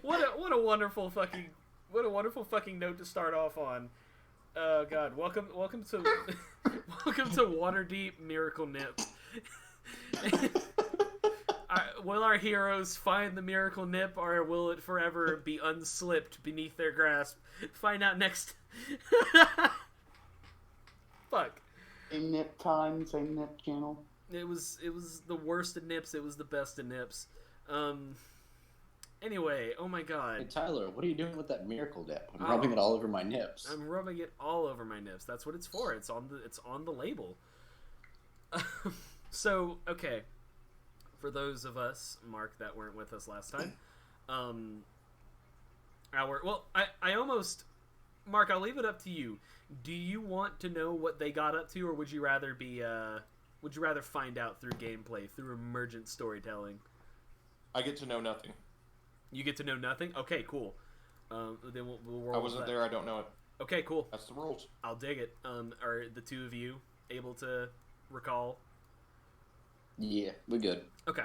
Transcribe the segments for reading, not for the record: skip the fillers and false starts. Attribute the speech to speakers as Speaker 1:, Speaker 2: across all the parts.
Speaker 1: What a wonderful fucking note to start off on. Oh God, welcome to welcome to Waterdeep Miracle Nip. Will our heroes find the miracle nip, or will it forever be unslipped beneath their grasp? Find out next. Fuck.
Speaker 2: Same nip time, same nip channel.
Speaker 1: It was the worst of nips. It was the best of nips. Anyway, oh my God.
Speaker 3: Hey Tyler, what are you doing with that miracle nip? I'm rubbing it all over my nips.
Speaker 1: I'm rubbing it all over my nips. That's what it's for. It's on the label. So okay. For those of us, Mark, that weren't with us last time, I almost, Mark, I'll leave it up to you. Do you want to know what they got up to, or would you rather find out through gameplay, through emergent storytelling?
Speaker 4: I get to know nothing.
Speaker 1: You get to know nothing? Okay, cool. Then we'll roll.
Speaker 4: I wasn't there. I don't know it.
Speaker 1: Okay, cool.
Speaker 4: That's the rules.
Speaker 1: I'll dig it. Are the two of you able to recall?
Speaker 3: Yeah, we're good.
Speaker 1: Okay.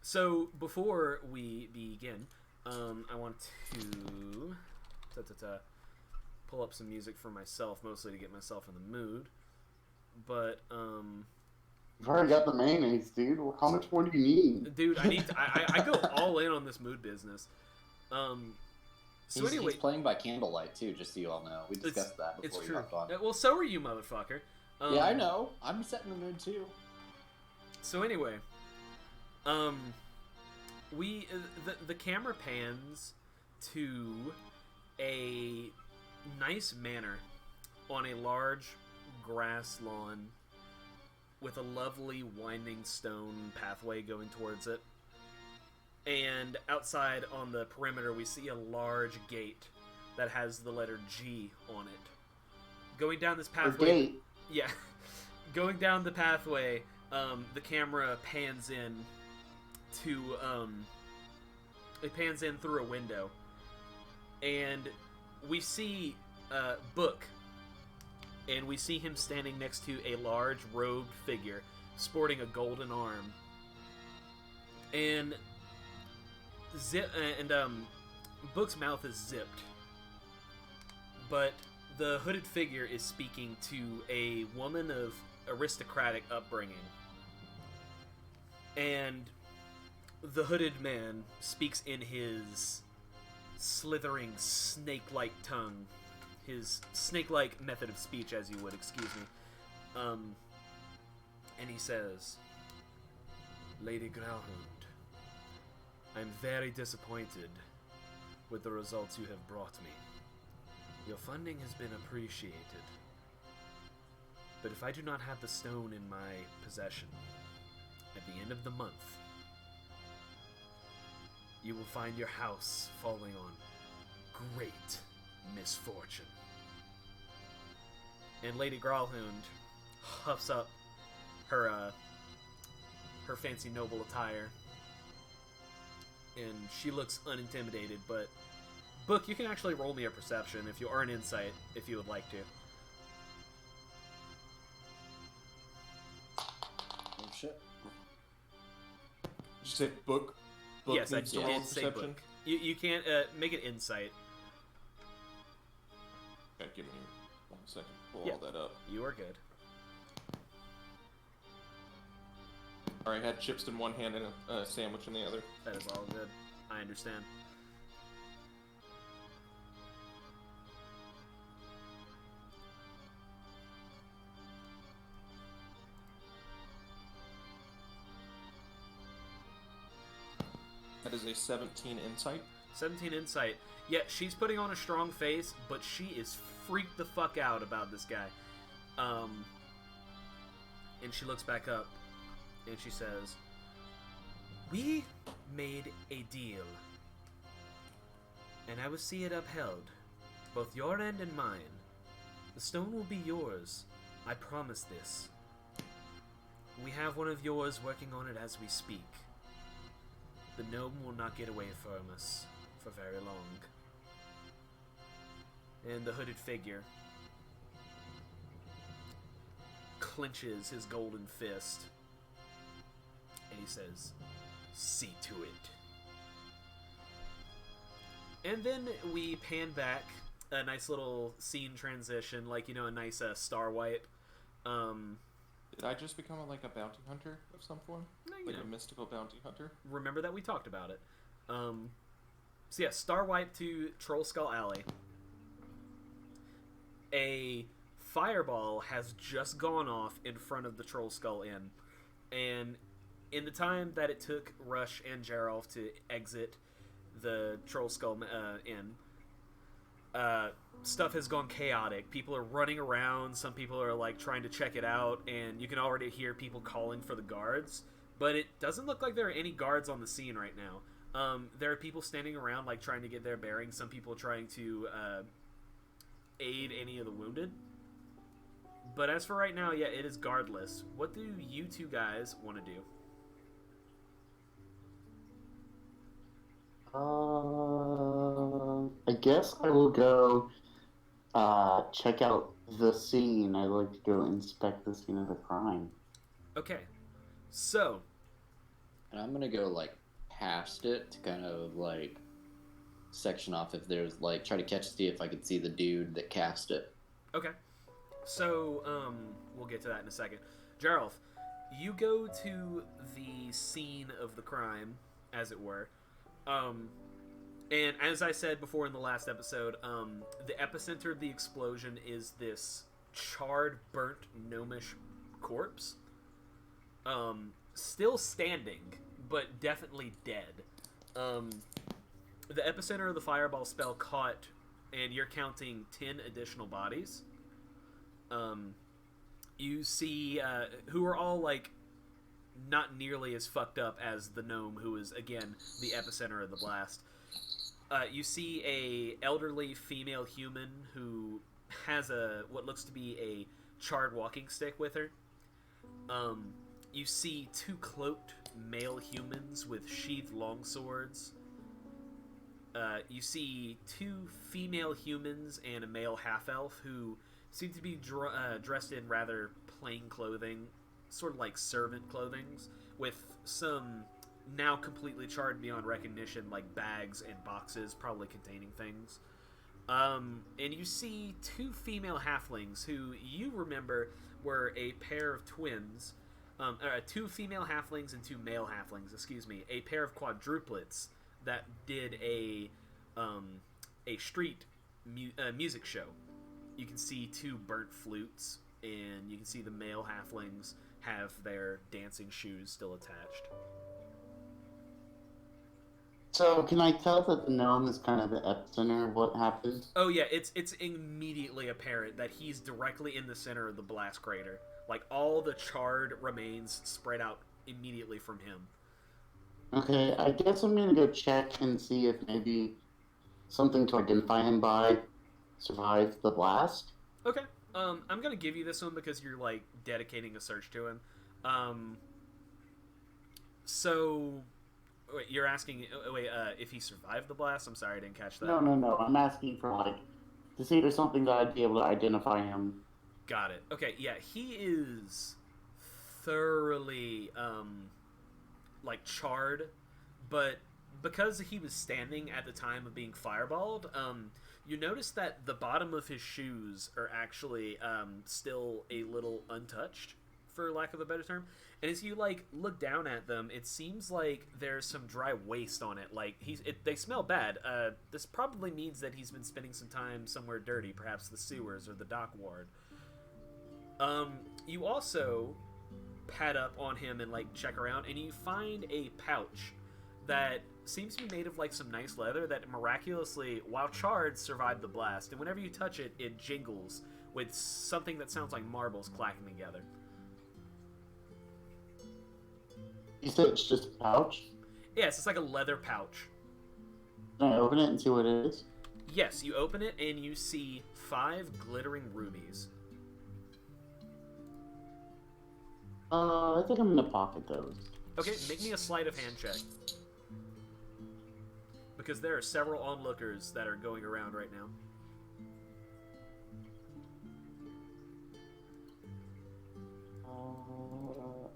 Speaker 1: So, before we begin, I want to pull up some music for myself, mostly to get myself in the mood. But,
Speaker 2: You've already got the mayonnaise, dude. How much more do you need?
Speaker 1: Dude, I go all in on this mood business. So
Speaker 3: he's playing by candlelight, too, just so you all know. We discussed that before you hopped on.
Speaker 1: Well, so are you, motherfucker.
Speaker 3: Yeah, I know. I'm setting the mood, too.
Speaker 1: So anyway, the camera pans to a nice manor on a large grass lawn with a lovely winding stone pathway going towards it. And outside on the perimeter, we see a large gate that has the letter G on it. Going down this pathway, yeah, going down the pathway. The camera pans in to, it pans in through a window, and we see Book, and we see him standing next to a large robed figure sporting a golden arm, and Book's mouth is zipped, but the hooded figure is speaking to a woman of aristocratic upbringing. And the hooded man speaks in his slithering snake-like tongue, his snake-like method of speech, as you would, excuse me. And he says, Lady Growlhound, I'm very disappointed with the results you have brought me. Your funding has been appreciated. But if I do not have the stone in my possession at the end of the month, you will find your house falling on great misfortune. And Lady Growlhound huffs up her fancy noble attire, and she looks unintimidated, but Book, you can actually roll me a perception if you earn insight if you would like to.
Speaker 3: Oh shit.
Speaker 4: Did you say book? Book
Speaker 1: yes, I
Speaker 4: needs to roll
Speaker 1: did say
Speaker 4: perception?
Speaker 1: Book. You can't make an insight.
Speaker 4: Okay, give me 1 second. Pull
Speaker 1: Yeah.
Speaker 4: all that up.
Speaker 1: You are good.
Speaker 4: Alright, I had chips in one hand and a sandwich in the other.
Speaker 1: That is all good. I understand.
Speaker 4: That is a 17 insight.
Speaker 1: 17 insight. Yeah, she's putting on a strong face, but she is freaked the fuck out about this guy. And she looks back up, and she says, We made a deal, and I will see it upheld, both your end and mine. The stone will be yours. I promise this. We have one of yours working on it as we speak. The gnome will not get away from us for very long. And the hooded figure clenches his golden fist, and he says, See to it. And then we pan back, a nice little scene transition, like, a nice star wipe.
Speaker 4: Did I just become a bounty hunter of some form?
Speaker 1: No,
Speaker 4: a mystical bounty hunter?
Speaker 1: Remember that we talked about it. So yeah, star wipe to Troll Skull Alley. A fireball has just gone off in front of the Troll Skull Inn. And in the time that it took Rush and Geralf to exit the Troll Skull Inn, stuff has gone chaotic. People are running around. Some people are trying to check it out, and you can already hear people calling for the guards. But it doesn't look like there are any guards on the scene right now. There are people standing around trying to get their bearings. Some people trying to aid any of the wounded. But as for right now, yeah, it is guardless. What do you two guys want to do?
Speaker 2: I guess I will go check out the scene. I'd like to go inspect the scene of the crime.
Speaker 1: Okay. So.
Speaker 3: And I'm gonna go past it to kind of section off if there's try to see if I could see the dude that cast it.
Speaker 1: Okay. So, we'll get to that in a second. Geralf, you go to the scene of the crime, as it were. And as I said before in the last episode, the epicenter of the explosion is this charred, burnt, gnomish corpse. Still standing, but definitely dead. The epicenter of the fireball spell caught, and you're counting 10 additional bodies. You see, who are all, not nearly as fucked up as the gnome, who is, again, the epicenter of the blast. You see a elderly female human who has what looks to be a charred walking stick with her. You see 2 cloaked male humans with sheathed longswords. You see 2 female humans and a male half-elf who seem to be dressed in rather plain clothing, sort of like servant clothing, with some now completely charred beyond recognition, bags and boxes, probably containing things. And you see 2 female halflings who you remember were a pair of twins, 2 female halflings and 2 male halflings, a pair of quadruplets that did a street music show. You can see 2 burnt flutes, and you can see the male halflings have their dancing shoes still attached.
Speaker 2: So, can I tell that the gnome is kind of the epicenter of what happened?
Speaker 1: Oh yeah, it's immediately apparent that he's directly in the center of the blast crater. All the charred remains spread out immediately from him.
Speaker 2: Okay, I guess I'm gonna go check and see if maybe something to identify him by survived the blast.
Speaker 1: Okay. I'm gonna give you this one because you're dedicating a search to him. So, wait, you're asking if he survived the blast? I'm sorry, I didn't catch that.
Speaker 2: No. I'm asking for to see if there's something that I'd be able to identify him.
Speaker 1: Got it. Okay, yeah, he is thoroughly charred, but because he was standing at the time of being fireballed, you notice that the bottom of his shoes are actually still a little untouched, for lack of a better term. And as you look down at them, it seems like there's some dry waste on it. They smell bad. This probably means that he's been spending some time somewhere dirty, perhaps the sewers or the dock ward. You also pad up on him and check around, and you find a pouch that seems to be made of some nice leather that miraculously, while charred, survived the blast. And whenever you touch it, it jingles with something that sounds like marbles clacking together.
Speaker 2: You said it's just a pouch?
Speaker 1: Yes, it's like a leather pouch.
Speaker 2: Can I open it and see what it is?
Speaker 1: Yes, you open it and you see 5 glittering rubies.
Speaker 2: I think I'm gonna pocket those.
Speaker 1: Okay, make me a sleight of hand check. Because there are several onlookers that are going around right now.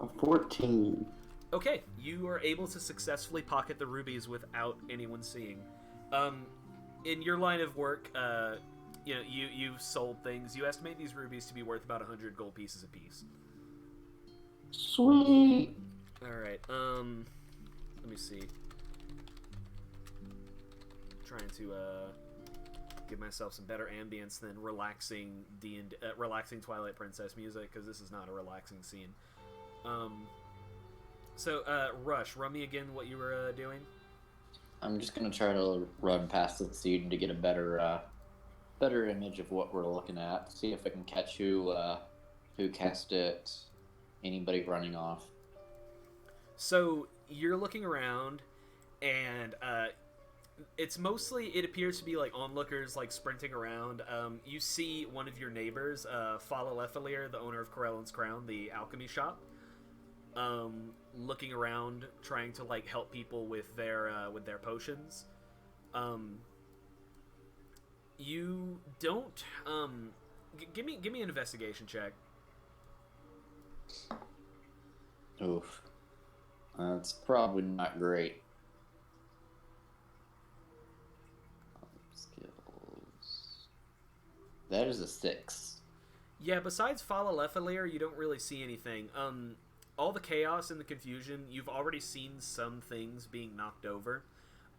Speaker 2: A 14.
Speaker 1: Okay, you are able to successfully pocket the rubies without anyone seeing. in your line of work, you know, you've sold things. You estimate these rubies to be worth about 100 gold pieces apiece.
Speaker 2: Sweet.
Speaker 1: All right. Let me see. Trying to give myself some better ambience than relaxing relaxing Twilight Princess music, because this is not a relaxing scene. Rush, run me again what you were doing.
Speaker 3: I'm just gonna try to run past the scene to get a better image of what we're looking at. See if I can catch who cast it. Anybody running off.
Speaker 1: So you're looking around, and it's mostly, it appears to be like onlookers like sprinting around. You see one of your neighbors, Fala Lefalier, the owner of Corellan's Crown, the alchemy shop, looking around, trying to like help people with their potions. You don't. Give me an investigation check.
Speaker 3: Oof. That's probably not great. Skills. That is a 6.
Speaker 1: Yeah, besides Fala Lefalier, you don't really see anything. All the chaos and the confusion, you've already seen some things being knocked over.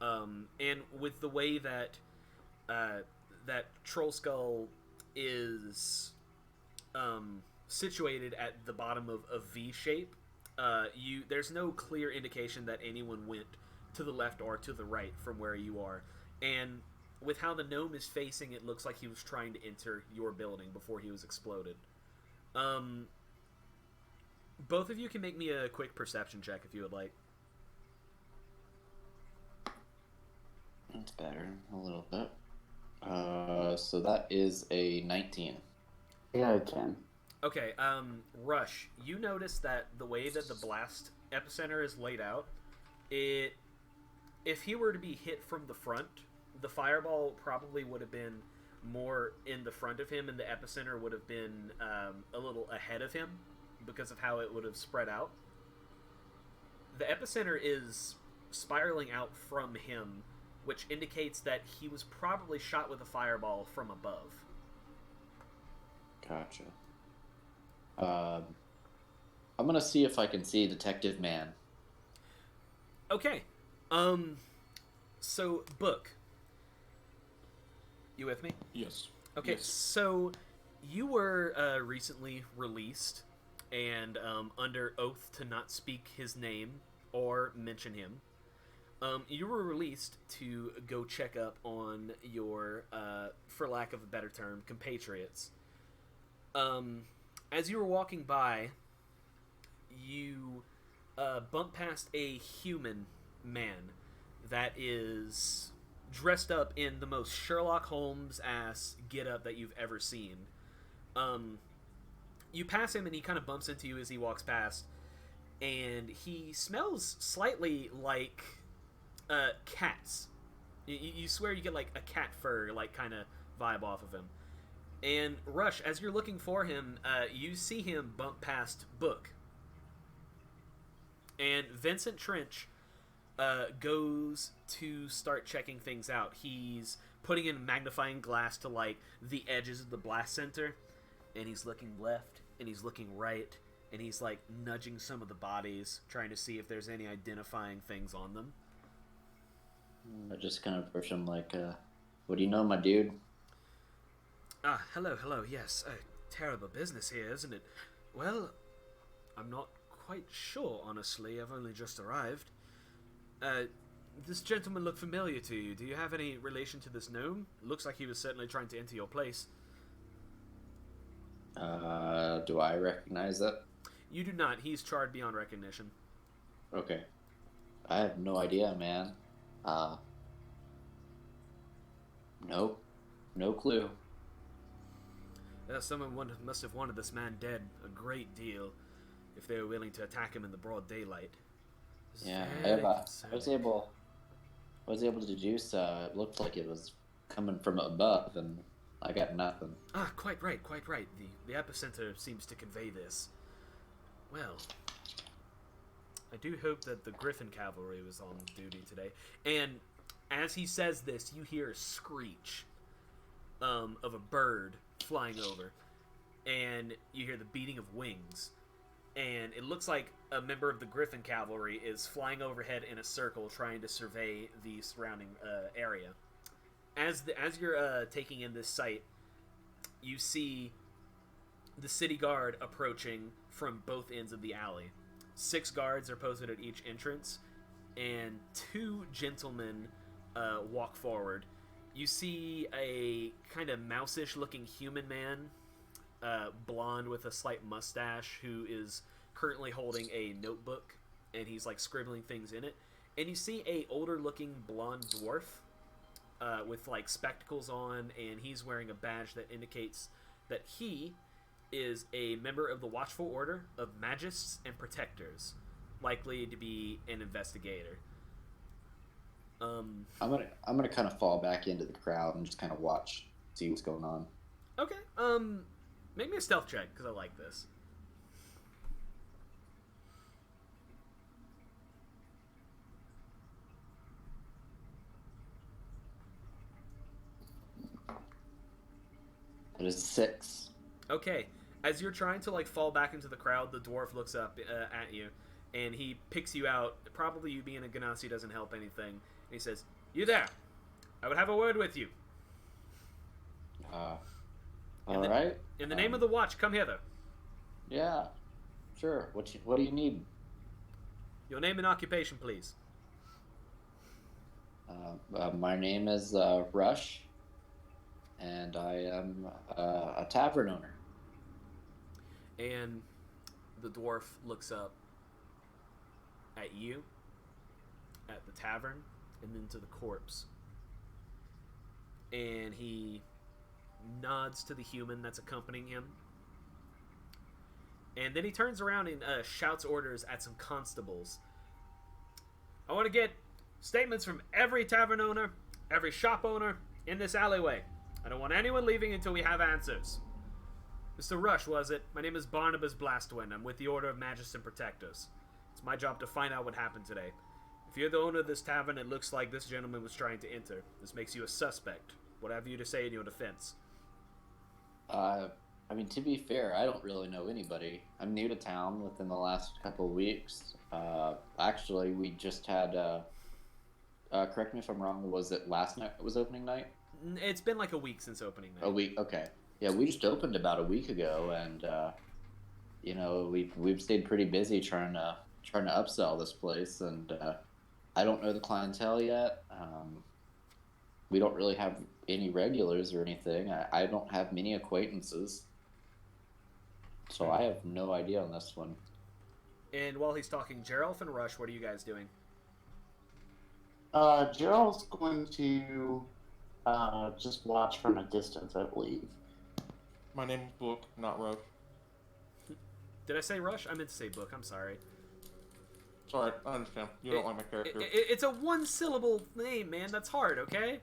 Speaker 1: And with the way that that Troll Skull is situated at the bottom of a V shape, there's no clear indication that anyone went to the left or to the right from where you are. And with how the gnome is facing, it looks like he was trying to enter your building before he was exploded. Both of you can make me a quick perception check if you would like.
Speaker 3: That's better, a little bit. So that is a 19.
Speaker 2: I got a 10.
Speaker 1: Okay, Rush, you notice that the way that the blast epicenter is laid out, if he were to be hit from the front, the fireball probably would have been more in the front of him, and the epicenter would have been a little ahead of him because of how it would have spread out. The epicenter is spiraling out from him, which indicates that he was probably shot with a fireball from above.
Speaker 3: Gotcha. I'm gonna see if I can see Detective Man.
Speaker 1: Okay. So, Book. You with me?
Speaker 4: Yes.
Speaker 1: Okay,
Speaker 4: Yes.
Speaker 1: so you were recently released and under oath to not speak his name or mention him. You were released to go check up on your, for lack of a better term, compatriots. As you were walking by, you bump past a human man that is dressed up in the most Sherlock Holmes-ass get-up that you've ever seen. You pass him and he kind of bumps into you as he walks past, and he smells slightly like cats. You swear you get like a cat fur like kind of vibe off of him. And Rush, as you're looking for him, you see him bump past Book. And Vincent Trench goes to start checking things out. He's putting in a magnifying glass to like the edges of the blast center, and he's looking left and he's looking right, and he's like nudging some of the bodies, trying to see if there's any identifying things on them.
Speaker 3: I just kind of approach him like, what do you know, my dude?
Speaker 1: Hello, yes. Terrible business here, isn't it? Well, I'm not quite sure, honestly. I've only just arrived. This gentleman looked familiar to you. Do you have any relation to this gnome? Looks like he was certainly trying to enter your place.
Speaker 3: Do I recognize that?
Speaker 1: You do not. He's charred beyond recognition.
Speaker 3: Okay. I have no idea, man. Nope. No clue.
Speaker 1: Someone must have wanted this man dead a great deal if they were willing to attack him in the broad daylight.
Speaker 3: Yeah, I was able to deduce, it looked like it was coming from above, and I got nothing.
Speaker 1: Quite right. The epicenter seems to convey this. Well, I do hope that the Griffin Cavalry was on duty today. And as he says this, you hear a screech of a bird flying over, and you hear the beating of wings, and it looks like a member of the Griffin Cavalry is flying overhead in a circle trying to survey the surrounding area. As you're taking in this sight, you see the city guard approaching from both ends of the alley. 6 guards are posted at each entrance, and 2 gentlemen walk forward. You see a kind of mouse-ish looking human man, blonde with a slight mustache, who is currently holding a notebook, and he's like scribbling things in it. And you see a older looking blonde dwarf with like spectacles on, and he's wearing a badge that indicates that he is a member of the Watchful Order of Magists and Protectors, likely to be an investigator.
Speaker 3: I'm gonna kind of fall back into the crowd and just kind of watch, see what's going on.
Speaker 1: Okay. Make me a stealth check because I like this.
Speaker 3: It is 6.
Speaker 1: Okay. As you're trying to like fall back into the crowd, the dwarf looks up at you, and he picks you out. Probably you being a Ganassi doesn't help anything. And he says, "You there? I would have a word with you."
Speaker 3: All right.
Speaker 1: In the name of the watch, come hither.
Speaker 3: Yeah, sure. What do you need?
Speaker 1: Your name and occupation, please.
Speaker 3: My name is Rush, and I am a tavern owner.
Speaker 1: And the dwarf looks up at you, at the tavern, and then to the corpse. And he nods to the human that's accompanying him. And then he turns around and shouts orders at some constables. "I want to get statements from every tavern owner, every shop owner in this alleyway. I don't want anyone leaving until we have answers. Mr. Rush, was it? My name is Barnabas Blastwind. I'm with the Order of Magists and Protectors. It's my job to find out what happened today. If you're the owner of this tavern, it looks like this gentleman was trying to enter. This makes you a suspect. What have you to say in your defense?"
Speaker 3: I mean, to be fair, I don't really know anybody. I'm new to town within the last couple of weeks. Actually, we just had, correct me if I'm wrong, was it last night was opening night?
Speaker 1: It's been like a week since opening night.
Speaker 3: A week, okay. Yeah, we just opened about a week ago, and, you know, we've stayed pretty busy trying to upsell this place, and I don't know the clientele yet. We don't really have any regulars or anything. I don't have many acquaintances. So I have no idea on this one.
Speaker 1: And while he's talking, Geralf and Rush, what are you guys doing?
Speaker 2: Gerald's going to just watch from a distance, I believe.
Speaker 4: My name is Book, not Rush.
Speaker 1: Did I say Rush? I meant to say Book. I'm sorry.
Speaker 4: Sorry, I understand. You don't like my character.
Speaker 1: It's a one-syllable name, man. That's hard, okay?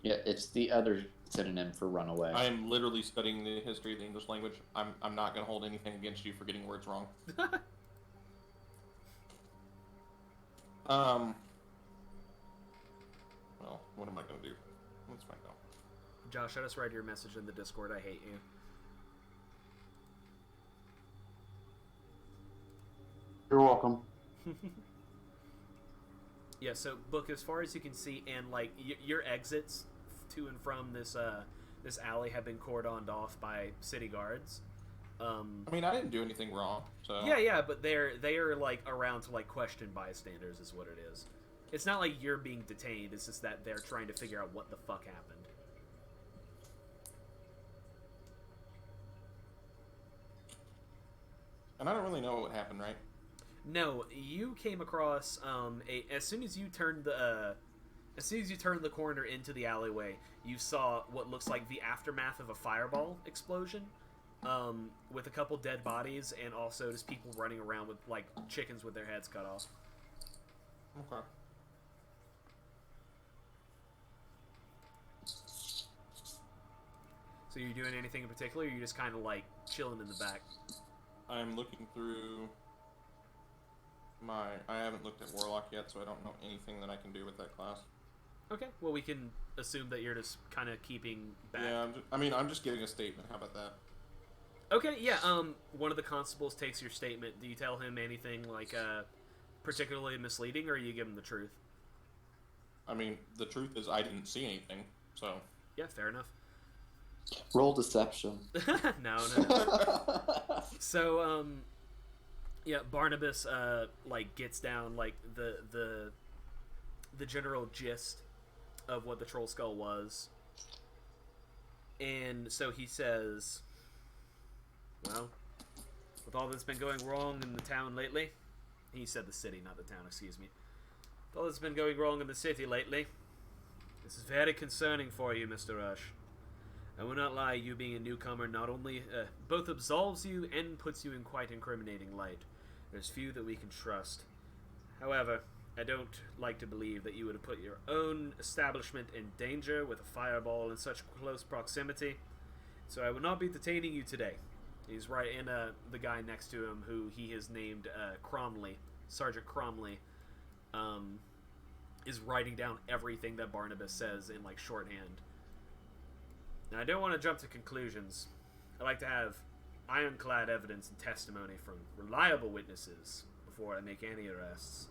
Speaker 3: Yeah, it's the other synonym for runaway.
Speaker 4: I am literally studying the history of the English language. I'm not going to hold anything against you for getting words wrong. Well, what am I going to do? Let's find out.
Speaker 1: Josh, let us write your message in the Discord. I hate you.
Speaker 2: You're welcome.
Speaker 1: Yeah, so Book, as far as you can see, and like your exits to and from this this alley have been cordoned off by city guards.
Speaker 4: I mean, I didn't do anything wrong, so...
Speaker 1: Yeah, but they are like around to like question bystanders, is what it is. It's not like you're being detained. It's just that they're trying to figure out what the fuck happened.
Speaker 4: And I don't really know what happened, right?
Speaker 1: No, you came across as soon as you turned the corner into the alleyway, you saw what looks like the aftermath of a fireball explosion, with a couple dead bodies and also just people running around with like chickens with their heads cut off.
Speaker 4: Okay.
Speaker 1: So you're doing anything in particular, or are you just kind of like chilling in the back?
Speaker 4: I'm looking through I haven't looked at Warlock yet, so I don't know anything that I can do with that class.
Speaker 1: Okay. Well, we can assume that you're just kind of keeping back.
Speaker 4: Yeah, I'm just giving a statement. How about that?
Speaker 1: Okay. Yeah. One of the constables takes your statement. Do you tell him anything like particularly misleading, or you give him the truth?
Speaker 4: I mean, the truth is I didn't see anything, so...
Speaker 1: Yeah. Fair enough.
Speaker 3: Roll deception.
Speaker 1: No. So, yeah, Barnabas, like, gets down, like, the general gist of what the troll skull was. And so he says, well, with all that's been going wrong in the town lately, he said the city, not the town, excuse me. With all that's been going wrong in the city lately, this is very concerning for you, Mr. Rush. I will not lie, you being a newcomer not only both absolves you and puts you in quite incriminating light. There's few that we can trust. However, I don't like to believe that you would have put your own establishment in danger with a fireball in such close proximity. So I will not be detaining you today. He's right in the guy next to him, who he has named Cromley, Sergeant Cromley, is writing down everything that Barnabas says in like shorthand. Now, I don't want to jump to conclusions. I like to have ironclad evidence and testimony from reliable witnesses before I make any arrests.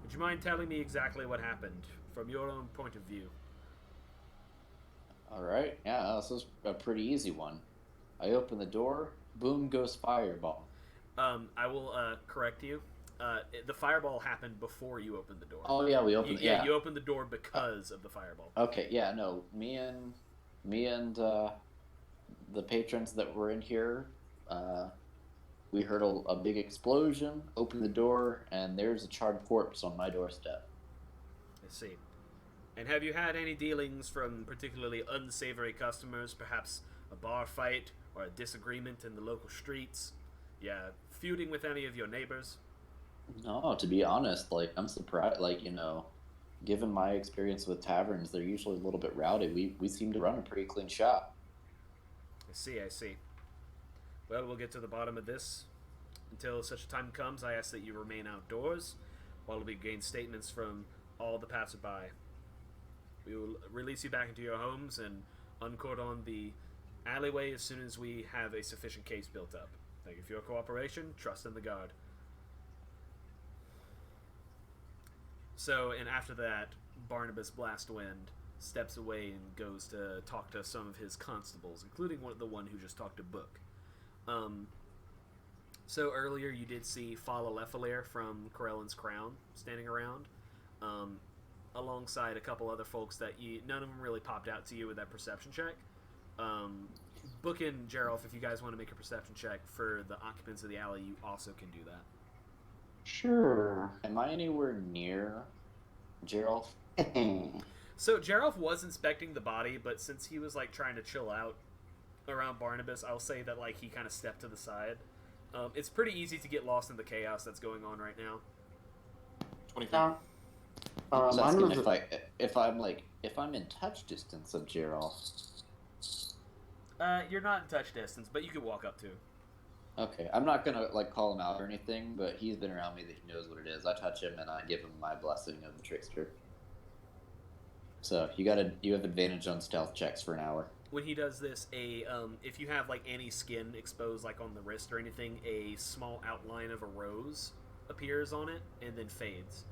Speaker 1: Would you mind telling me exactly what happened from your own point of view?
Speaker 3: Alright, yeah, this was a pretty easy one. I open the door, boom goes fireball.
Speaker 1: I will correct you. The fireball happened before you opened the door.
Speaker 3: Oh yeah, we opened
Speaker 1: you opened the door because of the fireball.
Speaker 3: Okay, yeah, no, me and the patrons that were in here, we heard a big explosion, opened the door, and there's a charred corpse on my doorstep.
Speaker 1: I see. And have you had any dealings from particularly unsavory customers, perhaps a bar fight or a disagreement in the local streets? Yeah, feuding with any of your neighbors?
Speaker 3: No, to be honest, like, I'm surprised, like, given my experience with taverns, they're usually a little bit rowdy. We seem to run a pretty clean shop.
Speaker 1: I see. Well, we'll get to the bottom of this. Until such a time comes, I ask that you remain outdoors while we gain statements from all the passerby. We will release you back into your homes and uncordon the alleyway as soon as we have a sufficient case built up. Thank you for your cooperation. Trust in the guard. So, and after that, Barnabas Blastwind steps away and goes to talk to some of his constables, including the one who just talked to Book. So earlier you did see Fala Lefalier from Corellan's Crown standing around, alongside a couple other folks that none of them really popped out to you with that perception check. Book and Geralf, if you guys want to make a perception check for the occupants of the alley, you also can do that.
Speaker 2: Sure.
Speaker 3: Am I anywhere near Gerald?
Speaker 1: So Geralf was inspecting the body, but since he was like trying to chill out around Barnabas, I'll say that like he kind of stepped to the side. It's pretty easy to get lost in the chaos that's going on right now.
Speaker 4: 23.
Speaker 3: If I'm in touch distance of Gerald.
Speaker 1: You're not in touch distance, but you could walk up to.
Speaker 3: Okay, I'm not gonna like call him out or anything, but he's been around me that he knows what it is. I touch him and I give him my blessing of the trickster. So you have advantage on stealth checks for an hour.
Speaker 1: When he does this, if you have like any skin exposed like on the wrist or anything, a small outline of a rose appears on it and then fades.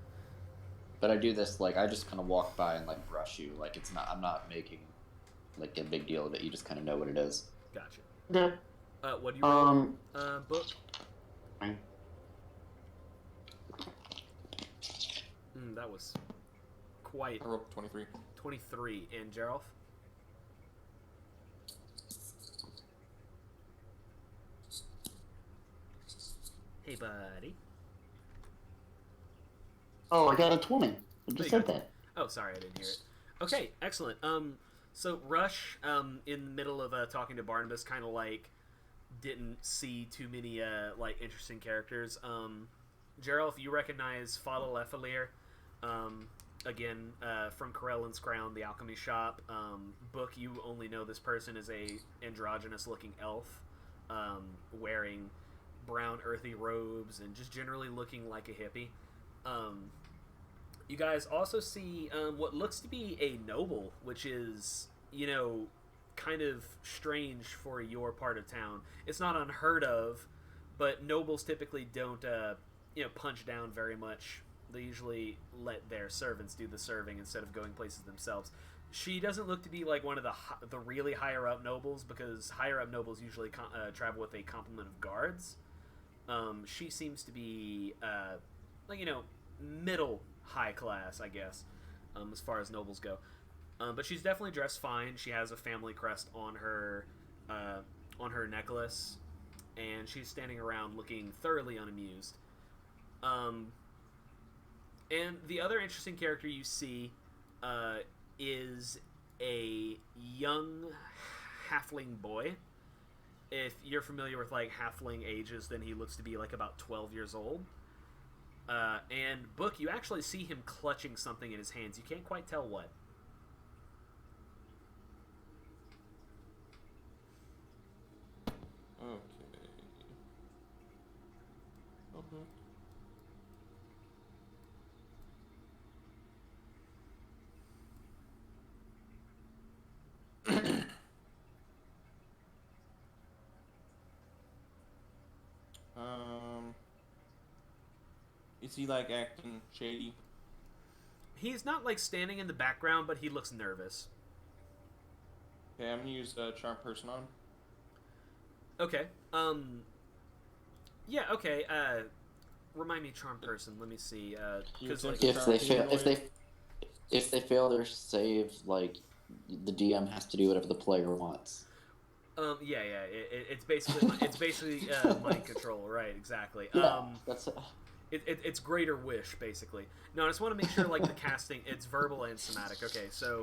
Speaker 3: But I do this like I just kind of walk by and like brush you, like I'm not making like a big deal of it. You just kind of know what it is.
Speaker 1: Gotcha.
Speaker 2: Yeah.
Speaker 1: What do you roll? Book? That was quite...
Speaker 4: I rolled 23.
Speaker 1: 23. And Geralf? Hey, buddy.
Speaker 2: Oh, I got a 20. I just said that.
Speaker 1: Oh, sorry, I didn't hear it. Okay, excellent. So Rush, in the middle of talking to Barnabas, kind of like didn't see too many like interesting characters. Geralf, you recognize Fala Lefalier, again from Corellan's Crown, the alchemy shop. Book, you only know this person as a androgynous-looking elf, wearing brown earthy robes and just generally looking like a hippie. You guys also see what looks to be a noble, which is, kind of strange for your part of town. It's not unheard of, but nobles typically don't, punch down very much. They usually let their servants do the serving instead of going places themselves. She doesn't look to be like one of the really higher up nobles, because higher up nobles usually travel with a complement of guards. She seems to be middle high class, I guess, as far as nobles go. But she's definitely dressed fine. She has a family crest on her necklace, and she's standing around looking thoroughly unamused. And the other interesting character you see is a young halfling boy. If you're familiar with like halfling ages, then he looks to be like about 12 years old. And Book, you actually see him clutching something in his hands. You can't quite tell what.
Speaker 4: Okay. Is he like acting shady?
Speaker 1: He's not like standing in the background, but he looks nervous.
Speaker 4: Okay, I'm gonna use charm person on.
Speaker 1: Okay. Yeah. Okay. Remind me, charm person. Let me see. Because like,
Speaker 3: if they fail their save, like the DM has to do whatever the player wants.
Speaker 1: Yeah. It's basically mind control, right? Exactly.
Speaker 3: Yeah, that's.
Speaker 1: It's greater wish, basically. No, I just want to make sure, like, the casting, it's verbal and somatic. Okay, so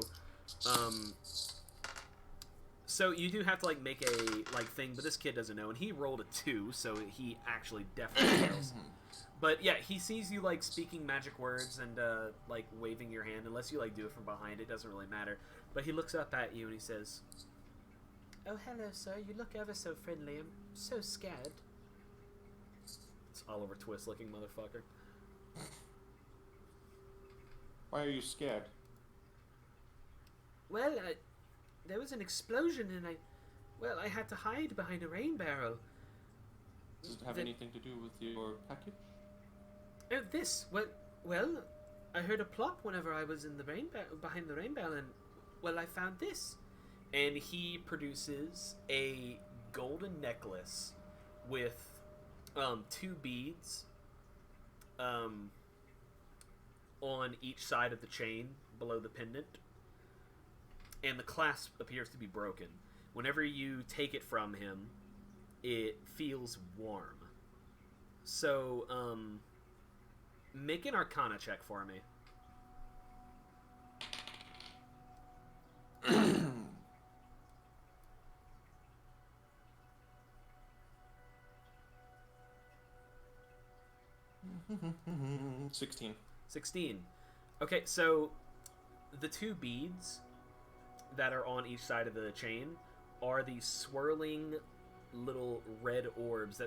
Speaker 1: you do have to, like, make a, like, thing, but this kid doesn't know, and he rolled a 2, so he actually definitely fails. But, yeah, he sees you, like, speaking magic words and, like, waving your hand. Unless you, like, do it from behind, it doesn't really matter. But he looks up at you and he says, "Oh, hello, sir. You look ever so friendly. I'm so scared." Oliver Twist looking motherfucker.
Speaker 4: Why are you scared?
Speaker 1: Well, there was an explosion and I had to hide behind a rain barrel.
Speaker 4: Does it have anything to do with your package?
Speaker 1: Oh, this? Well, I heard a plop whenever I was in the behind the rain barrel, and, well, I found this. And he produces a golden necklace with 2 beads on each side of the chain below the pendant, and the clasp appears to be broken. Whenever you take it from him, it feels warm. So make an Arcana check for me.
Speaker 4: Mm-hmm. 16.
Speaker 1: Okay, so the 2 beads that are on each side of the chain are these swirling little red orbs.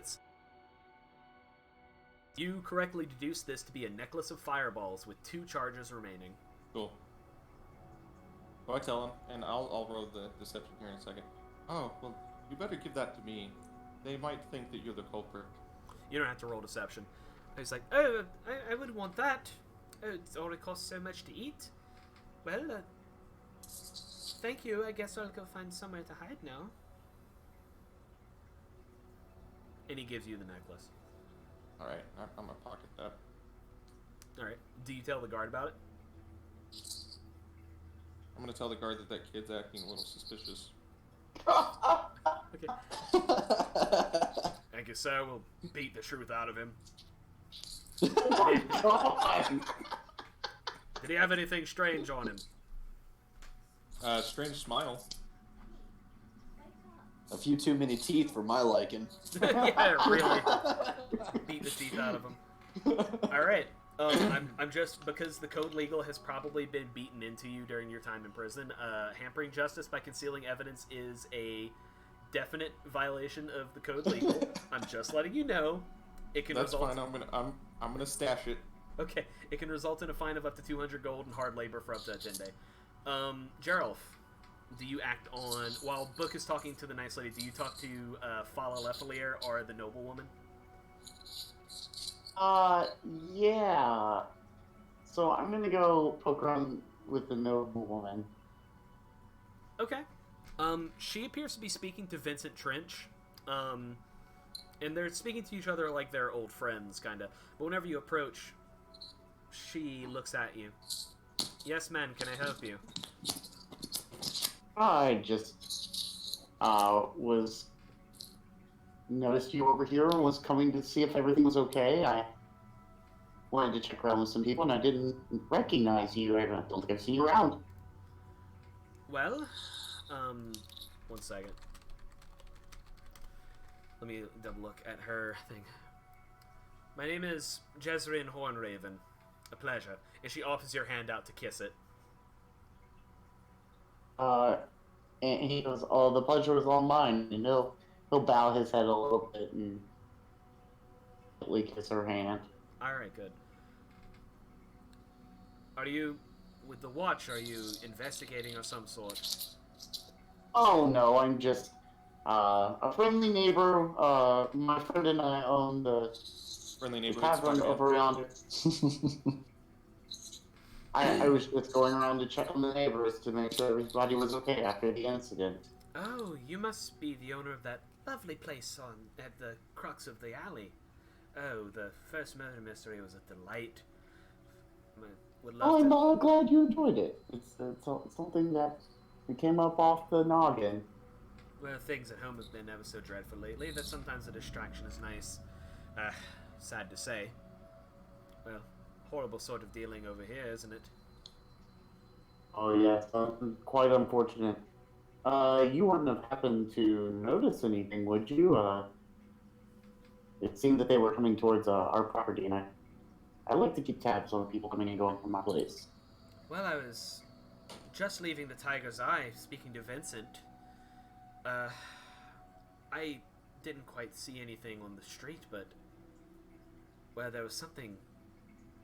Speaker 1: You correctly deduced this to be a necklace of fireballs with 2 charges remaining.
Speaker 4: Cool. So I tell him, and I'll roll the deception here in a second. Oh, well, you better give that to me. They might think that you're the culprit.
Speaker 1: You don't have to roll deception. He's like, "Oh, I would want that. Oh, it only costs so much to eat. Well, thank you. I guess I'll go find somewhere to hide now." And he gives you the necklace.
Speaker 4: Alright, I'm gonna pocket that.
Speaker 1: Alright. Do you tell the guard about it?
Speaker 4: I'm gonna tell the guard that kid's acting a little suspicious.
Speaker 1: Okay. Thank you, sir. We'll beat the truth out of him.
Speaker 2: Oh my god!
Speaker 1: Did he have anything strange on him?
Speaker 4: Strange smile.
Speaker 3: A few too many teeth for my liking.
Speaker 1: Yeah, really. Beat the teeth out of him. Alright. I'm just, because the code legal has probably been beaten into you during your time in prison, hampering justice by concealing evidence is a definite violation of the code legal. I'm just letting you know. It can
Speaker 4: That's
Speaker 1: result.
Speaker 4: fine. I'm gonna stash it.
Speaker 1: Okay, it can result in a fine of up to 200 gold and hard labor for up to a 10 day. Geralf, do you act on... While Book is talking to the nice lady, do you talk to Fala Lefalier or the noblewoman?
Speaker 2: Yeah. So I'm gonna go poke around with the noble woman.
Speaker 1: Okay. She appears to be speaking to Vincent Trench. And they're speaking to each other like they're old friends, kind of. But whenever you approach, she looks at you. Yes, man, can I help you?
Speaker 2: I just was noticed you over here and was coming to see if everything was okay. I wanted to check around with some people and I didn't recognize you. I don't think I've seen you around.
Speaker 1: Well, one second. Let me double look at her thing. My name is Jezreen Hornraven. A pleasure. And she offers your hand out to kiss it.
Speaker 2: And he goes, "Oh, the pleasure was all mine." And he'll bow his head a little bit and gently kiss her hand.
Speaker 1: Alright, good. Are you, with the watch, are you investigating of some sort?
Speaker 2: Oh no, I'm just a friendly neighbor. My friend and I own the
Speaker 4: Friendly neighborhood
Speaker 2: tavern
Speaker 4: Spider-Man.
Speaker 2: over yonder. I was just going around to check on the neighbors to make sure everybody was okay after the incident.
Speaker 1: Oh, you must be the owner of that lovely place at the crux of the alley. Oh, the first murder mystery was a delight. Would love
Speaker 2: I'm
Speaker 1: to...
Speaker 2: glad you enjoyed it. It's something that came up off the noggin.
Speaker 1: Well, things at home have been ever so dreadful lately that sometimes a distraction is nice. Sad to say. Well, horrible sort of dealing over here, isn't it?
Speaker 2: Oh yes, quite unfortunate. You wouldn't have happened to notice anything, would you? It seemed that they were coming towards our property, and I like to keep tabs on people coming and going from my place.
Speaker 1: Well, I was just leaving the Tiger's Eye, speaking to Vincent. I didn't quite see anything on the street, but... Well, there was something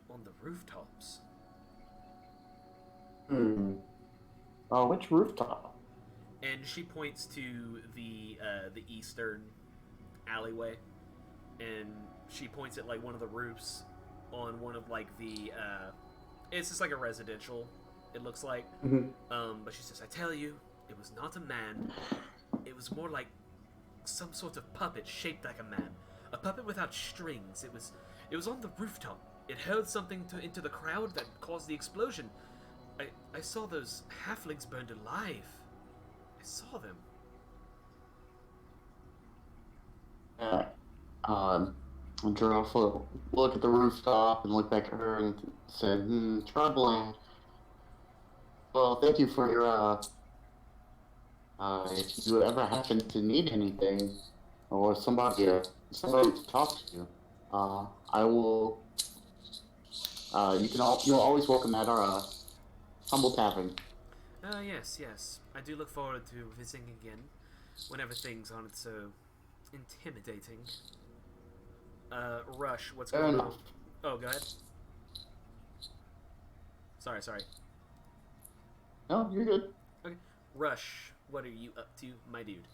Speaker 1: on the rooftops.
Speaker 2: Which rooftop?
Speaker 1: And she points to the eastern alleyway, and she points at like one of the roofs on one of like the it's just like a residential, it looks like. But she says, I tell you, it was not a man. It was more like some sort of puppet shaped like a man. A puppet without strings. It was on the rooftop. It hurled something into the crowd that caused the explosion. I saw those halflings burned alive. I saw them.
Speaker 2: Giraffe will look at the rooftop and look back at her and said, troubling. Well, thank you for your, if you ever happen to need anything, or somebody to talk to, I will, you're always welcome at our, humble tavern.
Speaker 1: Yes. I do look forward to visiting again whenever things aren't so intimidating. Rush, what's
Speaker 2: Fair
Speaker 1: going
Speaker 2: enough.
Speaker 1: on? Oh, go ahead. Sorry.
Speaker 2: No, you're good.
Speaker 1: Okay. Rush, what are you up to, my dude?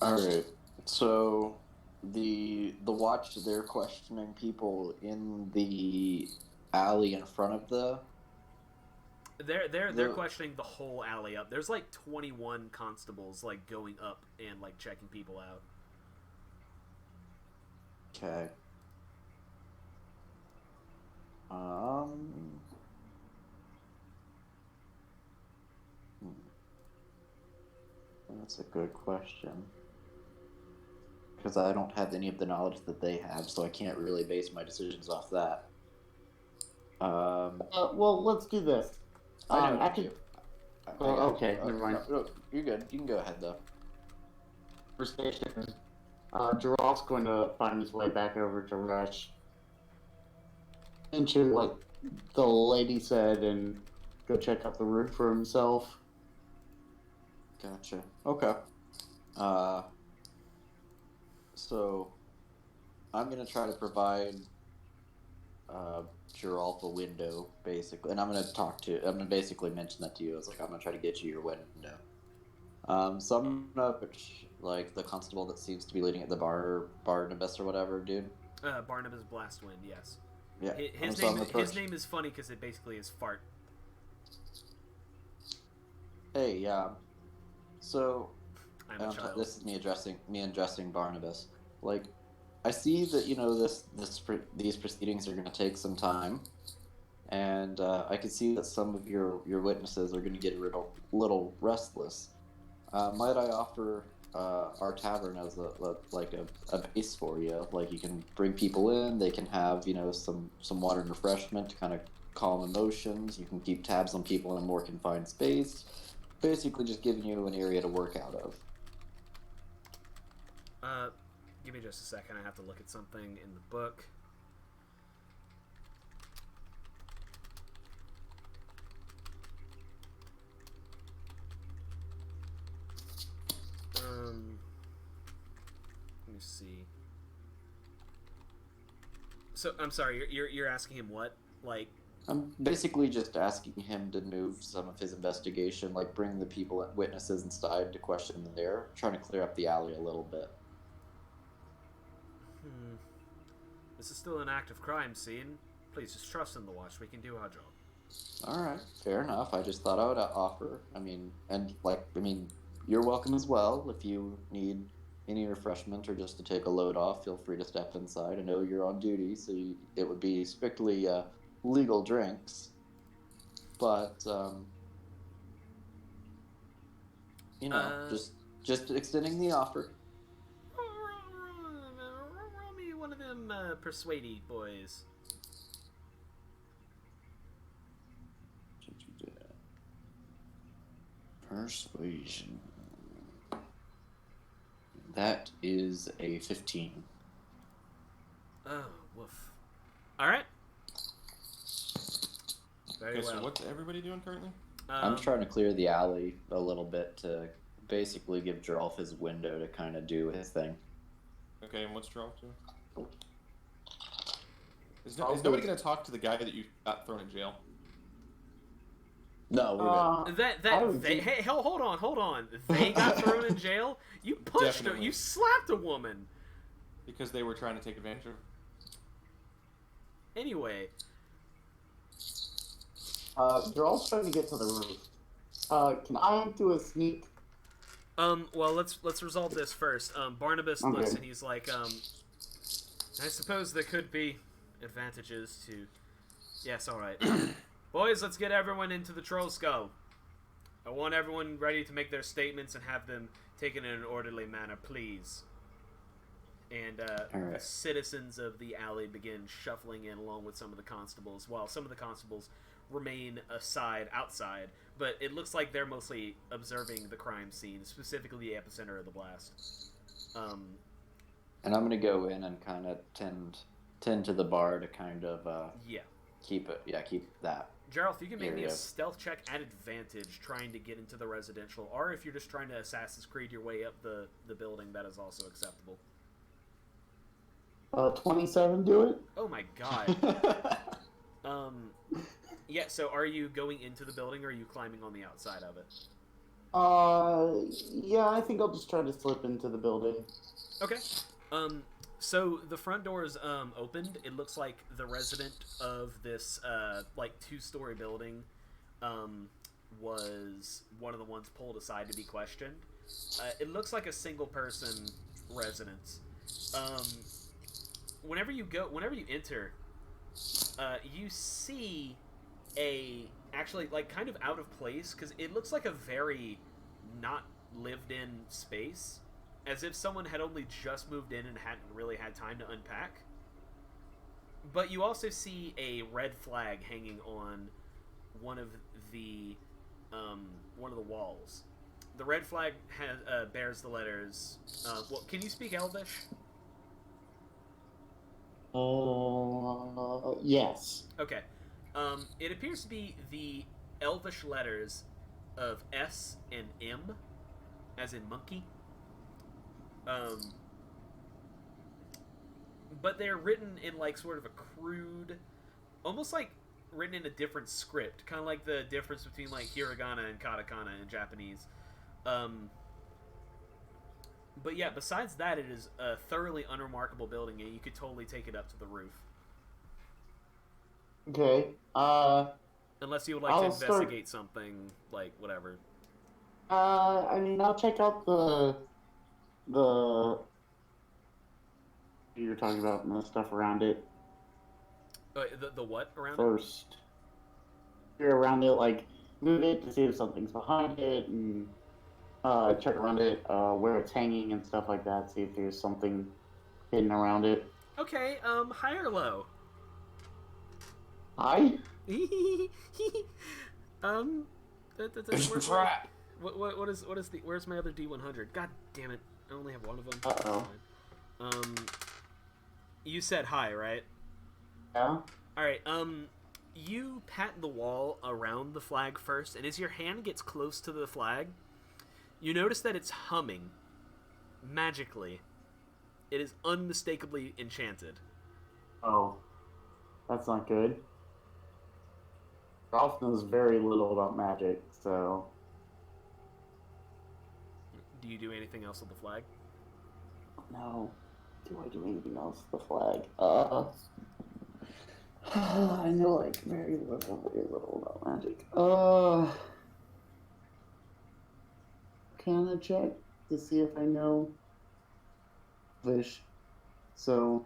Speaker 3: Alright, so the watch, they're questioning people in the alley in front of the...
Speaker 1: They're questioning the whole alley up. There's like 21 constables like going up and like checking people out.
Speaker 3: Okay. That's a good question. Because I don't have any of the knowledge that they have, so I can't really base my decisions off that.
Speaker 2: Well, let's do this.
Speaker 3: I know.
Speaker 2: Okay, never mind.
Speaker 3: No, you're good. You can go ahead, though.
Speaker 2: Conversation. Giraffe's going to find his way back over to Rush. Mention what the lady said and go check out the roof for himself.
Speaker 3: Gotcha. Okay. So I'm gonna try to provide Geralt a window, basically, and I'm gonna basically mention that to you. It's like I'm gonna try to get you your window. So I'm gonna approach like the constable that seems to be leading at the Barnabas or whatever, dude.
Speaker 1: Barnabas Blastwind, yes.
Speaker 3: Yeah.
Speaker 1: His name is funny because it basically is fart.
Speaker 3: Hey, yeah. So
Speaker 1: I'm a child.
Speaker 3: this is me addressing Barnabas. Like, I see that these proceedings are going to take some time, and I can see that some of your witnesses are going to get a little restless. Might I offer our tavern as a base for you? Like, you can bring people in, they can have some water and refreshment to kind of calm emotions. You can keep tabs on people in a more confined space. Basically, just giving you an area to work out of.
Speaker 1: Give me just a second. I have to look at something in the book. Let me see. So I'm sorry. You're asking him what? Like,
Speaker 3: I'm basically just asking him to move some of his investigation, like bring the witnesses inside to question them there, trying to clear up the alley a little bit.
Speaker 1: This is still an active crime scene. Please just trust in the watch. We can do our job.
Speaker 3: All right, fair enough. I just thought I would offer. You're welcome as well. If you need any refreshment or just to take a load off, feel free to step inside. I know you're on duty, so it would be strictly legal drinks. But just extending the offer.
Speaker 1: Roll me one of them persuadey boys.
Speaker 3: Persuasion. That is a 15.
Speaker 1: Oh, woof. Alright. Very
Speaker 4: Okay,
Speaker 1: well.
Speaker 4: so what's everybody doing currently?
Speaker 3: I'm trying to clear the alley a little bit to basically give Geralf his window to kind of do his thing.
Speaker 4: Okay, and what's Geralt doing? Is nobody going to talk to the guy that you got thrown in jail?
Speaker 3: No, we're good.
Speaker 1: Hey, hold on. They got thrown in jail? You punched her. You slapped a woman.
Speaker 4: Because they were trying to take advantage of her.
Speaker 1: Anyway.
Speaker 2: They're all trying to get to the roof. Can I do a sneak?
Speaker 1: Well, let's resolve this first. Barnabas looks and he's like, I suppose there could be advantages to... Yes, alright. Boys, let's get everyone into the Troll Skull. I want everyone ready to make their statements and have them taken in an orderly manner, please. And the citizens of the alley begin shuffling in along with some of the constables, while some of the constables remain outside, but it looks like they're mostly observing the crime scene, specifically the epicenter of the blast.
Speaker 3: And I'm going to go in and kind of tend to the bar to kind of keep that.
Speaker 1: Gerald, you can make me a stealth check at advantage trying to get into the residential, or if you're just trying to Assassin's Creed your way up the building, that is also acceptable.
Speaker 2: 27 do it?
Speaker 1: Oh my god. Yeah, so are you going into the building or are you climbing on the outside of it?
Speaker 2: Yeah, I think I'll just try to slip into the building.
Speaker 1: Okay. So the front door is opened. It looks like the resident of this like 2-story building was one of the ones pulled aside to be questioned. It looks like a single person residence. Whenever you enter, you see actually like kind of out of place because it looks like a very not lived in space. As if someone had only just moved in and hadn't really had time to unpack. But you also see a red flag hanging on one of the walls. The red flag bears the letters. Well, can you speak Elvish?
Speaker 2: Yes.
Speaker 1: Okay. It appears to be the Elvish letters of S and M, as in monkey. But they're written in like sort of a crude, almost like written in a different script, kind of like the difference between like hiragana and katakana in Japanese. But yeah, besides that, it is a thoroughly unremarkable building, and you could totally take it up to the roof.
Speaker 2: Okay.
Speaker 1: Unless you would like to investigate something, like whatever.
Speaker 2: I mean, I'll check out the you're talking about and the stuff around it
Speaker 1: The what around
Speaker 2: first. You're around it, like move it to see if something's behind it, and check around it, where it's hanging and stuff like that. See if there's something hidden around it.
Speaker 1: it? Okay, high or low?
Speaker 2: High?
Speaker 1: What is the? Where's my other D100? God damn it! I only have one of them.
Speaker 2: Uh-oh.
Speaker 1: You said high, right?
Speaker 2: Yeah.
Speaker 1: All right. You pat the wall around the flag first, and as your hand gets close to the flag, you notice that it's humming magically. It is unmistakably enchanted.
Speaker 2: Oh, that's not good. Ralph knows very little about magic, so.
Speaker 1: Do you do anything else with the flag?
Speaker 2: No. Do I do anything else with the flag? I know like very little about magic. Can I check to see if I know English? So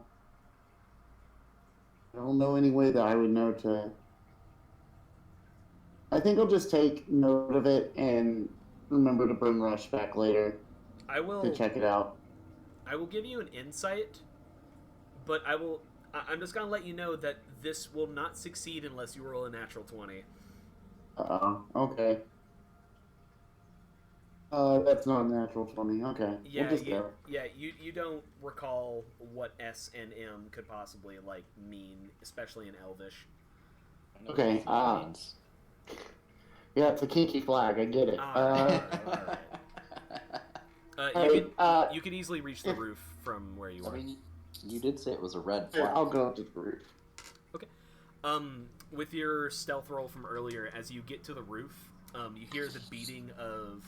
Speaker 2: I don't know any way that I would know to. I think I'll just take note of it and remember to bring Rush back later.
Speaker 1: I will
Speaker 2: to check it out.
Speaker 1: I will give you an insight, but I'm just gonna let you know that this will not succeed unless you roll a natural 20.
Speaker 2: Okay. That's not a natural 20. Okay.
Speaker 1: Yeah,
Speaker 2: We'll just go.
Speaker 1: You don't recall what S and M could possibly like mean, especially in Elvish.
Speaker 2: Okay. Yeah, it's a kinky flag. I get it.
Speaker 1: You can easily reach the roof from where you are.
Speaker 3: I mean, you did say it was a red
Speaker 2: Here,
Speaker 3: flag.
Speaker 2: I'll go up to the roof.
Speaker 1: Okay. With your stealth roll from earlier, as you get to the roof, you hear the beating of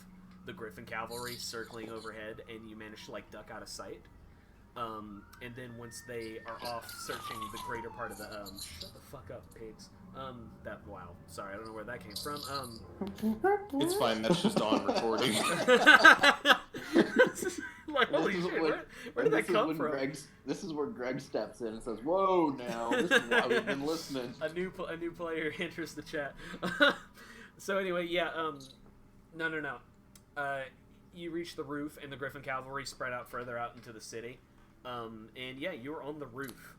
Speaker 1: the Griffin cavalry circling overhead, and you manage to like duck out of sight. And then once they are off searching the greater part of the shut the fuck up, pigs. Wow, sorry, I don't know where that came from.
Speaker 4: It's fine. That's just on recording.
Speaker 1: Like, holy shit, where did that come from?
Speaker 3: This is where Greg steps in and says, "Whoa, now this is why we've been listening."
Speaker 1: A new player enters the chat. So anyway, yeah. No. You reach the roof, and the Griffin cavalry spread out further out into the city. And yeah, you're on the roof.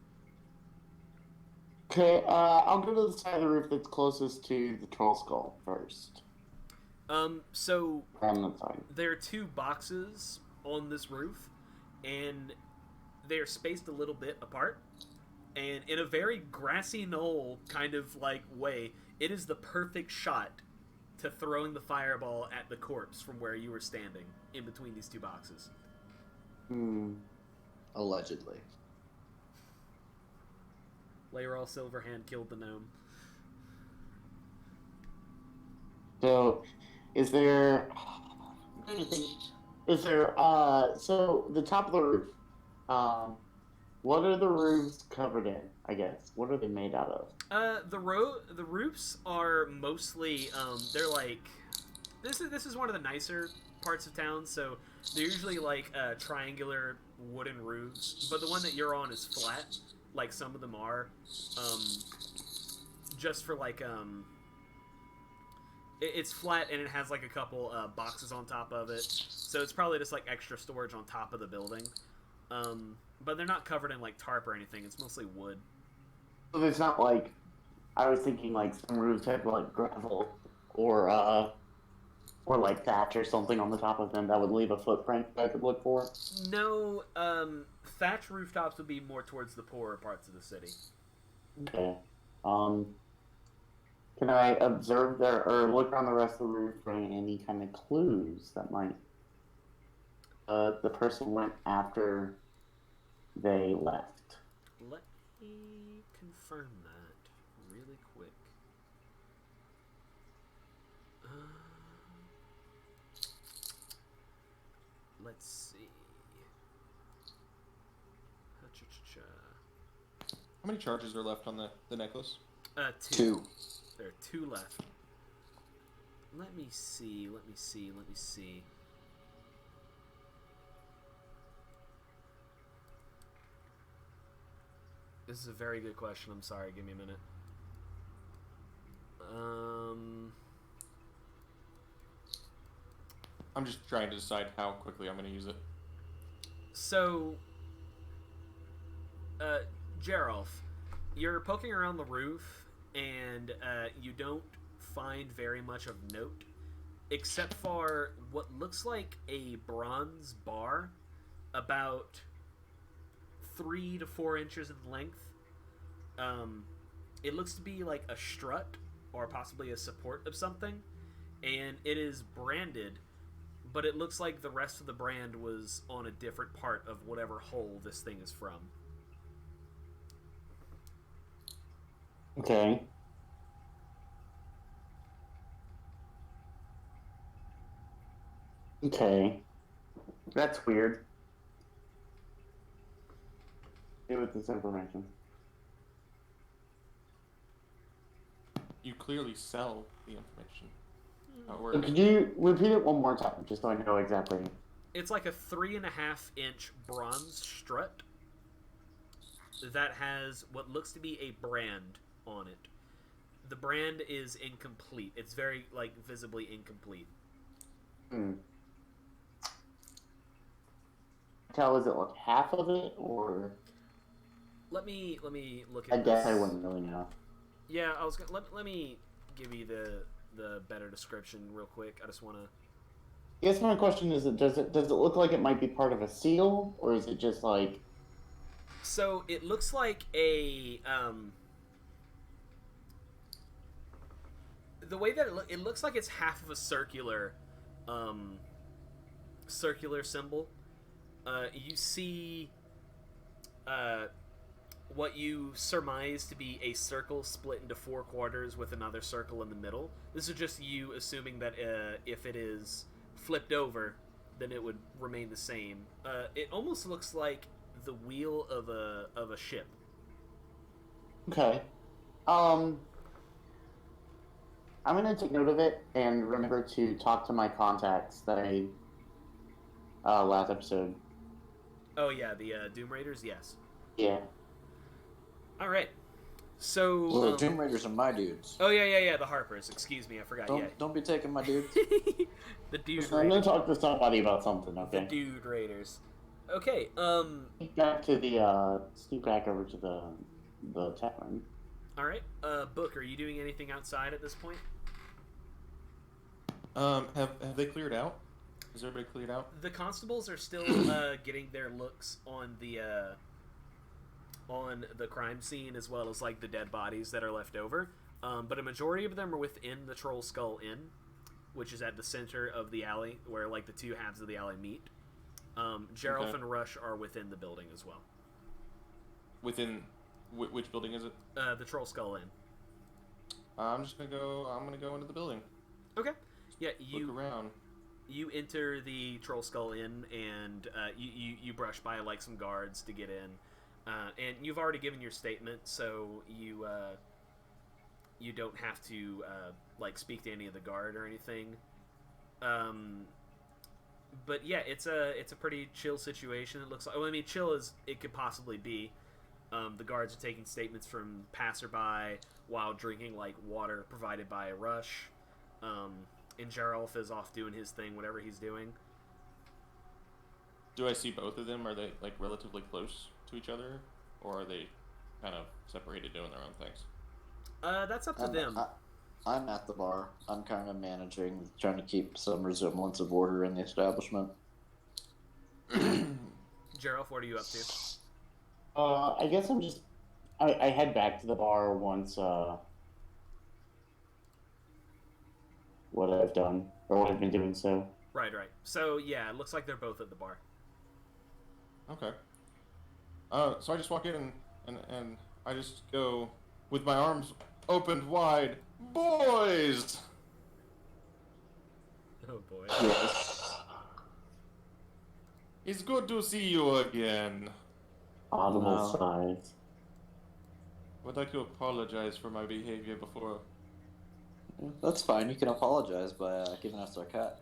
Speaker 2: Okay, I'll go to the side of the roof that's closest to the troll skull first.
Speaker 1: So
Speaker 2: On the side.
Speaker 1: there are two boxes on this roof, and they're spaced a little bit apart. And in a very grassy knoll kind of like way, it is the perfect shot to throwing the fireball at the corpse from where you were standing in between these two boxes.
Speaker 3: Allegedly.
Speaker 1: Layrall Silverhand killed the gnome.
Speaker 2: So, so the top of the roof, what are the roofs covered in, I guess? What are they made out of?
Speaker 1: The roofs are mostly, they're like, this is one of the nicer parts of town, so they're usually like, triangular wooden roofs, but the one that you're on is flat, like some of them are, just for like, it's flat and it has like a couple boxes on top of it, so it's probably just like extra storage on top of the building. But they're not covered in like tarp or anything. It's mostly wood.
Speaker 2: So there's not like, I was thinking like some roofs have like gravel or like thatch or something on the top of them that would leave a footprint that I could look for.
Speaker 1: No, thatch rooftops would be more towards the poorer parts of the city.
Speaker 2: Okay. Can I observe there or look around the rest of the roof for any kind of clues that might the person went after they left?
Speaker 1: Let me confirm that
Speaker 4: How many charges are left on the necklace?
Speaker 1: Two. There are 2 left. Let me see. This is a very good question. I'm sorry. Give me a minute.
Speaker 4: I'm just trying to decide how quickly I'm going to use it.
Speaker 1: So, Geralf, you're poking around the roof, and you don't find very much of note, except for what looks like a bronze bar, about 3 to 4 inches in length. It looks to be like a strut, or possibly a support of something, and it is branded, but it looks like the rest of the brand was on a different part of whatever hole this thing is from.
Speaker 2: Okay. Okay. That's weird. Do with this information.
Speaker 4: You clearly sell the information. How it
Speaker 2: So
Speaker 4: works.
Speaker 2: could you repeat it one more time, just so I know exactly?
Speaker 1: It's like a 3.5-inch bronze strut that has what looks to be a brand on it. The brand is incomplete. It's very, like, visibly incomplete.
Speaker 2: Tell, is it like half of it, or?
Speaker 1: Let me look at
Speaker 2: I guess
Speaker 1: this.
Speaker 2: I wouldn't really know.
Speaker 1: Yeah, I was gonna let me give you the better description real quick. I just want to.
Speaker 2: I guess my question is: does it look like it might be part of a seal, or is it just like?
Speaker 1: So it looks like a the way that it looks like it's half of a circular symbol. You see what you surmise to be a circle split into 4 quarters with another circle in the middle. This is just you assuming that if it is flipped over, then it would remain the same. It almost looks like the wheel of a ship.
Speaker 2: Okay. I'm gonna take note of it and remember to talk to my contacts that I last episode.
Speaker 1: Oh yeah, the Doom Raiders. Yes.
Speaker 2: Yeah.
Speaker 1: All right. So.
Speaker 3: Well, the Doom Raiders are my dudes.
Speaker 1: Oh yeah. The Harpers. Excuse me, I forgot.
Speaker 3: Don't be taking my dudes.
Speaker 1: The Dude
Speaker 2: I'm gonna
Speaker 1: Raiders.
Speaker 2: talk to somebody about something. Okay.
Speaker 1: The Dude Raiders. Okay.
Speaker 2: Back to the sneak back over to the tavern.
Speaker 1: All right. Book, are you doing anything outside at this point?
Speaker 4: Have they cleared out? Is everybody cleared out?
Speaker 1: The constables are still getting their looks on the crime scene, as well as like the dead bodies that are left over. But a majority of them are within the Troll Skull Inn, which is at the center of the alley, where like the 2 halves of the alley meet. Geralf and Rush are within the building as well.
Speaker 4: Within which building is it?
Speaker 1: The Troll Skull Inn.
Speaker 4: I'm gonna go into the building.
Speaker 1: Okay. Yeah,
Speaker 4: Look around.
Speaker 1: You enter the Troll Skull Inn, and you brush by like some guards to get in, and you've already given your statement, so you don't have to like speak to any of the guard or anything. But yeah, it's a pretty chill situation. It looks like. Well, I mean, chill as it could possibly be. The guards are taking statements from passerby while drinking like water provided by Rush. And Geralf is off doing his thing, whatever he's doing.
Speaker 4: Do I see both of them? Are they like relatively close to each other, or are they kind of separated doing their own things?
Speaker 1: That's up to them.
Speaker 3: I'm at the bar. I'm kind of managing, trying to keep some resemblance of order in the establishment.
Speaker 1: Geralf, what are you up to?
Speaker 2: I guess I'm just. I head back to the bar once. What I've done or what I've been doing. So.
Speaker 1: Right. So yeah, it looks like they're both at the bar.
Speaker 4: Okay. So I just walk in and I just go with my arms opened wide. Boys!
Speaker 1: Oh boy.
Speaker 2: Yes.
Speaker 4: It's good to see you again.
Speaker 2: Audible
Speaker 3: No.
Speaker 2: sighs.
Speaker 4: would like to apologize for my behavior before.
Speaker 3: That's fine. You can apologize by giving us our cut.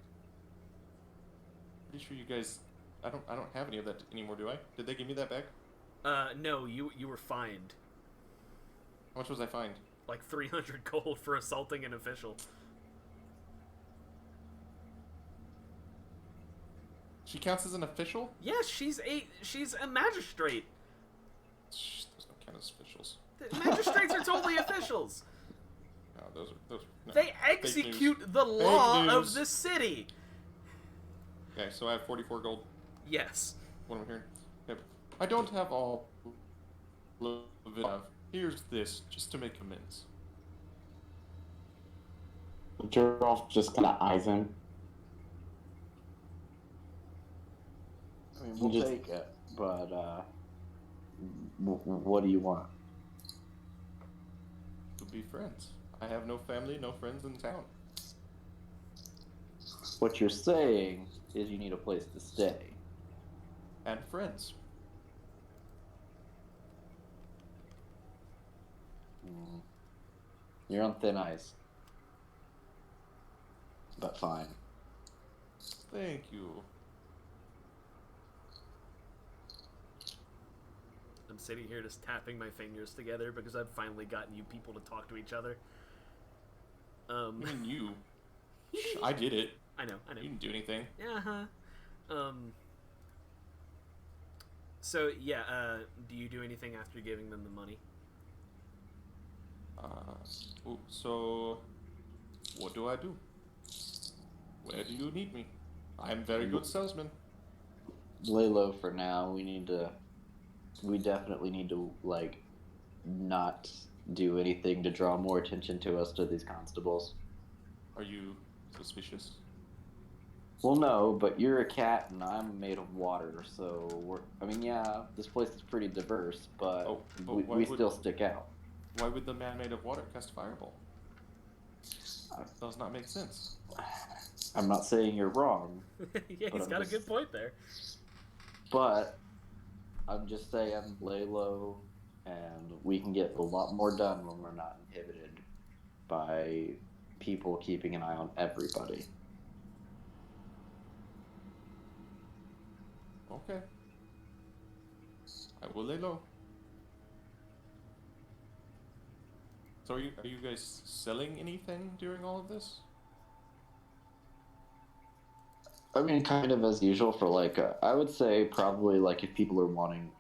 Speaker 4: Pretty sure you guys. I don't have any of that anymore, do I? Did they give me that back?
Speaker 1: No, you were fined.
Speaker 4: How much was I fined?
Speaker 1: Like 300 gold for assaulting an official.
Speaker 4: She counts as an official?
Speaker 1: Yes, she's a magistrate.
Speaker 4: Shh, those don't count as officials.
Speaker 1: The magistrates are totally officials.
Speaker 4: No, those. No.
Speaker 1: They
Speaker 4: Fake
Speaker 1: execute
Speaker 4: news.
Speaker 1: the law
Speaker 4: Fake
Speaker 1: of
Speaker 4: news.
Speaker 1: the city.
Speaker 4: Okay, so I have 44 gold.
Speaker 1: Yes.
Speaker 4: What am I hearing? Yep. I don't have all of it. Here's this, just to make amends.
Speaker 2: Geralt just kind of eyes him.
Speaker 3: I mean, we'll
Speaker 2: Just-
Speaker 3: take it, but what do you want?
Speaker 4: To be friends. I have no family, no friends in town.
Speaker 3: What you're saying is you need a place to stay.
Speaker 4: And friends.
Speaker 3: Mm. You're on thin ice. But fine.
Speaker 4: Thank you.
Speaker 1: I'm sitting here just tapping my fingers together because I've finally gotten you people to talk to each other.
Speaker 4: I mean, you. I did it.
Speaker 1: I know.
Speaker 4: You didn't do anything.
Speaker 1: Yeah, So, yeah, do you do anything after giving them the money?
Speaker 4: So, what do I do? Where do you need me? I'm very good salesman.
Speaker 3: Lay low for now. We definitely need to, like, not do anything to draw more attention to us to these constables.
Speaker 4: Are you suspicious?
Speaker 3: Well, no, but you're a cat and I'm made of water, so yeah, this place is pretty diverse, but,
Speaker 4: but why
Speaker 3: we
Speaker 4: would-
Speaker 3: still stick out.
Speaker 4: Why would the man made of water cast fireball? Does not make sense.
Speaker 3: I'm not saying you're wrong,
Speaker 1: Yeah,
Speaker 3: But
Speaker 1: he's
Speaker 3: I'm
Speaker 1: got a
Speaker 3: just-
Speaker 1: good point there.
Speaker 3: but I'm just saying lay low, and we can get a lot more done when we're not inhibited by people keeping an eye on everybody.
Speaker 4: Okay. I will lay low. So are you guys selling anything during all of this?
Speaker 3: I mean, kind of as usual for like, I would say probably like if people are wanting.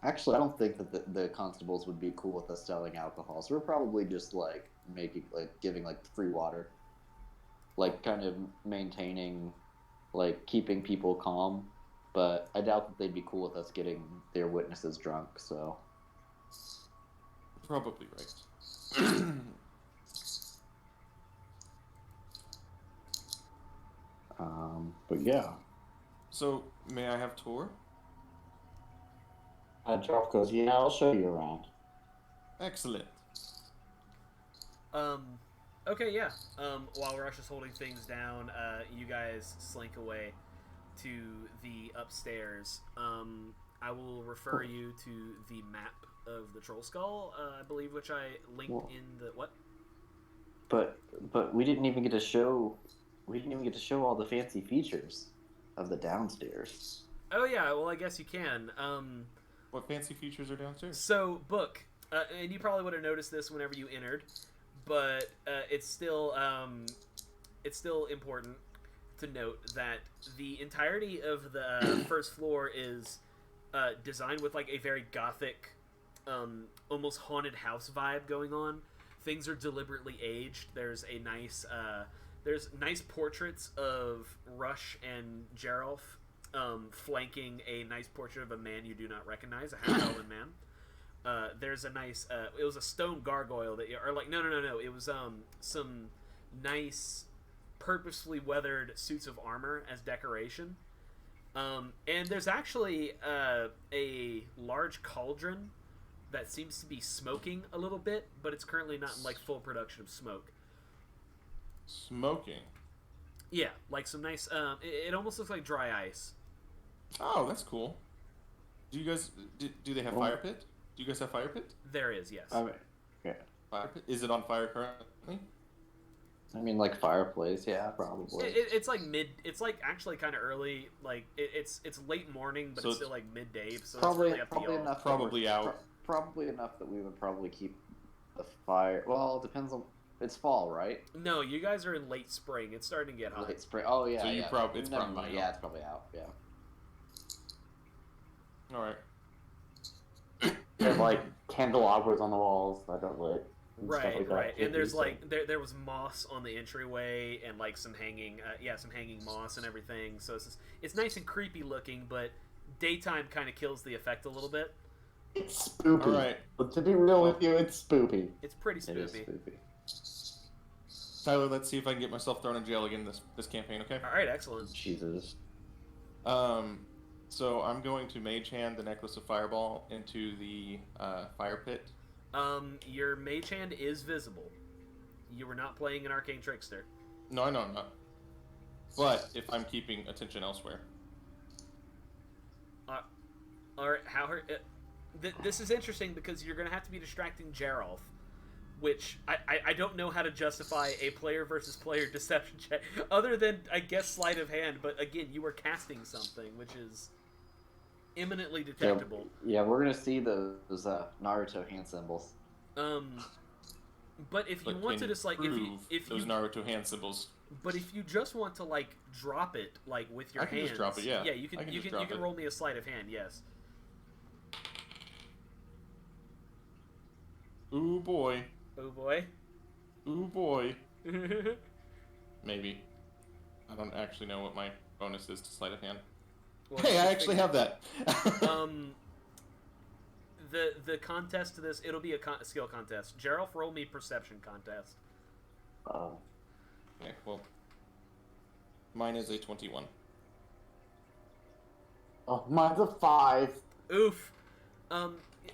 Speaker 3: Actually, I don't think that the constables would be cool with us selling alcohol, so we're probably just like giving like free water, like kind of maintaining, like keeping people calm. But I doubt that they'd be cool with us getting their witnesses drunk. So
Speaker 4: Probably right.
Speaker 3: but yeah.
Speaker 4: So, may I have tour?
Speaker 2: Geralt goes, yeah, I'll show you around.
Speaker 4: Excellent.
Speaker 1: Okay, yeah. While Rush is holding things down, you guys slink away to the upstairs. I will refer you to the map of the Troll Skull, I believe, which I linked
Speaker 3: Well-
Speaker 1: in the what?
Speaker 3: But we didn't even get to show. We didn't even get to show all the fancy features of the downstairs.
Speaker 1: Oh yeah, well I guess you can.
Speaker 4: What fancy features are downstairs?
Speaker 1: So book, and you probably would have noticed this whenever you entered, but it's still important to note that the entirety of the first floor is designed with like a very gothic, almost haunted house vibe going on. Things are deliberately aged. There's nice portraits of Rush and Geralf, flanking a nice portrait of a man you do not recognize, a half-elven man. There's a nice, it was a stone gargoyle that, or like, no, it was some nice, purposefully weathered suits of armor as decoration. And there's actually a large cauldron that seems to be smoking a little bit, but it's currently not in like full production of smoke.
Speaker 4: Smoking.
Speaker 1: Yeah, like some nice. It almost looks like dry ice.
Speaker 4: Oh, that's cool. Do you guys do they have
Speaker 3: Well-
Speaker 4: fire pit? Do you guys have fire pit?
Speaker 1: There is, yes.
Speaker 3: Yeah.
Speaker 4: Fire pit? Is it on fire currently?
Speaker 3: I mean, like fireplace, yeah, probably.
Speaker 1: It's like mid. It's like actually kind of early. Like it's late morning, but
Speaker 4: So
Speaker 1: it's still like midday. So
Speaker 3: probably,
Speaker 1: it's really up to
Speaker 3: probably
Speaker 1: y'all.
Speaker 3: enough.
Speaker 4: Probably out.
Speaker 3: Probably enough that we would probably keep the fire. Well, it depends on. It's fall, right?
Speaker 1: No, you guys are in late spring. It's starting to get hot.
Speaker 3: Late spring. Oh yeah.
Speaker 4: So you
Speaker 3: yeah.
Speaker 4: it's
Speaker 3: Never
Speaker 4: probably
Speaker 3: mind.
Speaker 4: out.
Speaker 3: Yeah, it's probably out. Yeah.
Speaker 4: All right.
Speaker 2: They have like candelabras on the walls that are lit. And stuff
Speaker 1: Right,
Speaker 2: like that,
Speaker 1: right.
Speaker 2: too,
Speaker 1: And there's
Speaker 2: so-
Speaker 1: like there was moss on the entryway and like some hanging moss and everything. So it's nice and creepy looking, but daytime kind of kills the effect a little bit.
Speaker 2: It's spoopy.
Speaker 4: All right.
Speaker 2: But to be real with you, it's spoopy.
Speaker 1: It's pretty
Speaker 3: It is
Speaker 1: spoopy.
Speaker 3: spooky.
Speaker 4: Tyler, let's see if I can get myself thrown in jail again this campaign, okay?
Speaker 1: All right, excellent.
Speaker 3: Jesus.
Speaker 4: So I'm going to mage hand the necklace of fireball into the fire pit.
Speaker 1: Your mage hand is visible. You were not playing an arcane trickster.
Speaker 4: No, I know I'm not. But if I'm keeping attention elsewhere.
Speaker 1: All right, this is interesting because you're going to have to be distracting Geralf, which I don't know how to justify a player versus player deception check, other than, I guess, sleight of hand, but again, you were casting something, which is imminently detectable.
Speaker 3: Yeah, we're gonna see those Naruto hand symbols.
Speaker 1: But if you
Speaker 4: But
Speaker 1: want
Speaker 4: can
Speaker 1: to just, like, if
Speaker 4: those
Speaker 1: you
Speaker 4: Naruto hand symbols.
Speaker 1: But if you just want to like drop it like with your
Speaker 4: I can
Speaker 1: hands,
Speaker 4: just drop it, yeah.
Speaker 1: you can
Speaker 4: I can
Speaker 1: you
Speaker 4: just
Speaker 1: can you
Speaker 4: drop
Speaker 1: can
Speaker 4: it.
Speaker 1: roll me a sleight of hand, yes.
Speaker 4: Ooh boy.
Speaker 1: Oh boy.
Speaker 4: Ooh boy. Maybe. I don't actually know what my bonus is to sleight of hand.
Speaker 1: Well,
Speaker 4: Hey, I
Speaker 1: just
Speaker 4: actually
Speaker 1: figure-
Speaker 4: have that.
Speaker 1: The contest to this, it'll be a skill contest. Geralf, roll me perception contest.
Speaker 4: Okay, well. Mine is a 21.
Speaker 2: Oh, mine's a 5.
Speaker 1: Oof.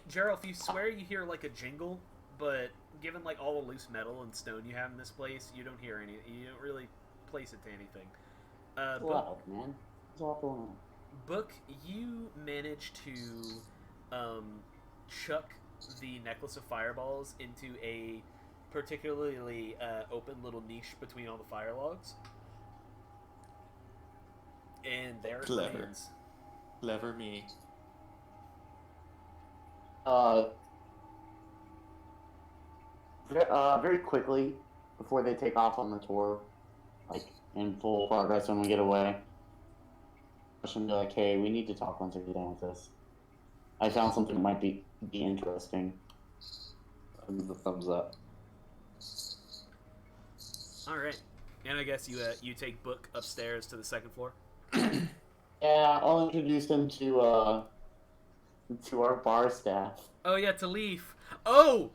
Speaker 1: Geralf, you swear you hear like a jingle, but given like all the loose metal and stone you have in this place, you don't hear any. You don't really place it to anything.
Speaker 2: It's loud, man. It's all going on.
Speaker 1: Book, you manage to chuck the necklace of fireballs into a particularly open little niche between all the fire logs. And there it
Speaker 4: Clever.
Speaker 1: remains.
Speaker 4: Clever me.
Speaker 2: Very quickly, before they take off on the tour, like in full progress when we get away, I'm like, hey, we need to talk once we get done with this. I found something that might be interesting.
Speaker 3: I'll give the thumbs up.
Speaker 1: All right, and I guess you take Book upstairs to the second floor.
Speaker 2: Yeah, I'll introduce him to our bar staff.
Speaker 1: Oh yeah, to Leaf. Oh,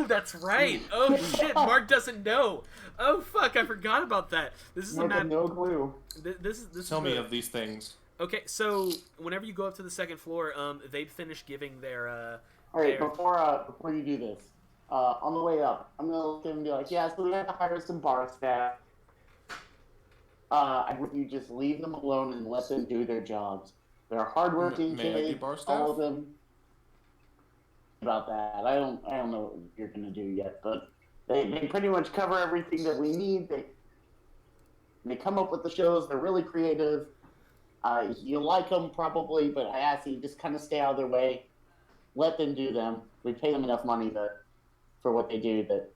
Speaker 1: that's right. Oh shit, Mark doesn't know. Oh fuck, I forgot about that. This is a
Speaker 2: Mark
Speaker 1: map.
Speaker 2: had no clue.
Speaker 1: This
Speaker 4: Tell
Speaker 1: is
Speaker 4: me
Speaker 1: the-
Speaker 4: of these things.
Speaker 1: Okay, so whenever you go up to the second floor, they'd finish giving their
Speaker 2: All right,
Speaker 1: There.
Speaker 2: before you do this, on the way up, I'm gonna look at him and be like, yeah, so we have to hire some bar staff. I would you just leave them alone and let them do their jobs. They're hardworking
Speaker 4: May I be
Speaker 2: kids,
Speaker 4: bar
Speaker 2: all of
Speaker 4: staff?
Speaker 2: them. About that, I don't know what you're gonna do yet, but they pretty much cover everything that we need. They come up with the shows. They're really creative. You'll like them probably, but I ask you just kind of stay out of their way. Let them do them. We pay them enough money for what they do that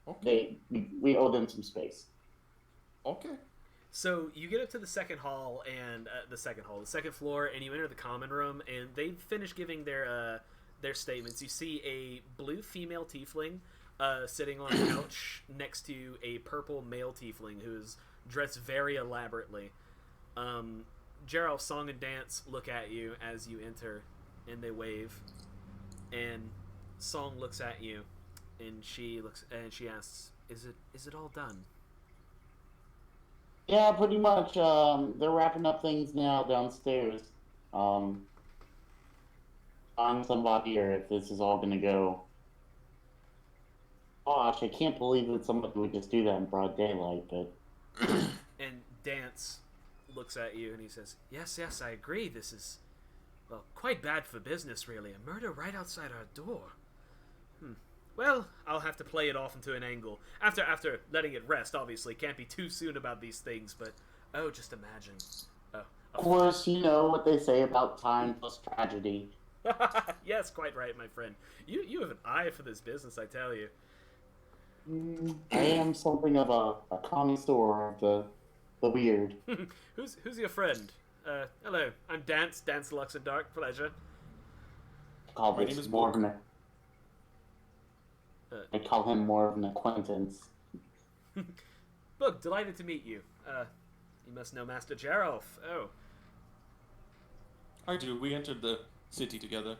Speaker 4: Okay.
Speaker 2: we owe them some space.
Speaker 4: Okay.
Speaker 1: So you get up to the second hall and the second floor, and you enter the common room, and they finish giving their statements. You see a blue female tiefling sitting on a couch next to a purple male tiefling who's dressed very elaborately. Gerald, Song and Dance look at you as you enter, and they wave. And Song looks at you, and she asks, "Is it all done?"
Speaker 2: Yeah, pretty much. They're wrapping up things now downstairs. On somebody, or if this is all gonna go. Gosh, I can't believe that somebody would just do that in broad daylight, but
Speaker 1: And Dance looks at you and he says, "Yes, I agree. This Well, quite bad for business, really. A murder right outside our door. Well, I'll have to play it off into an angle. After letting it rest, obviously. Can't be too soon about these things, but... Oh, just imagine. Oh,
Speaker 2: Of course, you know what they say about time plus tragedy.
Speaker 1: yes, quite right, my friend. You have an eye for this business, I tell you.
Speaker 2: I am something of a connoisseur of the weird.
Speaker 1: Who's your friend? Hello, I'm Dance Luxendark. Pleasure.
Speaker 2: Call
Speaker 4: My
Speaker 2: this
Speaker 4: name is
Speaker 2: more
Speaker 4: Book.
Speaker 2: of an, I call him more of an acquaintance.
Speaker 1: Book, delighted to meet you. You must know Master Geralf. Oh.
Speaker 4: I do. We entered the city together.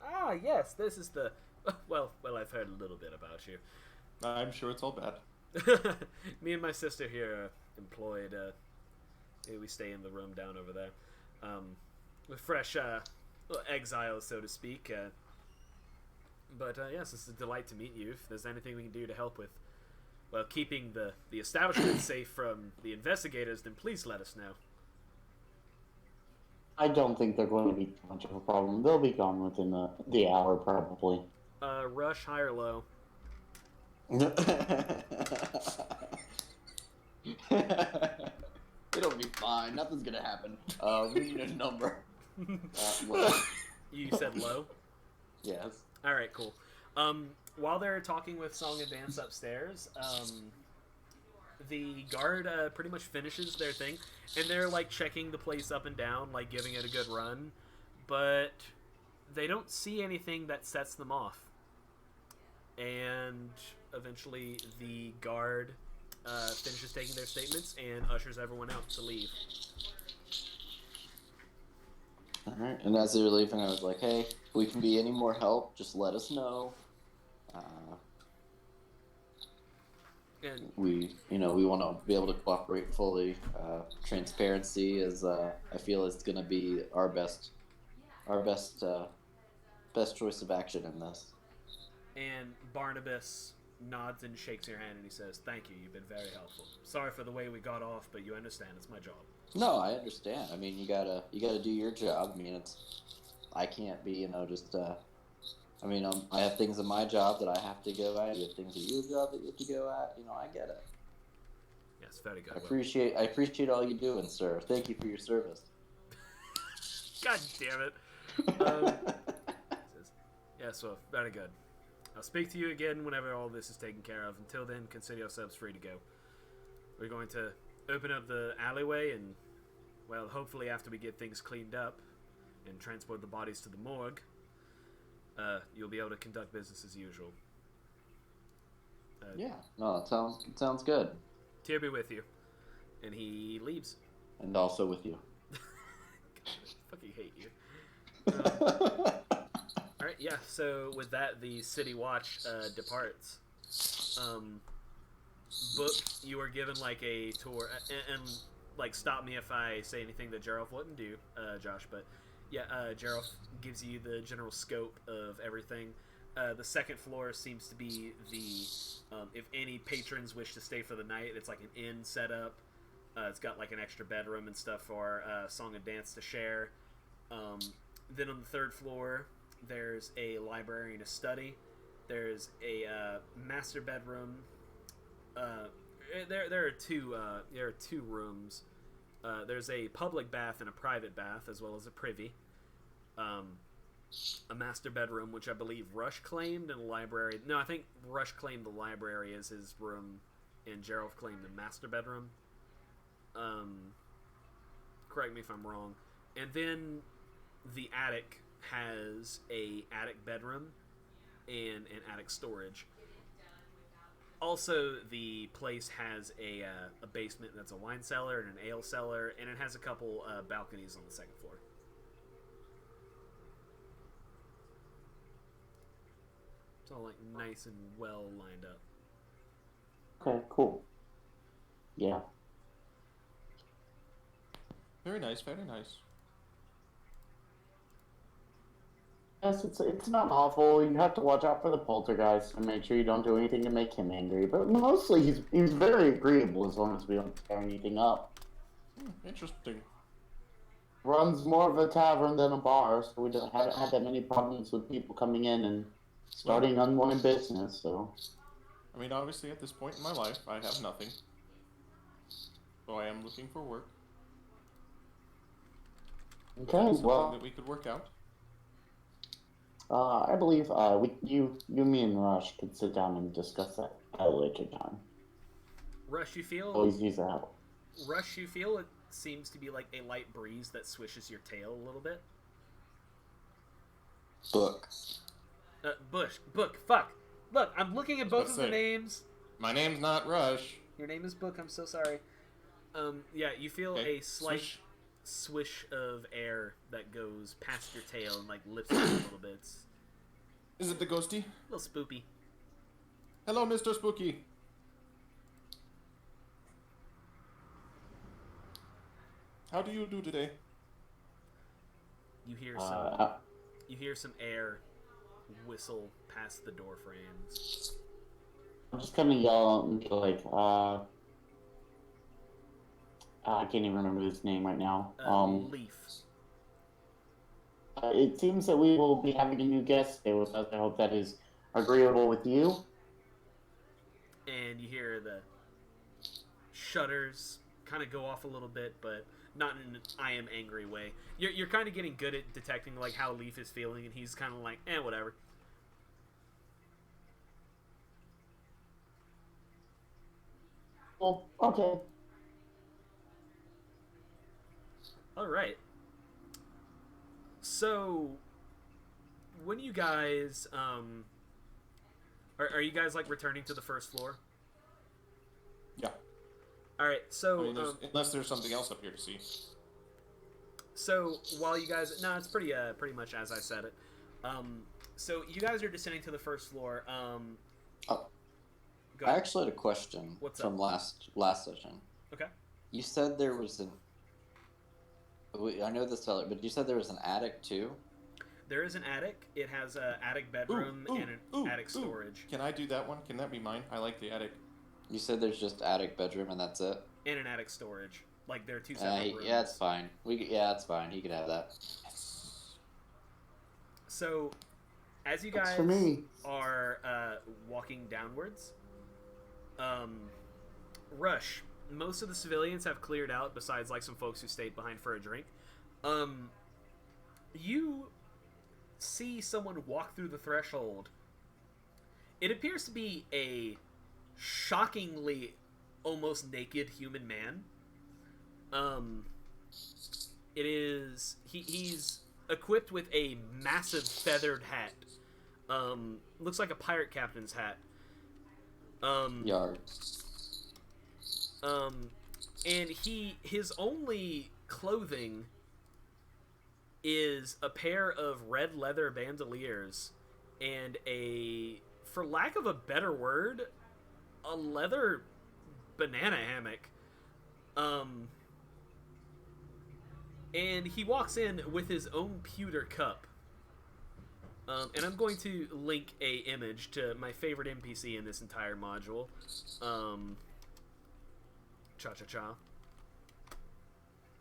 Speaker 1: Ah, yes, this is the... Well, I've heard a little bit about you.
Speaker 4: I'm sure it's all bad.
Speaker 1: Me and my sister here are employed. We stay in the room down over there. With fresh exiles, so to speak. But yes, it's a delight to meet you. If there's anything we can do to help with, well, keeping the establishment safe from the investigators, then please let us know.
Speaker 2: I don't think they're going to be too much of a problem. They'll be gone within the hour, probably.
Speaker 1: Rush, high or low?
Speaker 3: It'll be fine. Nothing's gonna happen. We need a number. Low.
Speaker 1: You said low?
Speaker 3: Yes.
Speaker 1: Alright, cool. While they're talking with Song and Dance upstairs, the guard pretty much finishes their thing, and they're like checking the place up and down, like giving it a good run, but they don't see anything that sets them off. And eventually the guard finishes taking their statements and ushers everyone out to leave.
Speaker 3: Alright, and as they were leaving, I was like, hey, if we can be any more help, just let us know.
Speaker 1: And
Speaker 3: We want to be able to cooperate fully. Transparency is, I feel, is going to be our best choice of action in this.
Speaker 1: And Barnabas nods and shakes your hand and he says, "Thank you, you've been very helpful. Sorry for the way we got off, but you understand, it's my job."
Speaker 3: No, I understand. I mean, you gotta do your job. I mean, I can't be, I have things in my job that I have to go at. You have things in your job that you have to go at. I get it.
Speaker 1: Yes, very good.
Speaker 3: I appreciate all you're doing, sir. Thank you for your service.
Speaker 1: God damn it. Yes, well, very good. I'll speak to you again whenever all this is taken care of. Until then, consider yourselves free to go. We're going to open up the alleyway and, well, hopefully after we get things cleaned up and transport the bodies to the morgue, you'll be able to conduct business as usual.
Speaker 3: Yeah, no, it sounds good.
Speaker 1: Tear be with you. And he leaves.
Speaker 3: And also with you.
Speaker 1: God, I fucking hate you. Alright, yeah, so with that, the City Watch departs. Book, you are given, like, a tour, and like, stop me if I say anything that Geralf wouldn't do, Josh, but, yeah, Geralf gives you the general scope of everything. The second floor seems to be if any patrons wish to stay for the night, it's like an inn setup. It's got, like, an extra bedroom and stuff for Song and Dance to share. Then on the third floor, there's a library and a study. There's a master bedroom. There are two rooms. There's a public bath and a private bath, as well as a privy. A master bedroom, which I believe Rush claimed, and a library. No, I think Rush claimed the library as his room, and Geralf claimed the master bedroom. Correct me if I'm wrong. And then the attic has a attic bedroom and an attic storage. Also, the place has a basement that's a wine cellar and an ale cellar, and it has a couple balconies on the second floor. It's all, like, nice and well lined up.
Speaker 2: Okay, cool. Yeah.
Speaker 4: Very nice, very nice.
Speaker 2: Yes, it's not awful. You have to watch out for the poltergeist and make sure you don't do anything to make him angry. But mostly, he's very agreeable as long as we don't tear anything up.
Speaker 4: Interesting.
Speaker 2: runs more of a tavern than a bar, so we haven't had that many problems with people coming in and starting unwanted business. So,
Speaker 4: I mean, obviously, at this point in my life, I have nothing. So I am looking for work.
Speaker 2: okay,
Speaker 4: Something
Speaker 2: well,
Speaker 4: that we could work out.
Speaker 2: I believe you, me, and Rush could sit down and discuss that at a later time.
Speaker 1: Rush, you feel
Speaker 2: Always use that help.
Speaker 1: Rush, you feel it seems to be like a light breeze that swishes your tail a little bit.
Speaker 3: Book.
Speaker 1: Book, fuck. Look, I'm looking at both of the names.
Speaker 4: My name's not Rush.
Speaker 1: Your name is Book, I'm so sorry. Yeah, you feel a slight swish of air that goes past your tail and like lifts it a little bit.
Speaker 4: Is it the ghosty?
Speaker 1: A little spoopy.
Speaker 4: Hello, Mr. Spooky. How do you do today?
Speaker 1: You hear some air whistle past the door frames.
Speaker 2: I'm just gonna yell and be like, I can't even remember his name right now.
Speaker 1: Leaf.
Speaker 2: It seems that we will be having a new guest stay with us. I hope that is agreeable with you.
Speaker 1: And you hear the shutters kind of go off a little bit, but not in an I am angry way. You're kind of getting good at detecting like how Leaf is feeling, and he's kind of like, whatever.
Speaker 2: Well, okay.
Speaker 1: All right. So, when you guys, are you guys like returning to the first floor?
Speaker 4: Yeah.
Speaker 1: All right. So,
Speaker 4: I mean, unless there's something else up here to see.
Speaker 1: So while you guys, no, it's pretty much as I said it. So you guys are descending to the first floor.
Speaker 3: I actually had a question from last session.
Speaker 1: Okay.
Speaker 3: You said there was I know this, but you said there was an attic too?
Speaker 1: There is an attic. It has an attic bedroom and an attic storage.
Speaker 4: Can I do that one? Can that be mine? I like the attic.
Speaker 3: You said there's just attic bedroom and that's it?
Speaker 1: And an attic storage. Like they're two separate rooms.
Speaker 3: Yeah, it's fine. It's fine. He can have that.
Speaker 1: So, as you guys are walking downwards, Rush, most of the civilians have cleared out besides like some folks who stayed behind for a drink. You see someone walk through the threshold. It appears to be a shockingly almost naked human man. He's equipped with a massive feathered hat. Looks like a pirate captain's hat.
Speaker 3: Yard.
Speaker 1: And his only clothing is a pair of red leather bandoliers and for lack of a better word, a leather banana hammock. And he walks in with his own pewter cup. And I'm going to link a image to my favorite NPC in this entire module. Cha-cha-cha.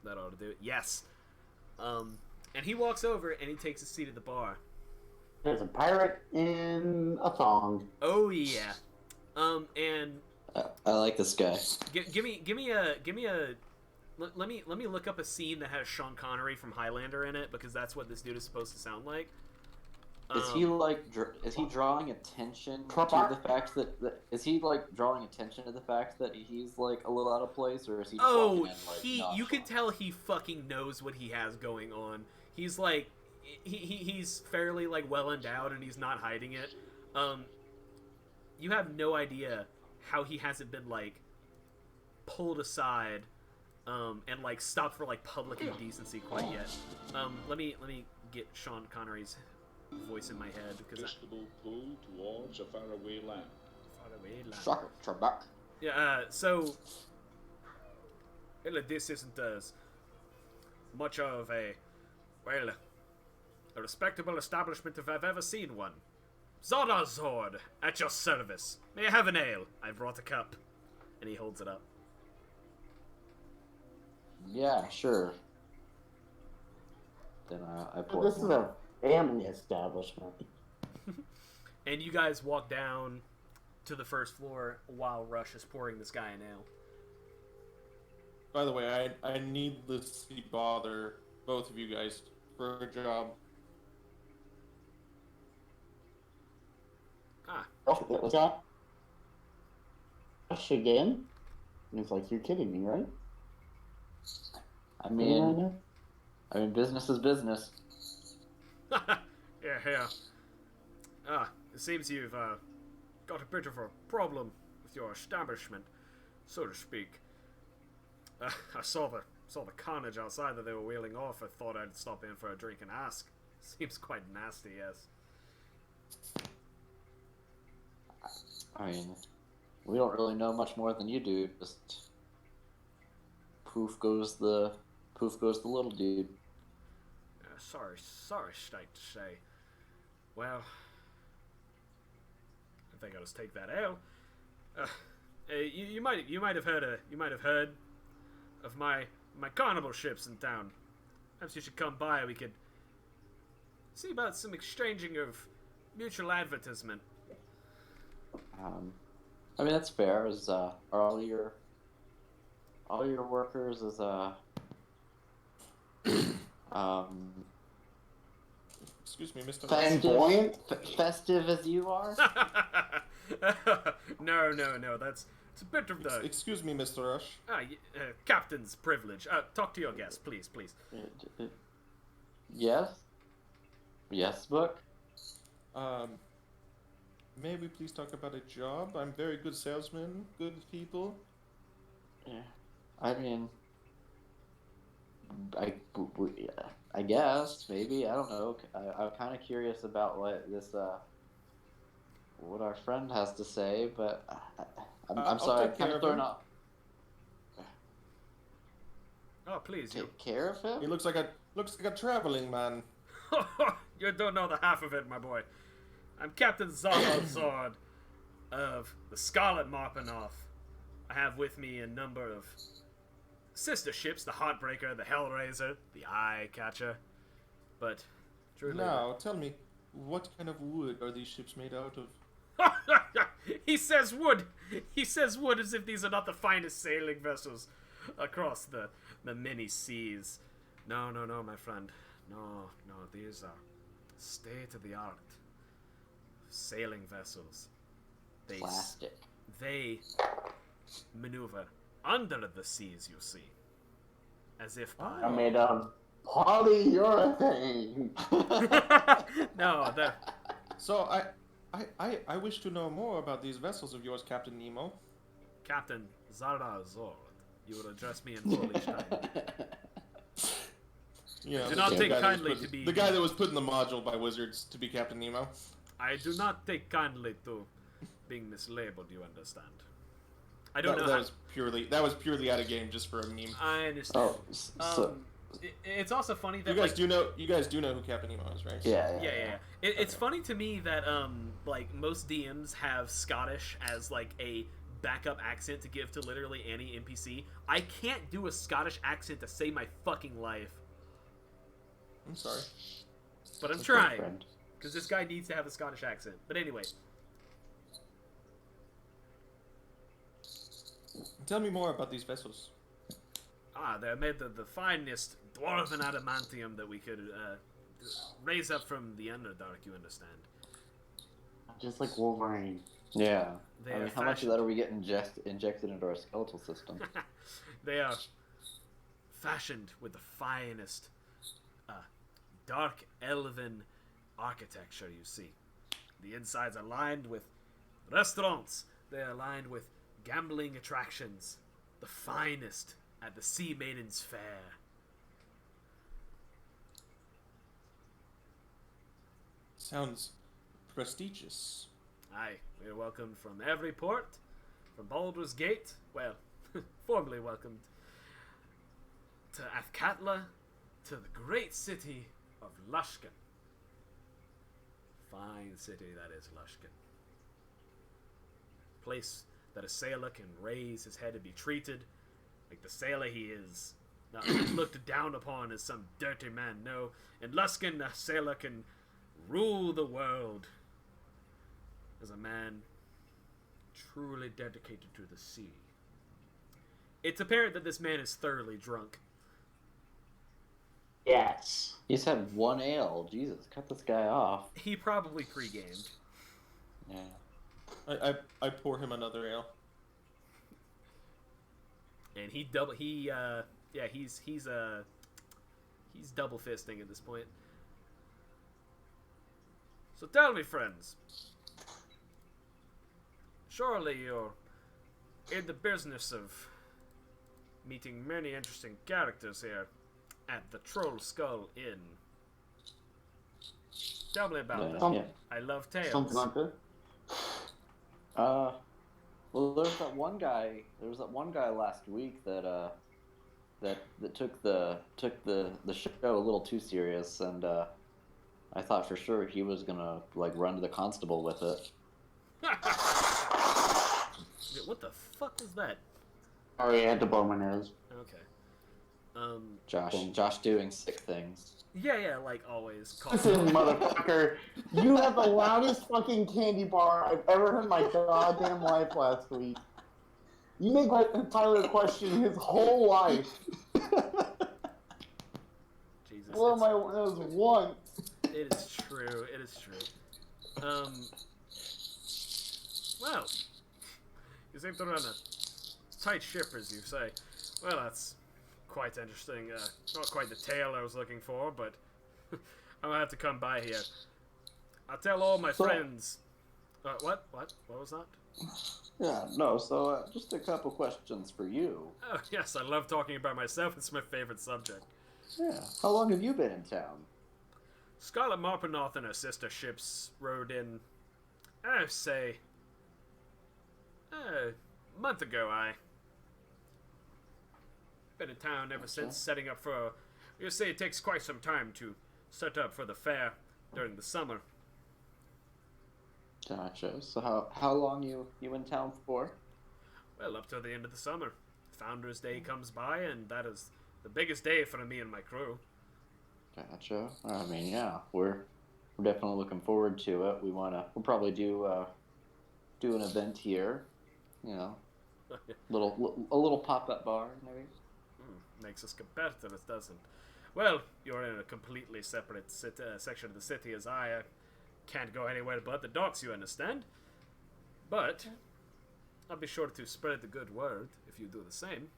Speaker 1: That ought to do it. Yes. And he walks over and he takes a seat at the bar.
Speaker 2: There's a pirate in a thong.
Speaker 1: Oh yeah. And
Speaker 3: I like this guy.
Speaker 1: Give me a. Let me look up a scene that has Sean Connery from Highlander in it because that's what this dude is supposed to sound like.
Speaker 3: Is he like? Is he drawing attention to the fact that? Is he like drawing attention to the fact that he's like a little out of place, or is he? Just walking in, like,
Speaker 1: you can tell he fucking knows what he has going on. He's like, he's fairly like well endowed, and he's not hiding it. You have no idea how he hasn't been like pulled aside, and like stopped for like public indecency quite yet. Let me get Sean Connery's voice in my head because
Speaker 5: Episcopal pull towards a faraway land.
Speaker 3: Shocker, Trebek.
Speaker 1: Yeah. So, this isn't as much of a respectable establishment if I've ever seen one. Zord, at your service. May I have an ale? I brought a cup. And he holds it up.
Speaker 3: Yeah, sure. Then I
Speaker 2: But
Speaker 3: pour
Speaker 2: this is
Speaker 3: more.
Speaker 2: a family establishment.
Speaker 1: And you guys walk down to the first floor while Rush is pouring this guy an ale.
Speaker 4: By the way, I needlessly bother both of you guys for a job.
Speaker 1: Ah,
Speaker 2: Oh, what's that? Rush again? And he's like, "You're kidding me, right?"
Speaker 3: I
Speaker 2: Kidding right
Speaker 3: mean,
Speaker 2: now?
Speaker 3: business is business.
Speaker 1: yeah. It seems you've got a bit of a problem with your establishment, so to speak. I saw the carnage outside that they were wheeling off. I thought I'd stop in for a drink and ask. Seems quite nasty, yes.
Speaker 3: I mean, we don't really know much more than you do. Just poof goes the little dude.
Speaker 1: Sorry, state to say. Well, I think I'll just take that L. You might have heard of my carnival ships in town. Perhaps you should come by. We could see about some exchanging of mutual advertisement.
Speaker 3: I mean that's fair. Are all your workers
Speaker 4: Excuse me, Mr.
Speaker 2: Flamboyant?
Speaker 3: festive as you are?
Speaker 1: No. That's it's a bit of the
Speaker 4: Excuse me, Mr. Rush.
Speaker 1: captain's privilege. Talk to your guest, please.
Speaker 3: Yes, book.
Speaker 4: May we please talk about a job? I'm very good salesman, good people.
Speaker 3: Yeah. I mean, I guess maybe I don't know. I'm kind of curious about what our friend has to say, but I'm
Speaker 4: I'll
Speaker 3: sorry.
Speaker 4: take
Speaker 3: I'm kind
Speaker 4: care
Speaker 3: of
Speaker 4: of
Speaker 3: thrown
Speaker 4: him.
Speaker 3: off.
Speaker 1: Oh, please, you.
Speaker 3: Take care of him.
Speaker 4: He looks like a traveling man.
Speaker 1: You don't know the half of it, my boy. I'm Captain Zalazord of the Scarlet Marpanoff. I have with me a number of sister ships, the Heartbreaker, the Hellraiser, the Eye Catcher. But, truly...
Speaker 4: Now, tell me, what kind of wood are these ships made out of?
Speaker 1: He says wood! He says wood as if these are not the finest sailing vessels across the many seas. No, my friend. No, these are state-of-the-art sailing vessels.
Speaker 3: Plastic.
Speaker 1: They maneuver under the seas, you see. As if by...
Speaker 2: I made polyurethane.
Speaker 1: No,
Speaker 4: So I wish to know more about these vessels of yours, Captain Nemo.
Speaker 1: Captain Zara Zord. You will address me in full each time.
Speaker 4: You know,
Speaker 1: Do not
Speaker 4: the
Speaker 1: take
Speaker 4: guy that was
Speaker 1: kindly
Speaker 4: put-
Speaker 1: to be...
Speaker 4: the guy that was put in the module by wizards to be Captain Nemo.
Speaker 1: I do not take kindly to being mislabeled, you understand. I don't know
Speaker 4: That
Speaker 1: how...
Speaker 4: was purely out of game just for a meme.
Speaker 1: I understand.
Speaker 3: Oh, so
Speaker 1: It's also funny that
Speaker 4: You guys do know who Captain Nemo is, right?
Speaker 1: Yeah. It's funny to me that like most DMs have Scottish as like a backup accent to give to literally any NPC. I can't do a Scottish accent to save my fucking life,
Speaker 4: I'm sorry.
Speaker 1: but I'm
Speaker 3: That's
Speaker 1: trying
Speaker 3: my friend.
Speaker 1: because this guy needs to have a Scottish accent. But anyway,
Speaker 4: Tell me more about these vessels.
Speaker 1: they're made of the finest dwarven adamantium that we could raise up from the Underdark. You understand?
Speaker 2: Just like Wolverine.
Speaker 3: Yeah.
Speaker 1: They
Speaker 3: I
Speaker 1: are
Speaker 3: mean, how much of
Speaker 1: fashioned-
Speaker 3: that are we getting injected into our skeletal system?
Speaker 1: They are fashioned with the finest dark elven architecture, you see. The insides are lined with restaurants. They are lined with gambling attractions. The finest at the Sea Maiden's Fair.
Speaker 4: Sounds prestigious.
Speaker 1: Aye, we are welcomed from every port, from Baldur's Gate, well, formerly welcomed, to Athkatla, to the great city of Lushkin. Fine city that is Lushkin. Place that a sailor can raise his head and be treated like the sailor he is. not looked down upon as some dirty man. No, in Luskin, a sailor can rule the world as a man truly dedicated to the sea. It's apparent that this man is thoroughly drunk.
Speaker 2: Yes.
Speaker 3: He's had one ale. Jesus, cut this guy off.
Speaker 1: He probably pre-gamed.
Speaker 3: Yeah.
Speaker 4: I pour him another ale.
Speaker 1: And he's double fisting at this point. So tell me, friends, surely you're in the business of meeting many interesting characters here at the Troll Skull Inn. Tell me about them.
Speaker 3: Yeah.
Speaker 1: I love tales.
Speaker 2: Something like that.
Speaker 3: Well, there's that one guy. There was that one guy last week that that took the show a little too serious, and I thought for sure he was gonna like run to the constable with it.
Speaker 1: What the fuck is that?
Speaker 2: Sorry, I had to blow my nose.
Speaker 1: Okay.
Speaker 3: Josh doing sick things.
Speaker 1: Yeah, like always.
Speaker 2: Listen, motherfucker, you have the loudest fucking candy bar I've ever heard in my goddamn life last week. You make Tyler question his whole life.
Speaker 1: Jesus.
Speaker 2: Blow my nose once.
Speaker 1: It is true. It is true. Well, you seem to run a tight ship, as you say. Well, that's quite interesting. Not quite the tale I was looking for, but I'm gonna have to come by here. I'll tell all my friends. What? What was that?
Speaker 3: Yeah, no. So just a couple questions for you.
Speaker 1: Oh, yes, I love talking about myself. It's my favorite subject.
Speaker 3: Yeah. How long have you been in town?
Speaker 1: Scarlet Marpenoth and her sister ships rode in, I say, a month ago. I been in town ever since, setting up for. You say it takes quite some time to set up for the fair during the summer.
Speaker 3: Gotcha. So how long you in town for?
Speaker 1: Well, up till the end of the summer. Founders Day comes by, and that is the biggest day for me and my crew.
Speaker 3: Gotcha. I mean, yeah, we're definitely looking forward to it. We'll probably do an event here, you know, a little pop-up bar maybe.
Speaker 1: Makes us competitors, doesn't? Well, you're in a completely separate section of the city as I can't go anywhere but the docks, you understand? But I'll be sure to spread the good word if you do the same.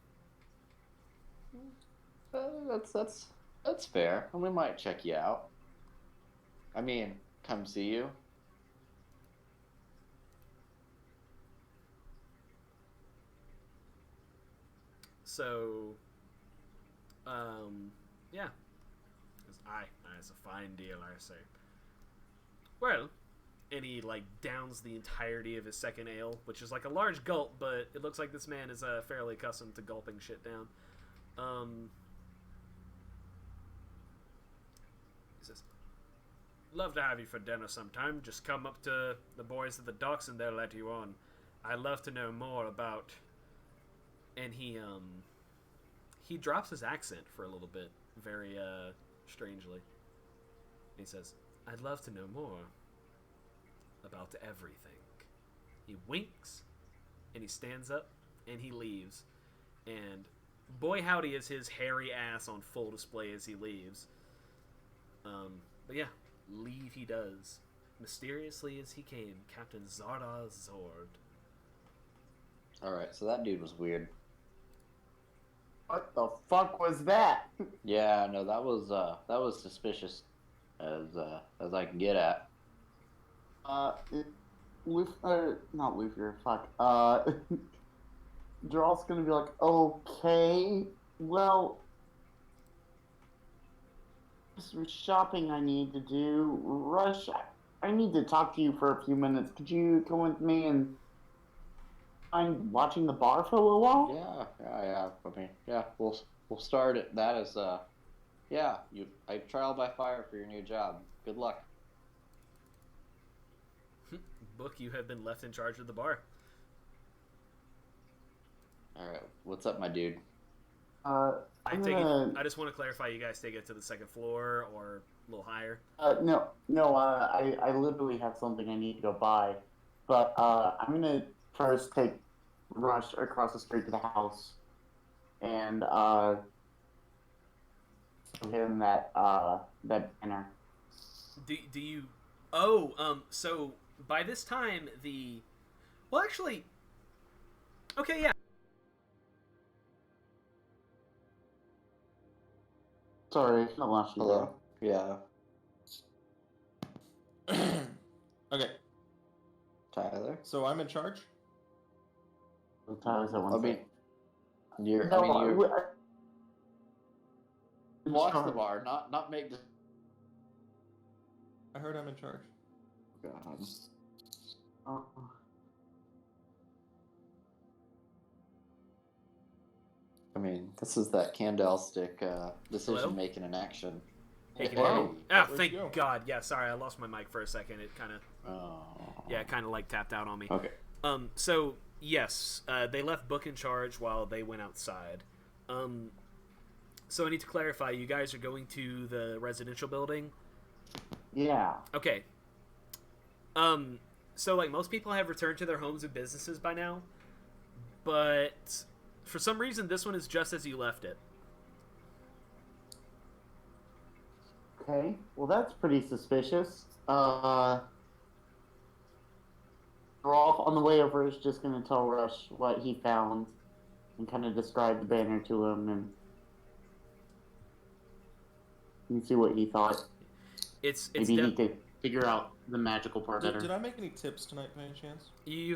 Speaker 3: That's fair. And we might check you out. I mean, come see you.
Speaker 1: So, yeah. It's a fine deal, I say. Well, and he, like, downs the entirety of his second ale, which is like a large gulp, but it looks like this man is fairly accustomed to gulping shit down. He says, love to have you for dinner sometime. Just come up to the boys at the docks and they'll let you on. I'd love to know more about... And he drops his accent for a little bit, very, strangely. And he says, I'd love to know more about everything. He winks, and he stands up, and he leaves. And boy howdy is his hairy ass on full display as he leaves. But yeah, leave he does. Mysteriously as he came, Captain Zardoz Zord.
Speaker 3: Alright, so that dude was weird.
Speaker 2: What the fuck was that?
Speaker 3: Yeah, no, that was suspicious as I can get at.
Speaker 2: Not Luther, fuck. Draw's gonna be like, okay, well, there's some shopping I need to do. Rush, I need to talk to you for a few minutes. Could you come with me and I'm watching the bar for a little while?
Speaker 3: Yeah. I mean, yeah, we'll start it. That is, I trial by fire for your new job. Good luck.
Speaker 1: Book, you have been left in charge of the bar.
Speaker 3: All right, what's up, my dude?
Speaker 2: I'm
Speaker 1: take
Speaker 2: gonna.
Speaker 1: it. I just want to clarify. You guys take it to the second floor or a little higher?
Speaker 2: No. I literally have something I need to go buy, but I'm gonna first take Rush across the street to the house, and show him that banner.
Speaker 1: Do you? Oh, So by this time the, well, actually, okay, yeah.
Speaker 2: Sorry, I lost you
Speaker 3: Hello. Yeah.
Speaker 4: Okay,
Speaker 3: Tyler.
Speaker 4: so I'm in charge.
Speaker 2: there. Tyler's at one
Speaker 3: I mean,
Speaker 2: sec.
Speaker 3: you're.
Speaker 2: No,
Speaker 3: I mean, you
Speaker 2: I'm
Speaker 3: watch the
Speaker 2: sorry.
Speaker 3: bar, not make.
Speaker 4: I heard I'm in charge.
Speaker 3: God.
Speaker 2: Oh,
Speaker 3: I mean, this is that candlestick
Speaker 1: Hello?
Speaker 3: decision making in action.
Speaker 1: Hey, can
Speaker 4: Wow.
Speaker 1: you hear me? Ah,
Speaker 4: Where'd
Speaker 1: thank
Speaker 4: you go?
Speaker 1: God. Yeah, sorry, I lost my mic for a second. It kind of,
Speaker 3: Oh.
Speaker 1: yeah, it kind of like tapped out on me.
Speaker 3: Okay.
Speaker 1: So yes, they left Book in charge while they went outside. So I need to clarify. You guys are going to the residential building.
Speaker 2: yeah.
Speaker 1: Okay. So like most people have returned to their homes and businesses by now, but for some reason this one is just as you left it.
Speaker 2: Okay. Well, that's pretty suspicious. Rolf on the way over is just gonna tell Rush what he found and kind of describe the banner to him and see what he thought.
Speaker 1: It's
Speaker 2: Maybe he could figure out the magical part better.
Speaker 4: Did I make any tips tonight by any chance?
Speaker 1: we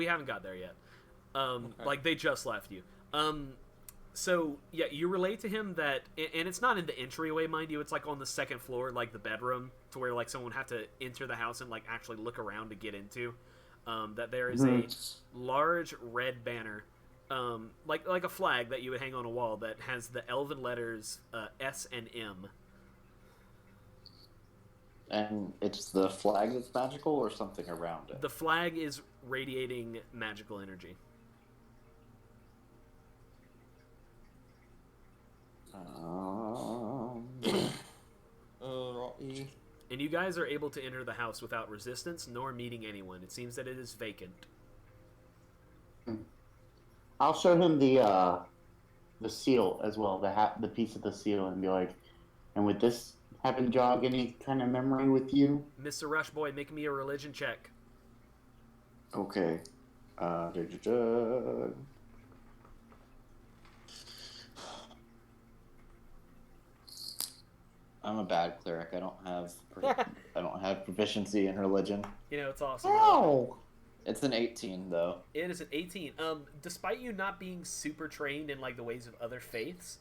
Speaker 1: haven't got there yet.
Speaker 4: Okay.
Speaker 1: Like they just left you. So yeah, you relate to him that, and it's not in the entryway, mind you. It's like on the second floor, like the bedroom, to where like someone would have to enter the house and like actually look around to get into. That there is a large red banner, like a flag that you would hang on a wall that has the elven letters S and M.
Speaker 3: And it's the flag that's magical, or something around it.
Speaker 1: The flag is radiating magical energy.
Speaker 4: E.
Speaker 1: And you guys are able to enter the house without resistance nor meeting anyone. It seems that it is vacant.
Speaker 2: I'll show him the seal as well, the piece of the seal, and be like, and would this happen jog any kind of memory with you?
Speaker 1: Mr. Rushboy, make me a religion check.
Speaker 3: Okay. I'm a bad cleric. I don't have proficiency in religion.
Speaker 1: You know, it's awesome.
Speaker 2: Oh!
Speaker 3: It's an 18 though.
Speaker 1: It is an 18. Despite you not being super trained in like the ways of other faiths,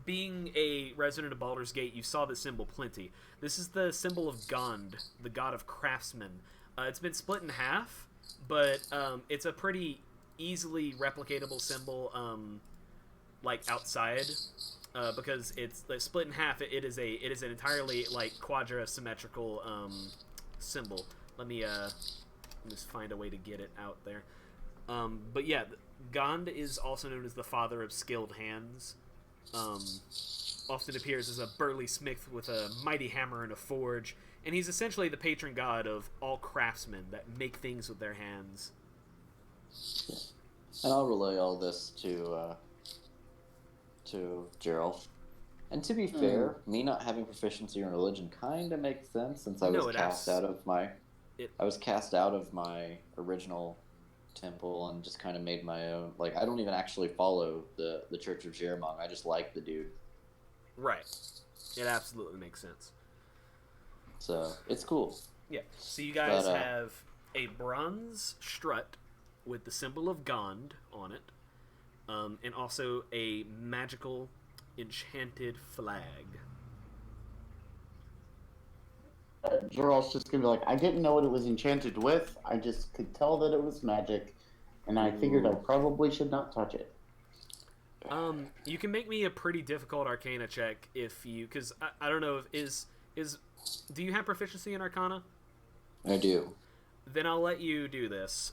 Speaker 1: being a resident of Baldur's Gate, you saw the symbol plenty. This is the symbol of Gond, the god of craftsmen. It's been split in half, but it's a pretty easily replicatable symbol, like outside, because it's split in half. It is an entirely like quadra-symmetrical symbol. Let me just find a way to get it out there. But yeah, Gond is also known as the father of skilled hands. Often appears as a burly smith with a mighty hammer and a forge, and he's essentially the patron god of all craftsmen that make things with their hands.
Speaker 3: And I'll relay all this to Gerald. And to be fair, me not having proficiency in religion kind of makes sense, since I was cast out of my original temple and just kind of made my own. Like, I don't even actually follow the Church of Jeremong. I just like the dude.
Speaker 1: Right. It absolutely makes sense.
Speaker 3: So it's cool.
Speaker 1: Yeah. So you guys have a bronze strut with the symbol of Gond on it, and also a magical enchanted flag.
Speaker 2: Gerald's just gonna be like, I didn't know what it was enchanted with. I just could tell that it was magic, and I figured I probably should not touch it.
Speaker 1: You can make me a pretty difficult Arcana check if you, because I don't know if do you have proficiency in Arcana?
Speaker 3: I do.
Speaker 1: Then I'll let you do this.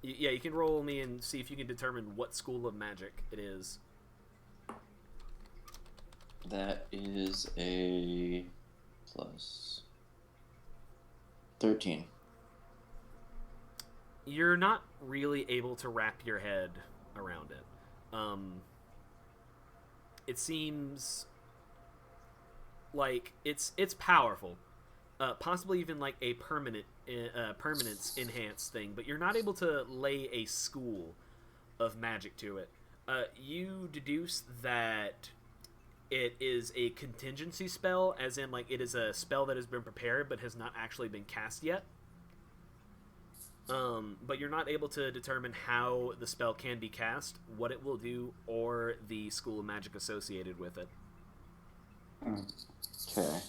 Speaker 1: Yeah, you can roll me and see if you can determine what school of magic it is.
Speaker 3: That is a plus 13.
Speaker 1: You're not really able to wrap your head around it. It seems like it's powerful, possibly even like a permanence enhanced thing, but you're not able to lay a school of magic to it. You deduce that it is a contingency spell, as in like it is a spell that has been prepared but has not actually been cast yet. But you're not able to determine how the spell can be cast, what it will do, or the school of magic associated with it.
Speaker 3: Okay.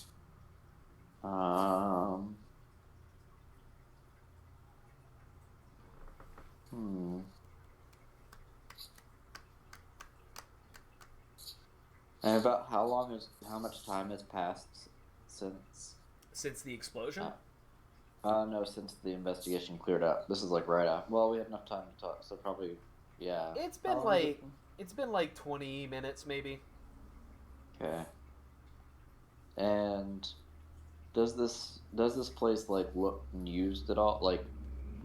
Speaker 3: And about how much time has passed since?
Speaker 1: Since the explosion?
Speaker 3: No, since the investigation cleared up. This is like right after. Well, we had enough time to talk, so probably, yeah.
Speaker 1: It's been like 20 minutes maybe.
Speaker 3: Okay. And does this place like look used at all? Like,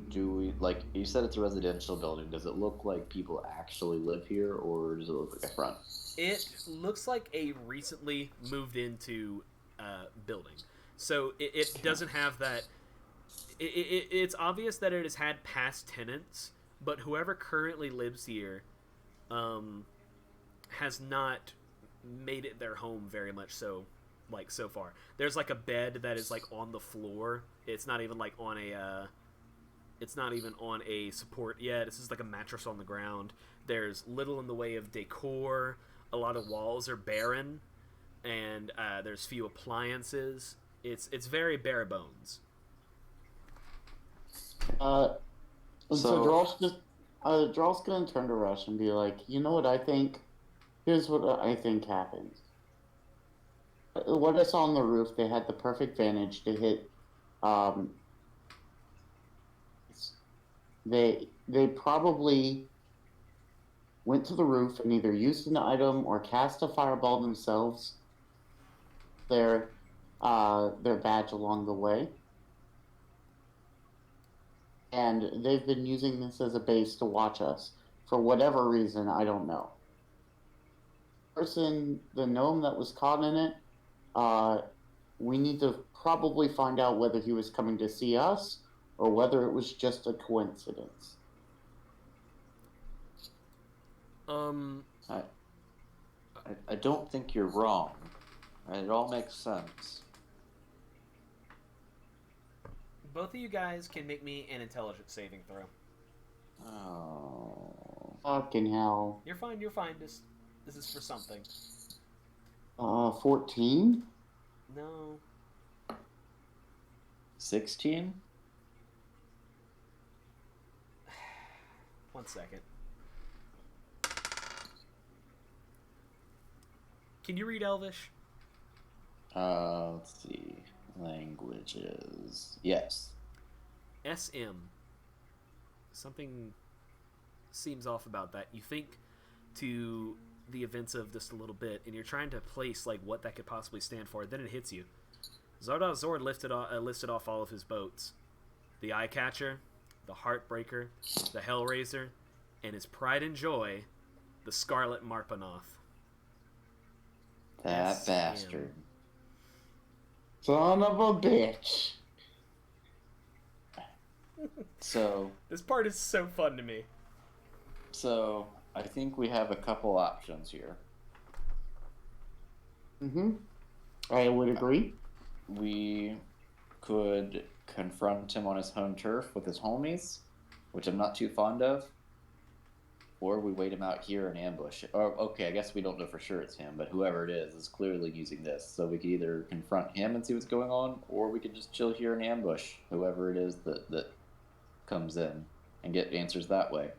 Speaker 3: do we like? You said it's a residential building. Does it look like people actually live here, or does it look like a front?
Speaker 1: It looks like a recently moved into building. So it doesn't have that. It's obvious that it has had past tenants, but whoever currently lives here has not made it their home very much so, like, so far. There's like a bed that is like on the floor. It's not even like on a it's not even on a support yet. This is like a mattress on the ground. There's little in the way of decor. A lot of walls are barren, and there's few appliances. It's very bare bones.
Speaker 2: So Draw's gonna turn to Rush and be like, you know what I think? Here's what I think happens. What I saw on the roof, they had the perfect vantage to hit. They probably went to the roof and either used an item or cast a fireball themselves. Their badge along the way. And they've been using this as a base to watch us. For whatever reason, I don't know. The gnome that was caught in it, we need to probably find out whether he was coming to see us or whether it was just a coincidence.
Speaker 3: I don't think you're wrong. Right? It all makes sense.
Speaker 1: Both of you guys can make me an intelligence saving throw.
Speaker 3: Oh.
Speaker 2: Fucking hell.
Speaker 1: You're fine. This is for something.
Speaker 2: 14?
Speaker 1: No.
Speaker 3: 16?
Speaker 1: 1 second. Can you read Elvish?
Speaker 3: Let's see. Languages. Yes.
Speaker 1: SM. Something seems off about that. You think to the events of just a little bit, and you're trying to place like what that could possibly stand for. Then it hits you. Zardoz Zord listed off all of his boats: the Eye Catcher, the Heartbreaker, the Hellraiser, and his pride and joy, the Scarlet Marpanoth.
Speaker 3: That bastard.
Speaker 2: Son of a bitch.
Speaker 3: So
Speaker 1: This part is so fun to me.
Speaker 3: So I think we have a couple options here.
Speaker 2: I would agree.
Speaker 3: We could confront him on his home turf with his homies, which I'm not too fond of. Or we wait him out here and ambush. Or, okay, I guess we don't know for sure it's him, but whoever it is clearly using this. So we could either confront him and see what's going on, or we could just chill here and ambush whoever it is that comes in and get answers that way.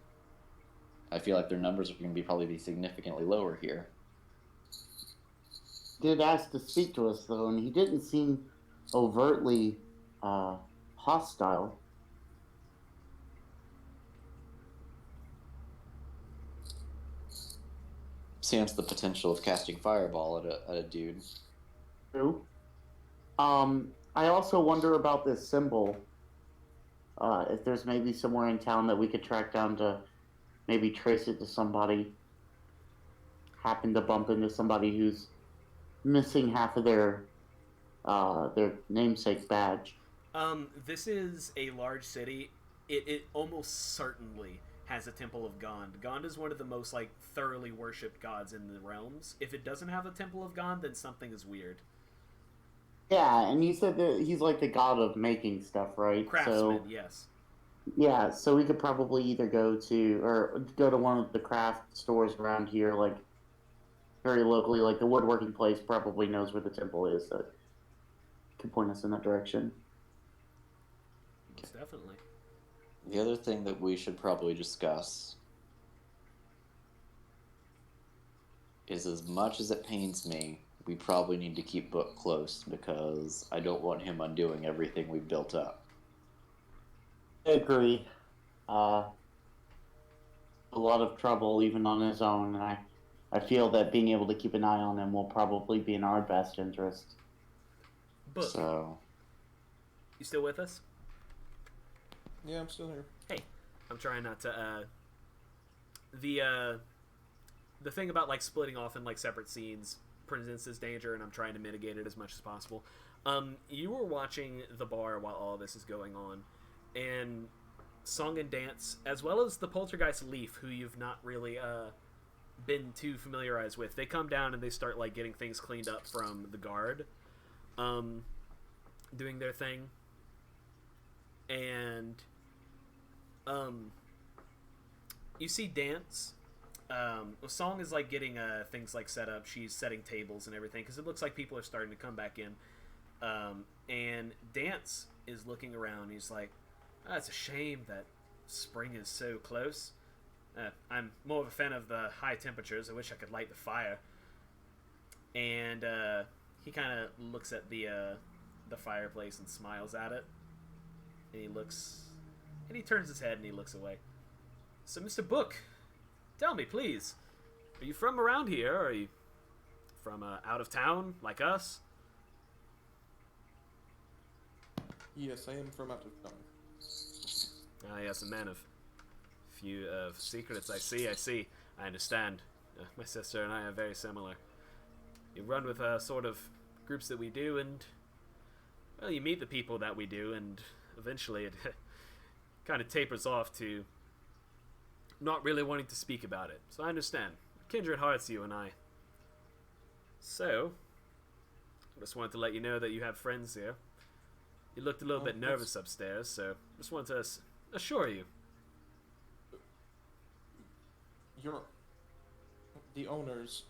Speaker 3: I feel like their numbers are going to probably be significantly lower here.
Speaker 2: Did ask to speak to us, though, and he didn't seem overtly hostile.
Speaker 3: stands the potential of casting fireball at a dude.
Speaker 2: True. I also wonder about this symbol. If there's maybe somewhere in town that we could track down to maybe trace it to somebody. Happen to bump into somebody who's missing half of their namesake badge.
Speaker 1: This is a large city. It almost certainly has a temple of Gond. Gond is one of the most like thoroughly worshipped gods in the realms. If it doesn't have a temple of Gond, then something is weird.
Speaker 2: Yeah, and you said that he's like the god of making stuff, right?
Speaker 1: Craftsman, yes.
Speaker 2: Yeah, so we could probably either go to one of the craft stores around here, like very locally, like the woodworking place probably knows where the temple is, so can point us in that direction.
Speaker 1: Most definitely.
Speaker 3: The other thing that we should probably discuss is, as much as it pains me, we probably need to keep Book close because I don't want him undoing everything we've built up.
Speaker 2: I agree. A lot of trouble even on his own, and I feel that being able to keep an eye on him will probably be in our best interest.
Speaker 1: Book,
Speaker 3: So,
Speaker 1: you still with us?
Speaker 4: Yeah, I'm still here.
Speaker 1: Hey, I'm trying not to. The thing about like splitting off in like separate scenes presents this danger, and I'm trying to mitigate it as much as possible. You were watching the bar while all this is going on, and song and dance, as well as the poltergeist Leaf, who you've not really been too familiarized with, they come down and they start like getting things cleaned up from the guard, doing their thing, and you see Dance. Song is like getting things like set up. She's setting tables and everything because it looks like people are starting to come back in. And Dance is looking around. He's like, oh, it's a shame that spring is so close. I'm more of a fan of the high temperatures. I wish I could light the fire. And he kind of looks at the fireplace and smiles at it. And he turns his head and he looks away. So, Mr. Book, tell me, please, are you from around here, or are you from out of town, like us?
Speaker 4: Yes, I am from out of town.
Speaker 1: Ah, yes, a man of few secrets. I see. I understand. My sister and I are very similar. You run with sort of groups that we do, and, well, you meet the people that we do, and eventually it kind of tapers off to not really wanting to speak about it. So I understand. Kindred hearts, you and I. So, I just wanted to let you know that you have friends here. You looked a little bit nervous upstairs, so just wanted to assure you.
Speaker 4: The owners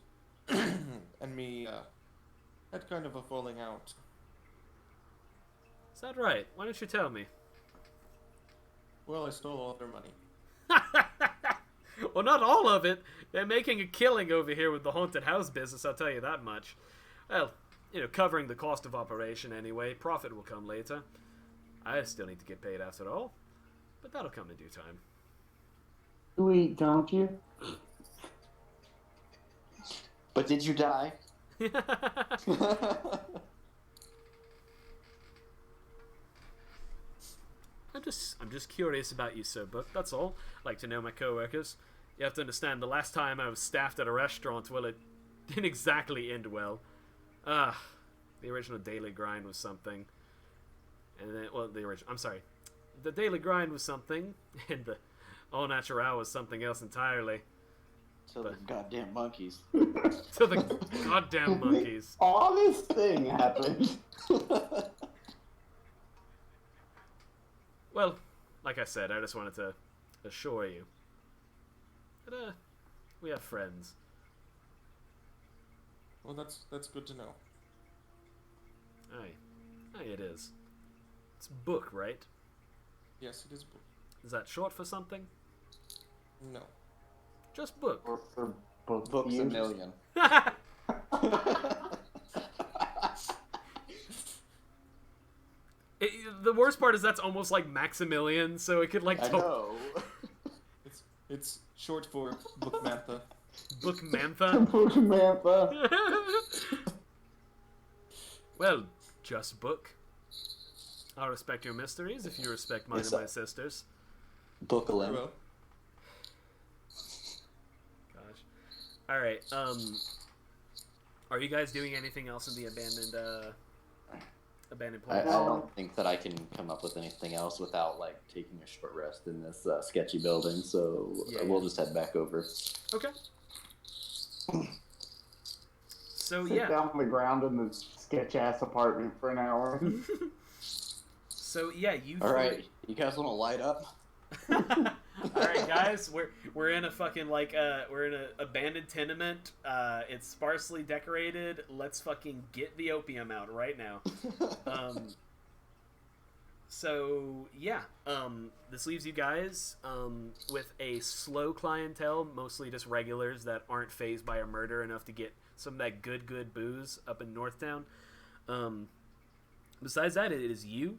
Speaker 4: and me had kind of a falling out.
Speaker 1: Is that right? Why don't you tell me?
Speaker 4: Well, I stole all their money.
Speaker 1: Well, not all of it. They're making a killing over here with the haunted house business, I'll tell you that much. Well, covering the cost of operation anyway. Profit will come later. I still need to get paid after all. But that'll come in due time.
Speaker 2: Don't you?
Speaker 3: but did you die?
Speaker 1: I'm just curious about you, Sir Book. That's all. Like to know my coworkers. You have to understand, the last time I was staffed at a restaurant, well, it didn't exactly end well. The original Daily Grind was something. And then, well, the Daily Grind was something, and the All Natural was something else entirely.
Speaker 3: To the goddamn monkeys.
Speaker 1: To the goddamn monkeys.
Speaker 2: Honest thing happened.
Speaker 1: Well, like I said, I just wanted to assure you that we have friends.
Speaker 4: Well, that's good to know.
Speaker 1: Aye, it is. It's Book, right?
Speaker 4: Yes, it is book.
Speaker 1: Is that short for something?
Speaker 4: No.
Speaker 1: Just Book.
Speaker 2: Or for book
Speaker 3: Books a
Speaker 2: views.
Speaker 3: million.
Speaker 1: The worst part is that's almost like Maximilian, so it could like
Speaker 3: I know.
Speaker 4: It's short for Bookmantha.
Speaker 1: Book Mantha.
Speaker 2: Book Mantha.
Speaker 1: Well, just book. I'll respect your mysteries if you respect mine
Speaker 3: Yes,
Speaker 1: and my sister's.
Speaker 3: Bookalin.
Speaker 4: Well,
Speaker 1: Gosh. All right. Are you guys doing anything else in the abandoned
Speaker 3: I
Speaker 1: place?
Speaker 3: don't think that I can come up with anything else without like taking a short rest in this sketchy building. So
Speaker 1: Yeah,
Speaker 3: we'll
Speaker 1: yeah.
Speaker 3: just head back over.
Speaker 1: Okay. So
Speaker 2: Sit
Speaker 1: yeah.
Speaker 2: down on the ground in this sketch ass apartment for an hour.
Speaker 1: So yeah, you.
Speaker 3: All right, you guys want to light up?
Speaker 1: All right, guys, we're in a fucking we're in an abandoned tenement. It's sparsely decorated. Let's fucking get the opium out right now. So yeah, this leaves you guys with a slow clientele, mostly just regulars that aren't fazed by a murder enough to get some of that good booze up in Northtown. Besides that, it is you,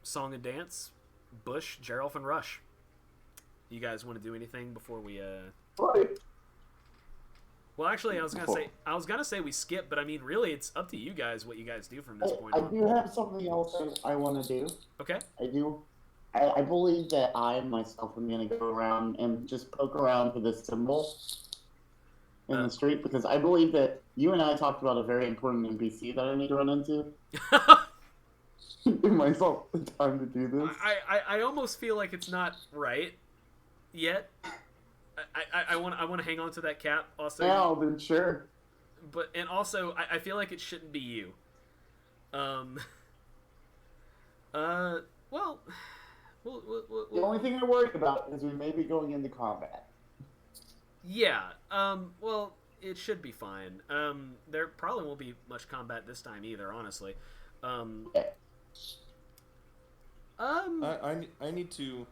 Speaker 1: Song and Dance, Bush, Geralf, and Rush. You guys want to do anything before we?
Speaker 2: Right.
Speaker 1: Well, actually, I was gonna say we skip, but I mean, really, it's up to you guys what you guys do from this point
Speaker 2: I
Speaker 1: on.
Speaker 2: do have something else I want to do.
Speaker 1: Okay.
Speaker 2: I do. I believe that I myself am going to go around and just poke around for this symbol in the street, because I believe that you and I talked about a very important NPC that I need to run into. Give myself the time to do this.
Speaker 1: I almost feel like it's not right yet. I want to hang on to that cap also.
Speaker 2: Now, then sure.
Speaker 1: But and also I feel like it shouldn't be you. Well,
Speaker 2: The only thing I'm worried about is we may be going into combat.
Speaker 1: yeah. Well, it should be fine. There probably won't be much combat this time either, honestly.
Speaker 4: I need to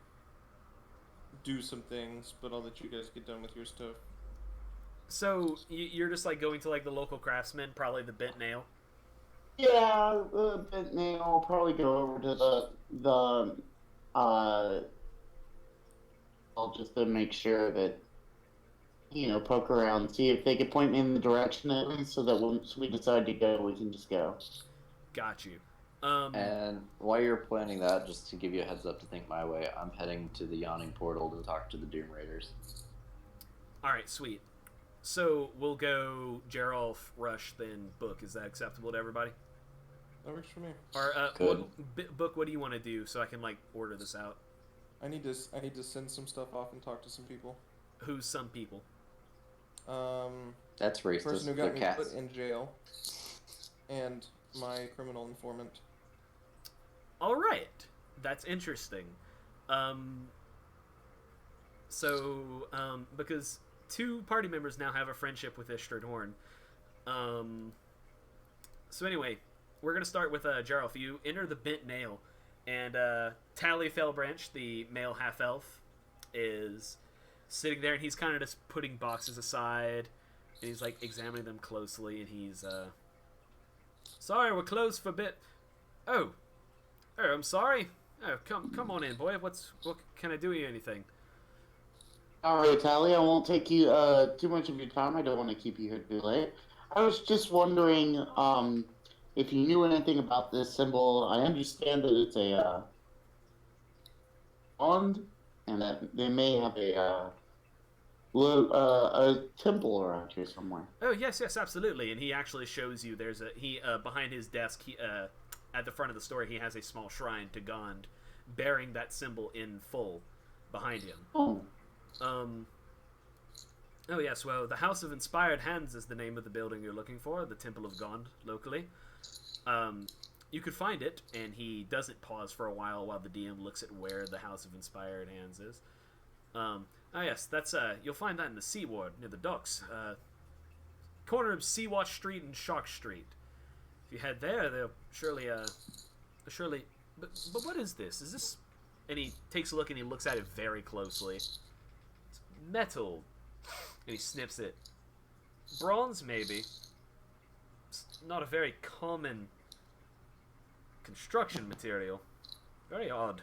Speaker 4: do some things, but I'll let you guys get done with your stuff.
Speaker 1: So you're just like going to like the local craftsman, probably the Bent Nail.
Speaker 2: Yeah, the bent nail. I'll probably go over to I'll just to make sure that, poke around, see if they could point me in the direction at least, so that once we decide to go, we can just go.
Speaker 1: Got you.
Speaker 3: And while you're planning that, just to give you a heads up to think my way, I'm heading to the Yawning Portal to talk to the Doom Raiders.
Speaker 1: All right, sweet. So we'll go Geralf, Rush, then Book. Is that acceptable to everybody?
Speaker 4: That works for me.
Speaker 1: Or
Speaker 3: Good.
Speaker 1: Book, what do you want to do so I can like order this out?
Speaker 4: I need to send some stuff off and talk to some people.
Speaker 1: Who's some people?
Speaker 3: That's
Speaker 4: The
Speaker 3: racist.
Speaker 4: person who
Speaker 3: They're
Speaker 4: got me
Speaker 3: cats.
Speaker 4: put in jail, and my criminal informant.
Speaker 1: All right, that's interesting. Because two party members now have a friendship with Ishtred Horn. So anyway, we're gonna start with Geralf. You enter the Bent Nail, and Tally Fellbranch, the male half elf, is sitting there, and he's kind of just putting boxes aside, and he's like examining them closely, and he's sorry, we're closed for a bit. Oh, I'm sorry. Oh, come on in, boy. What can I do you anything?
Speaker 2: All right, Tally, I won't take you too much of your time. I don't want to keep you here too late. I was just wondering if you knew anything about this symbol. I understand that it's a bond, and that they may have a temple around here somewhere.
Speaker 1: Oh yes, absolutely. And he actually shows you. There's behind his desk. At the front of the store, he has a small shrine to Gond, bearing that symbol in full behind him.
Speaker 2: Oh.
Speaker 1: Oh yes, well, the House of Inspired Hands is the name of the building you're looking for, the Temple of Gond, locally. You could find it, and he doesn't pause for a while the DM looks at where the House of Inspired Hands is. Oh yes, that's, you'll find that in the Sea Ward, near the docks. Corner of Sea-Watch Street and Shark Street. If you head there, they'll surely, but what is this? Is this... And he takes a look and he looks at it very closely. It's metal. And he snips it. Bronze, maybe. It's not a very common construction material. Very odd.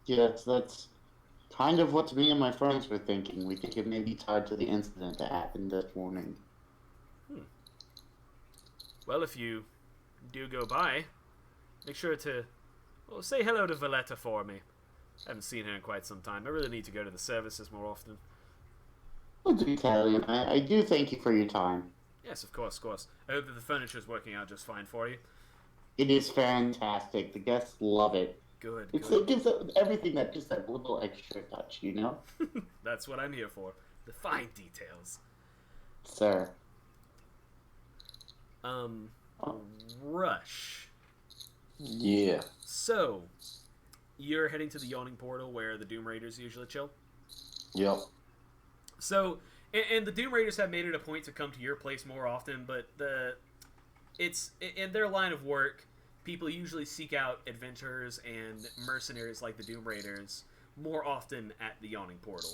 Speaker 2: Yes, that's Kind of what me and my friends were thinking. We think it may be tied to the incident that happened this morning.
Speaker 1: Well, if you do go by, make sure to say hello to Valletta for me. I haven't seen her in quite some time. I really need to go to the services more often.
Speaker 2: Well, do tell, and I do thank you for your time.
Speaker 1: Yes, of course, of course. I hope that the furniture's working out just fine for you.
Speaker 2: It is fantastic. The guests love it.
Speaker 1: Good,
Speaker 2: It
Speaker 1: good.
Speaker 2: gives everything just that little extra touch, you know?
Speaker 1: That's what I'm here for. The fine details.
Speaker 2: Sir.
Speaker 1: Rush.
Speaker 3: Yeah.
Speaker 1: So, you're heading to the Yawning Portal where the Doom Raiders usually chill?
Speaker 3: Yep.
Speaker 1: So, and the Doom Raiders have made it a point to come to your place more often, but it's in their line of work, people usually seek out adventurers and mercenaries like the Doom Raiders more often at the Yawning Portal.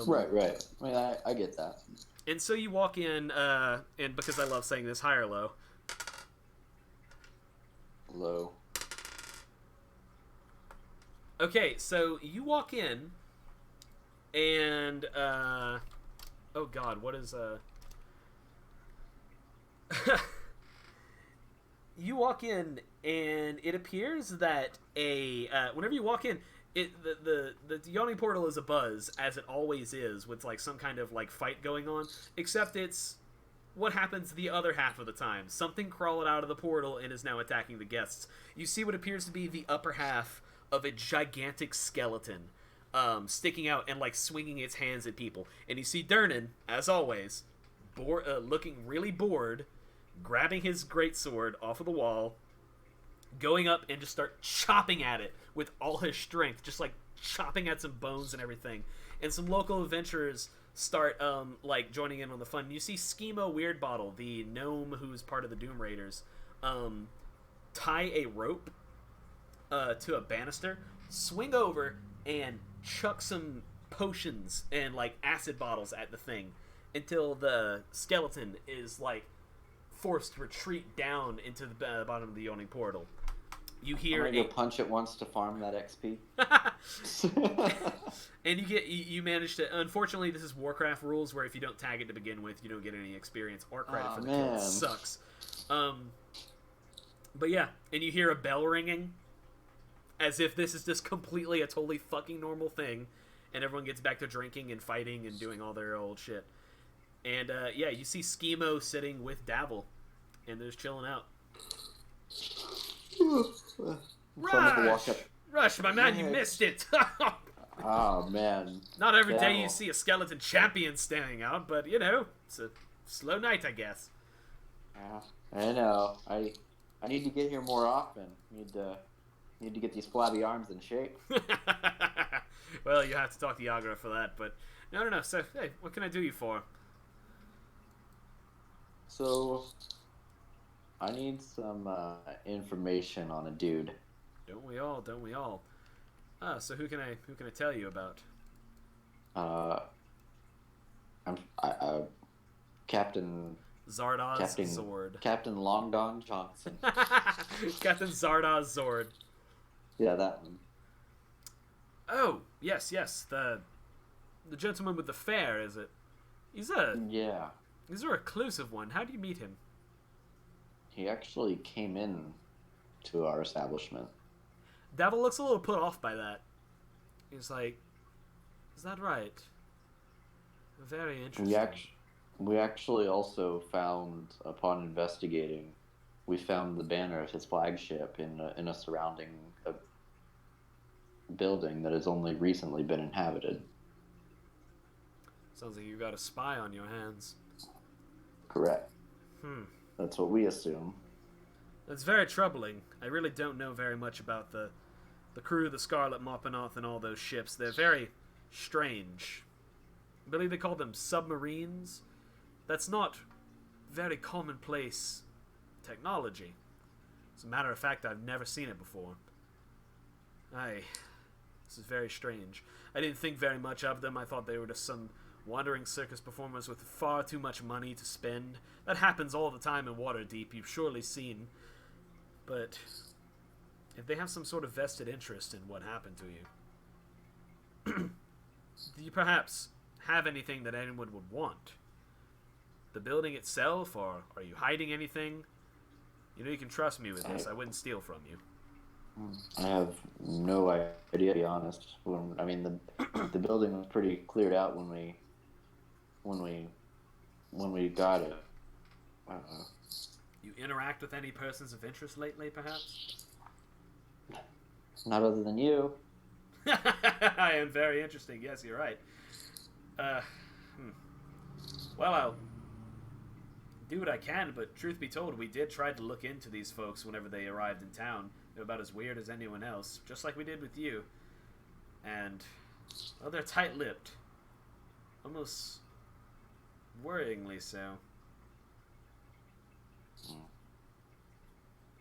Speaker 3: Right. I mean, I get that.
Speaker 1: And so you walk in, and because I love saying this, high or low?
Speaker 3: Low.
Speaker 1: Okay, so you walk in, and, oh god, what is, you walk in, and it appears that whenever you walk in, the Yawning Portal is abuzz, as it always is, with, like, some kind of, like, fight going on, except it's what happens the other half of the time. Something crawled out of the portal and is now attacking the guests. You see what appears to be the upper half of a gigantic skeleton, sticking out and, like, swinging its hands at people. And you see Durnan, as always, looking really bored, grabbing his greatsword off of the wall, going up and just start chopping at it with all his strength, just, like, chopping at some bones and everything. And some local adventurers start, like, joining in on the fun. You see Schemo Weirdbottle, the gnome who's part of the Doom Raiders, tie a rope to a banister, swing over, and chuck some potions and, like, acid bottles at the thing until the skeleton is, like, forced to retreat down into the bottom of the Yawning Portal. You hear
Speaker 3: I'm gonna go punch it once to farm that XP.
Speaker 1: And you manage to. Unfortunately, this is Warcraft rules, where if you don't tag it to begin with, you don't get any experience or credit for the kill. It sucks. But yeah, and you hear a bell ringing, as if this is just completely a totally fucking normal thing, and everyone gets back to drinking and fighting and doing all their old shit. And yeah, you see Schemo sitting with Davil, and they're just chilling out. Rush, my man, you missed it.
Speaker 3: Oh man!
Speaker 1: Not every day you see a skeleton champion standing out, but you know, it's a slow night, I guess.
Speaker 3: I know. I need to get here more often. Need to get these flabby arms in shape.
Speaker 1: Well, you have to talk to Yagra for that, but no. So, hey, what can I do you for?
Speaker 3: So, I need some information on a dude.
Speaker 1: Don't we all? So who can I tell you about?
Speaker 3: Captain
Speaker 1: Zardoz Zord.
Speaker 3: Captain Long Don Johnson.
Speaker 1: Captain Zardoz Zord.
Speaker 3: Yeah, that one.
Speaker 1: Oh, yes. The gentleman with the fair, is it? He's a reclusive one. How do you meet him?
Speaker 3: He actually came in to our establishment.
Speaker 1: Davil looks a little put off by that. He's like, is that right? Very interesting.
Speaker 3: We actually also found, upon investigating, we found the banner of his flagship in a surrounding building that has only recently been inhabited.
Speaker 1: Sounds like you got a spy on your hands.
Speaker 3: Correct. That's what we assume.
Speaker 1: That's very troubling. I really don't know very much about the crew of the Scarlet Maupinoth and all those ships. They're very strange. I believe they call them submarines. That's not very commonplace technology. As a matter of fact, I've never seen it before. This is very strange. I didn't think very much of them. I thought they were just some wandering circus performers with far too much money to spend. That happens all the time in Waterdeep, you've surely seen. But if they have some sort of vested interest in what happened to you, Do you perhaps have anything that anyone would want? The building itself, or are you hiding anything? You know you can trust me with this. I wouldn't steal from you.
Speaker 3: I have no idea, to be honest. I mean, the building was pretty cleared out when we got it.
Speaker 1: You interact with any persons of interest lately, perhaps?
Speaker 3: Not other than you.
Speaker 1: I am very interesting. Yes, you're right. Well, I'll do what I can, but truth be told, we did try to look into these folks whenever they arrived in town. They're about as weird as anyone else, just like we did with you. And, well, they're tight-lipped. Almost worryingly so.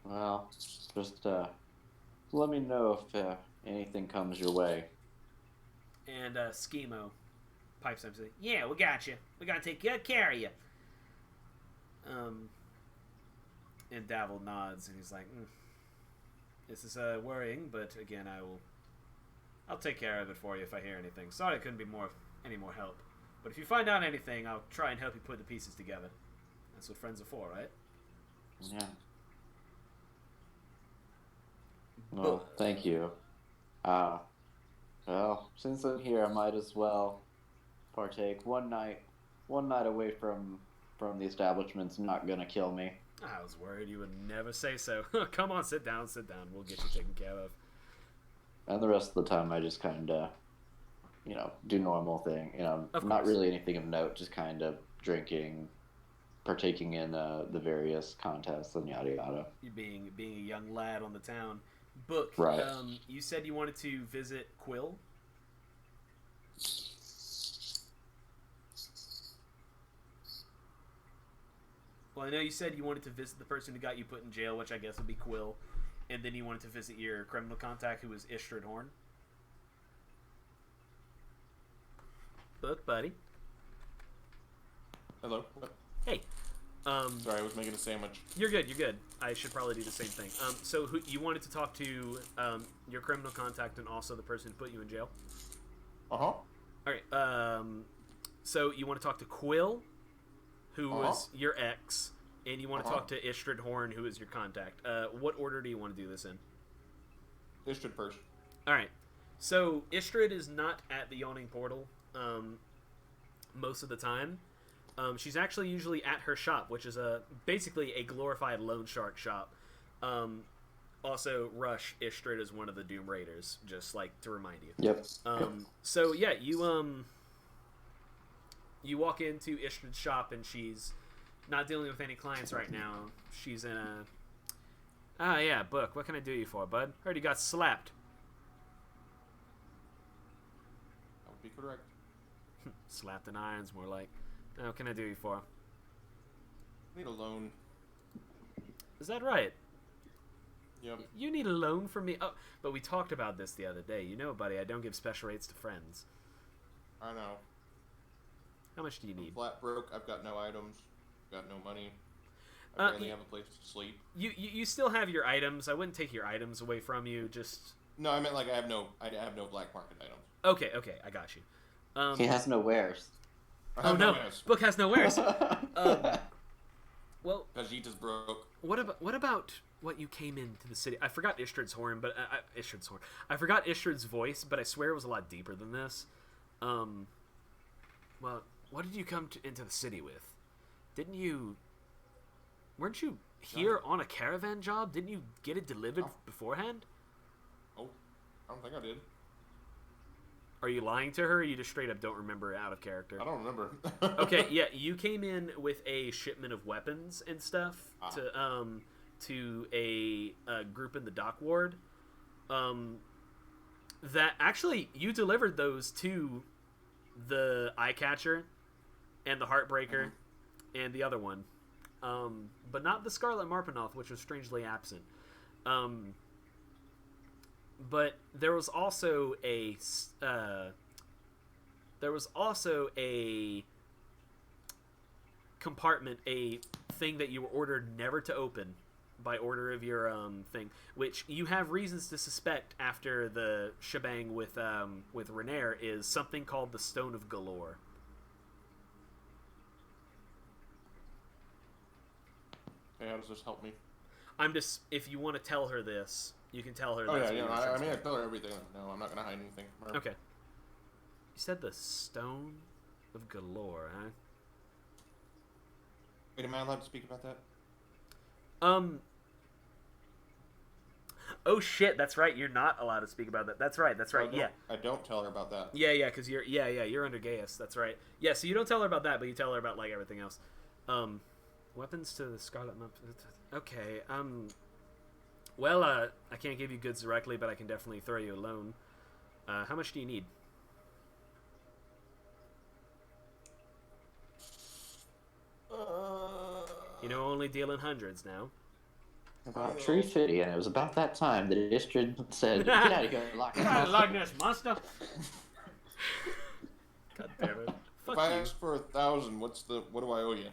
Speaker 3: Well, just let me know if anything comes your way.
Speaker 1: And Schemo pipes up and says, "Yeah, we got you. We gotta take good care of you." And Davil nods, and he's like, "This is worrying, but again, I'll take care of it for you if I hear anything. Sorry I couldn't be any more help. But if you find out anything, I'll try and help you put the pieces together. That's what friends are for, right?"
Speaker 3: Yeah. Well, thank you. Well, since I'm here, I might as well partake. One night away from the establishment's not gonna kill me.
Speaker 1: I was worried you would never say so. Come on, sit down. We'll get you taken care of.
Speaker 3: And the rest of the time, I just kind of, do normal thing. Not really anything of note, just kind of drinking, partaking in the various contests and yada yada.
Speaker 1: You being a young lad on the town. Book,
Speaker 3: right.
Speaker 1: You said you wanted to visit Quill? Well, I know you said you wanted to visit the person who got you put in jail, which I guess would be Quill, and then you wanted to visit your criminal contact, who was Istrid Horn. Book, buddy.
Speaker 4: Hello.
Speaker 1: Hey.
Speaker 4: Sorry, I was making a sandwich.
Speaker 1: You're good. I should probably do the same thing. So you wanted to talk to your criminal contact and also the person who put you in jail?
Speaker 4: Uh-huh.
Speaker 1: All right. So you want to talk to Quill, who was your ex, and you want to talk to Istrid Horn, who is your contact. What order do you want to do this in?
Speaker 4: Istrid first.
Speaker 1: All right. So Istrid is not at the Yawning Portal most of the time. She's actually usually at her shop, which is basically a glorified loan shark shop. Also, Rush, Istrid is one of the Doom Raiders, just like to remind you.
Speaker 3: Yep.
Speaker 1: So yeah, you walk into Istrid's shop, and she's not dealing with any clients right now. She's in a... Ah, yeah, Book. What can I do you for, bud? Heard you got slapped.
Speaker 4: That would be correct.
Speaker 1: Slapped in irons, more like. What can I do you for?
Speaker 4: Need a loan.
Speaker 1: Is that right?
Speaker 4: Yep.
Speaker 1: You need a loan from me? Oh, but we talked about this the other day. You know, buddy, I don't give special rates to friends.
Speaker 4: I know.
Speaker 1: How much do you need?
Speaker 4: I'm flat broke. I've got no items. Got no money. I barely have a place to sleep.
Speaker 1: You still have your items. I wouldn't take your items away from you. Just
Speaker 4: no. I meant like I have no black market items.
Speaker 1: Okay, I got you.
Speaker 3: He has no wares.
Speaker 1: Oh no, Book has no wares. Well,
Speaker 4: Vegeta's broke.
Speaker 1: What about what you came into the city? I forgot Istrid's horn, but Istrid's horn. I forgot Istrid's voice, but I swear it was a lot deeper than this. Well, what did you come into the city with? Weren't you here on a caravan job? Didn't you get it delivered beforehand?
Speaker 4: Oh, I don't think I did.
Speaker 1: Are you lying to her, or you just straight up don't remember out of character?
Speaker 4: I don't remember.
Speaker 1: Okay, yeah, you came in with a shipment of weapons and stuff to a group in the dock ward. That actually, you delivered those to the Eye Catcher and the Heartbreaker and the other one, but not the Scarlet Marpenoth, which was strangely absent. But there was also a compartment, a thing that you were ordered never to open by order of your thing, which you have reasons to suspect after the shebang with Renair, is something called the Stone of Galore.
Speaker 4: Hey, how does this help me?
Speaker 1: I'm just, if you want to tell her this, you can tell her.
Speaker 4: Oh
Speaker 1: that's
Speaker 4: yeah,
Speaker 1: what
Speaker 4: yeah.
Speaker 1: you're
Speaker 4: I mean, I
Speaker 1: suspecting.
Speaker 4: tell her everything. No, I'm not gonna hide anything.
Speaker 1: Okay. You said the Stone of Galore, huh?
Speaker 4: Wait, am I allowed to speak about that?
Speaker 1: Oh shit, that's right. You're not allowed to speak about that. That's right. That's right. Yeah.
Speaker 4: I don't tell her about that.
Speaker 1: Yeah, because you're under Gaius. That's right. Yeah, so you don't tell her about that, but you tell her about like everything else. Weapons to the Scarlet Month. Okay. Well, I can't give you goods directly, but I can definitely throw you a loan. How much do you need? You know, only deal in hundreds now.
Speaker 3: About 350, and it was about that time that Istrid said, "Get out of here, Loch Ness."
Speaker 1: Loch Ness Monster. God damn it. Fuck
Speaker 4: If I
Speaker 1: you.
Speaker 4: ask for 1,000, what do I owe you?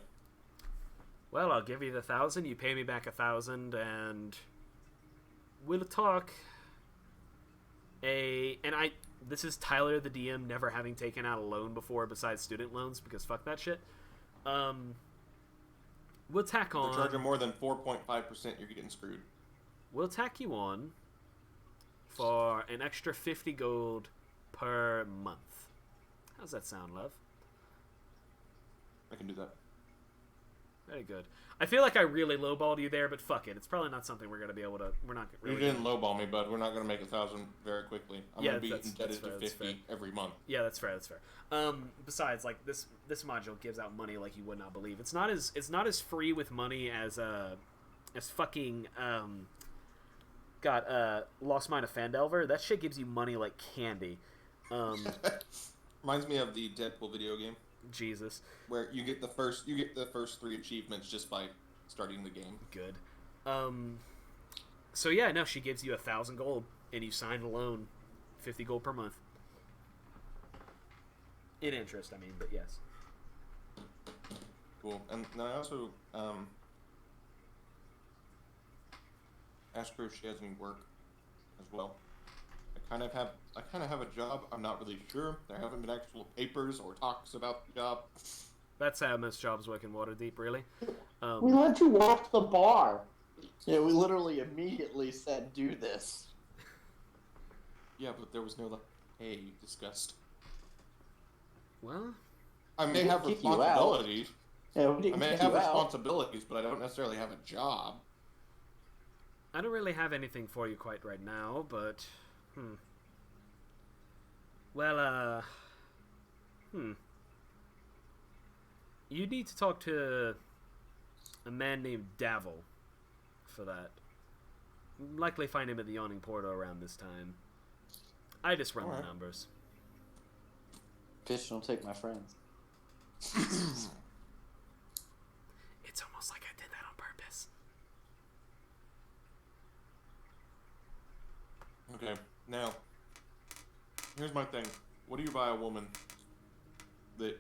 Speaker 1: Well, I'll give you the 1,000. You pay me back 1,000, and we'll talk. This is Tyler, the DM, never having taken out a loan before besides student loans, because fuck that shit. We'll tack
Speaker 4: If
Speaker 1: on.
Speaker 4: they're charging more than 4.5%, you're getting screwed.
Speaker 1: We'll tack you on for an extra 50 gold per month. How's that sound, love?
Speaker 4: I can do that.
Speaker 1: Very good. I feel like I really lowballed you there, but fuck it. It's probably not something we're gonna be able to. We're not really.
Speaker 4: You didn't lowball me, bud. We're not gonna make 1,000 very quickly. I'm
Speaker 1: Yeah,
Speaker 4: gonna be
Speaker 1: that's
Speaker 4: indebted
Speaker 1: fair,
Speaker 4: to
Speaker 1: that's
Speaker 4: 50 every month.
Speaker 1: Yeah, that's fair. That's fair. Besides, like this module gives out money like you would not believe. It's not as free with money as fucking Lost Mine of Fandelver. That shit gives you money like candy.
Speaker 4: Reminds me of the Deadpool video game
Speaker 1: Jesus.
Speaker 4: where you get the first 3 achievements just by starting the game.
Speaker 1: Good. So yeah, no, she gives you 1,000 gold, and you sign a loan, 50 gold per month. In interest, I mean, but yes.
Speaker 4: Cool. And then I also ask her if she has any work as well. I kind of have a job. I'm not really sure. There haven't been actual papers or talks about the job.
Speaker 1: That's how most jobs work in Waterdeep, really.
Speaker 2: We let you walk to the bar.
Speaker 3: Yeah, we literally immediately said, "Do this."
Speaker 4: Yeah, but there was no like, hey, discussed.
Speaker 1: Well,
Speaker 4: I may
Speaker 3: didn't
Speaker 4: have
Speaker 3: kick you out.
Speaker 4: responsibilities.
Speaker 3: Yeah, we
Speaker 4: I
Speaker 3: didn't
Speaker 4: may
Speaker 3: kick
Speaker 4: have
Speaker 3: you out.
Speaker 4: responsibilities, but I don't necessarily have a job.
Speaker 1: I don't really have anything for you quite right now, but well, you need to talk to a man named Davil for that. Likely find him at the Yawning Portal around this time. I just run the
Speaker 4: Alright.
Speaker 1: numbers.
Speaker 3: Fish don't take my friends.
Speaker 1: It's almost like I did that on purpose.
Speaker 4: Okay, now, here's my thing. What do you buy a woman that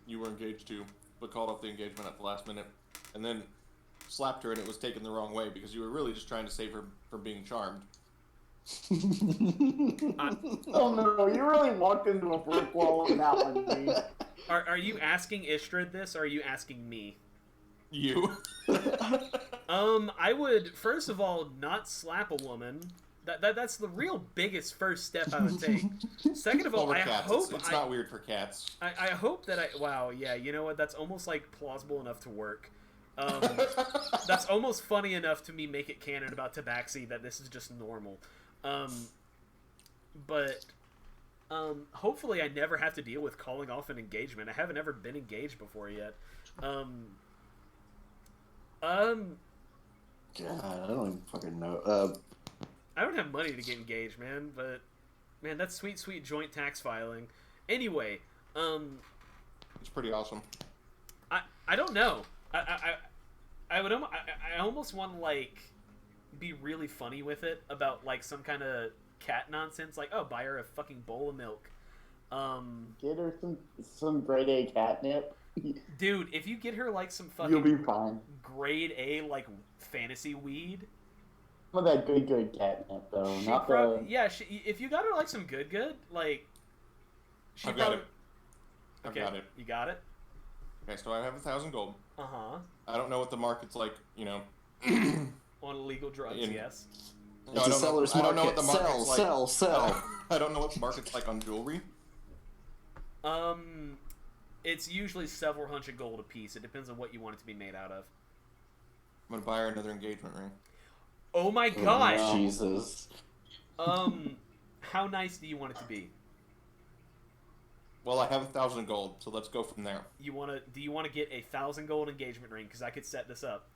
Speaker 4: you were engaged to, but called off the engagement at the last minute, and then slapped her and it was taken the wrong way because you were really just trying to save her from being charmed?
Speaker 2: Oh no, you really walked into a brick wall with that one, dude.
Speaker 1: Are you asking Istrid this, or are you asking me?
Speaker 4: You.
Speaker 1: I would first of all not slap a woman. That's the real biggest first step I would take. Second of all,
Speaker 4: Well,
Speaker 1: I
Speaker 4: with cats,
Speaker 1: hope
Speaker 4: it's not weird for cats.
Speaker 1: I hope that wow, yeah, you know what? That's almost like plausible enough to work. That's almost funny enough to me make it canon about Tabaxi that this is just normal. But hopefully I never have to deal with calling off an engagement. I haven't ever been engaged before yet.
Speaker 3: God, I don't even fucking know.
Speaker 1: I don't have money to get engaged, man, but man, that's sweet, sweet joint tax filing. Anyway,
Speaker 4: It's pretty awesome.
Speaker 1: I don't know. I almost want to like be really funny with it about like some kind of cat nonsense, like, oh, buy her a fucking bowl of milk.
Speaker 2: Get her some grade A catnip.
Speaker 1: Dude, if you get her like some
Speaker 2: You'll be
Speaker 1: fucking
Speaker 2: fine.
Speaker 1: grade A like fantasy weed,
Speaker 2: Some of that good catnip though,
Speaker 1: she
Speaker 2: not
Speaker 1: probably
Speaker 2: the.
Speaker 1: yeah. If you got her like some good like, she
Speaker 4: I've got
Speaker 1: probably
Speaker 4: it. I've
Speaker 1: okay.
Speaker 4: got it.
Speaker 1: You got it.
Speaker 4: Okay, so I have 1,000 gold.
Speaker 1: Uh-huh.
Speaker 4: I don't know what the market's like, you know.
Speaker 1: On illegal drugs, yes.
Speaker 4: No,
Speaker 3: It's a seller's
Speaker 4: I don't know what
Speaker 3: market.
Speaker 4: the market's like.
Speaker 3: Sell.
Speaker 4: I don't know what the market's like on jewelry.
Speaker 1: It's usually several hundred gold a piece. It depends on what you want it to be made out of.
Speaker 4: I'm gonna buy her another engagement ring.
Speaker 1: Oh my gosh!
Speaker 3: Oh, Jesus.
Speaker 1: How nice do you want it to be?
Speaker 4: Well, I have 1,000 gold, so let's go from there.
Speaker 1: Do you want to get 1,000 gold engagement ring? Because I could set this up.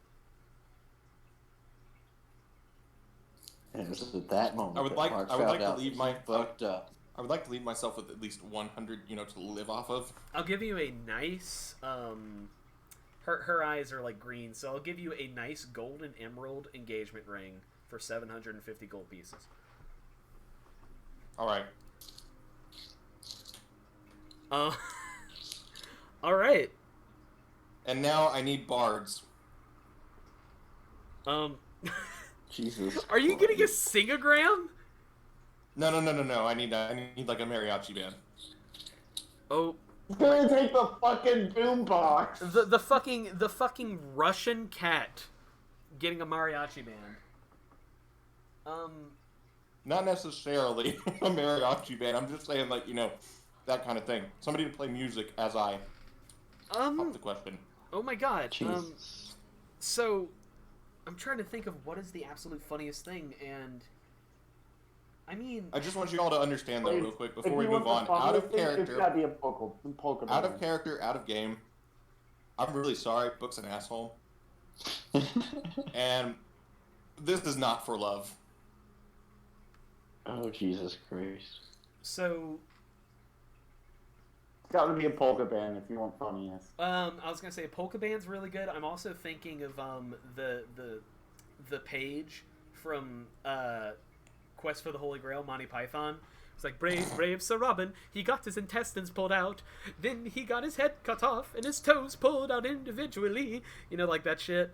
Speaker 3: And it was at that moment
Speaker 4: I would
Speaker 3: that
Speaker 4: like
Speaker 3: Mark
Speaker 4: I would
Speaker 3: found
Speaker 4: like to
Speaker 3: out
Speaker 4: leave
Speaker 3: that
Speaker 4: my
Speaker 3: he fucked up.
Speaker 4: I would like to leave myself with at least 100, you know, to live off of.
Speaker 1: I'll give you a nice her eyes are like green, so I'll give you a nice golden emerald engagement ring for 750 gold pieces.
Speaker 4: All right.
Speaker 1: All right.
Speaker 4: And now I need bards.
Speaker 3: Jesus.
Speaker 1: Are you getting a singogram?
Speaker 4: No. I need like a mariachi band.
Speaker 1: Oh,
Speaker 2: It's gonna take the fucking boombox.
Speaker 1: the fucking Russian cat getting a mariachi band.
Speaker 4: Not necessarily a mariachi band. I'm just saying, like, you know, that kind of thing. Somebody to play music as I pop the question.
Speaker 1: Oh my god.
Speaker 3: Jesus.
Speaker 1: So I'm trying to think of what is the absolute funniest thing, and I mean,
Speaker 4: I just want you all to understand, though, real quick, before we
Speaker 2: If you
Speaker 4: move
Speaker 2: want
Speaker 4: on.
Speaker 2: the
Speaker 4: Out of
Speaker 2: funniest thing, It's
Speaker 4: character,
Speaker 2: gotta be a polka
Speaker 4: out
Speaker 2: band.
Speaker 4: of character, out of game. I'm really sorry. Book's an asshole. And this is not for love.
Speaker 3: Oh, Jesus Christ.
Speaker 1: so
Speaker 2: It's gotta be a polka band if you want funniest.
Speaker 1: I was gonna say polka band's really good. I'm also thinking of the page from Quest for the Holy Grail, Monty Python. It's like, brave Sir Robin, he got his intestines pulled out, then he got his head cut off and his toes pulled out individually. You know, like that shit.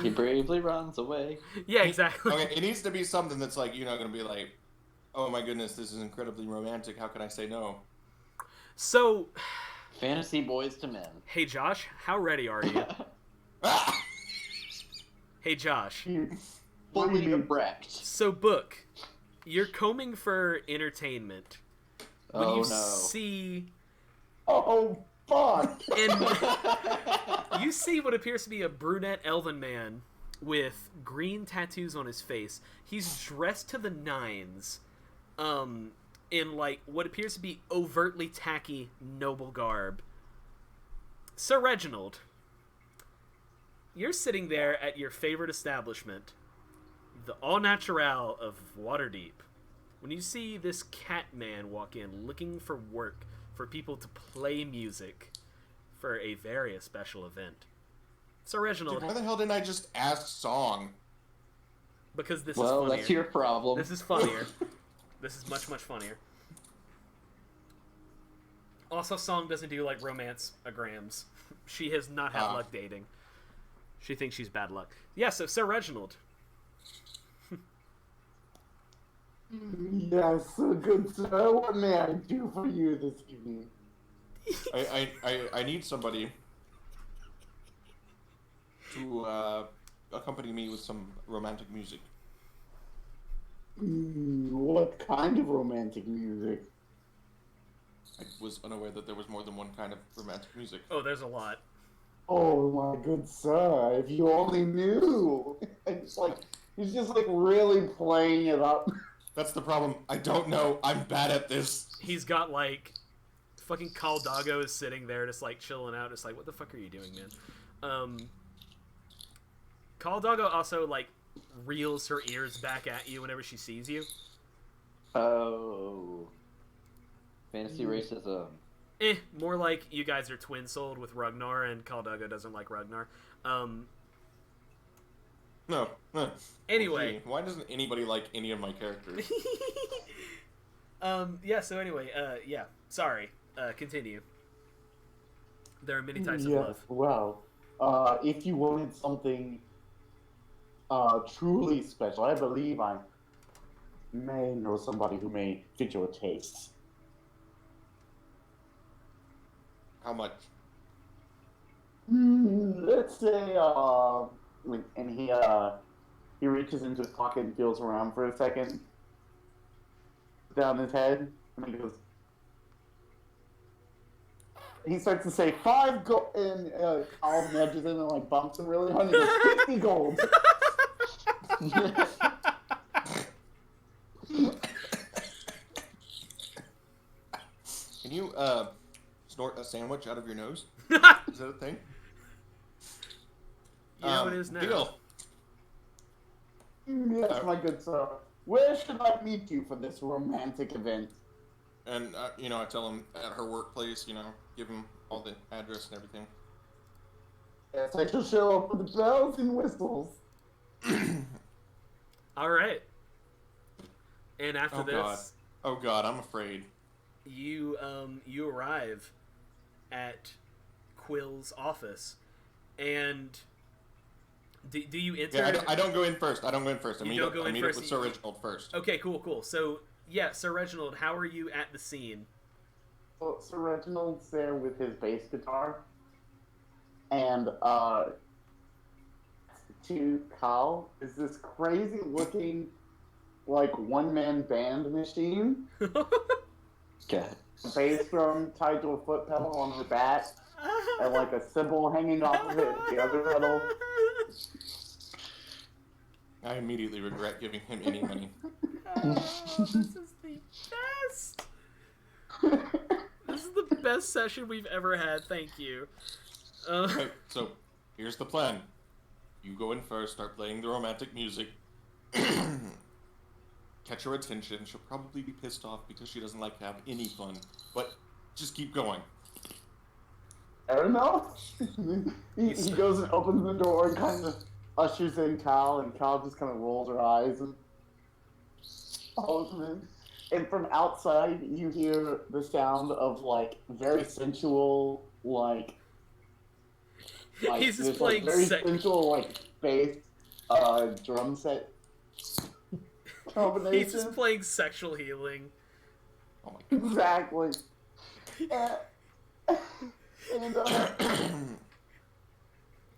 Speaker 3: He bravely runs away.
Speaker 1: Yeah, exactly.
Speaker 4: Okay, it needs to be something that's like, you're not going to be like, oh my goodness, this is incredibly romantic. How can I say no?
Speaker 1: So,
Speaker 3: Fantasy Boys to Men.
Speaker 1: hey Josh, how ready are you? Hey Josh.
Speaker 3: Fully erect.
Speaker 1: So, Book, you're combing for entertainment. When
Speaker 3: Oh,
Speaker 1: you
Speaker 3: no.
Speaker 1: see
Speaker 2: Oh fuck!
Speaker 1: and you see what appears to be a brunette elven man with green tattoos on his face. He's dressed to the nines, in like what appears to be overtly tacky noble garb. Sir Reginald, you're sitting there at your favorite establishment, the All Natural of Waterdeep, when you see this cat man walk in looking for work for people to play music for a very special event. So Reginald,
Speaker 4: Dude, why the hell didn't I just ask song?
Speaker 1: because this is
Speaker 3: Well,
Speaker 1: funnier.
Speaker 3: that's your problem.
Speaker 1: This is funnier. This is much funnier. Also, Song doesn't do like romance-grams. She has not had luck dating. She thinks she's bad luck. Yeah, so Sir Reginald.
Speaker 2: Yes, good sir. What may I do for you this evening?
Speaker 4: I need somebody to accompany me with some romantic music.
Speaker 2: What kind of romantic music?
Speaker 4: I was unaware that there was more than one kind of romantic music.
Speaker 1: Oh, there's a lot.
Speaker 2: Oh my good sir, if you only knew. He's just like really playing it up.
Speaker 4: That's the problem. I don't know. I'm bad at this.
Speaker 1: He's got like fucking Caldago is sitting there just like chilling out, just like, what the fuck are you doing, man? Caldago also like reels her ears back at you whenever she sees you.
Speaker 3: Oh. Fantasy racism.
Speaker 1: More like you guys are twin-souled with Ragnar, and Caldago doesn't like Ragnar.
Speaker 4: No.
Speaker 1: Anyway.
Speaker 4: Gee, why doesn't anybody like any of my characters?
Speaker 1: Yeah, so anyway, yeah, sorry. Continue. There are many types of
Speaker 2: Yes,
Speaker 1: love.
Speaker 2: well, if you wanted something truly special, I believe I may know somebody who may fit your tastes.
Speaker 4: How much?
Speaker 2: Let's say, and he reaches into his pocket and feels around for a second, down his head, and he goes. He starts to say 5 gold, and Al nudges him and like bumps him really hard. And he goes 50 gold.
Speaker 4: Can you snort a sandwich out of your nose? Is that a thing?
Speaker 1: You know it is now.
Speaker 4: Deal.
Speaker 2: Yes, my good sir. Where should I meet you for this romantic event?
Speaker 4: And I tell him at her workplace. Give him all the address and everything.
Speaker 2: Yes, I shall show up with the bells and whistles.
Speaker 1: All right. And after
Speaker 4: Oh,
Speaker 1: this,
Speaker 4: God. Oh God, I'm afraid.
Speaker 1: you arrive at Quill's office, and do you enter?
Speaker 4: Yeah, I don't go in first. I don't go in first. I meet up with
Speaker 1: first.
Speaker 4: Sir Reginald first.
Speaker 1: Okay, cool. So yeah, Sir Reginald, how are you at the scene?
Speaker 2: Well, Sir Reginald's there with his bass guitar, and to Kyle is this crazy looking, like one-man band machine.
Speaker 3: God.
Speaker 2: A bass drum tied to a foot pedal on her back, and like a cymbal hanging off of it at the other pedal.
Speaker 4: I immediately regret giving him any money.
Speaker 1: This is the best. This is the best session we've ever had. Thank you.
Speaker 4: Okay, so here's the plan. You go in first, start playing the romantic music. Catch her attention. She'll probably be pissed off because she doesn't like to have any fun. But just keep going.
Speaker 2: Fair enough. he goes and opens the door and kind of ushers in Kyle, and Kyle just kind of rolls her eyes and follows him in. And from outside, you hear the sound of like very sensual, like
Speaker 1: He's just
Speaker 2: this,
Speaker 1: playing
Speaker 2: very sensual like bass drum set combination.
Speaker 1: He's just playing sexual healing.
Speaker 4: Oh my God.
Speaker 2: Exactly.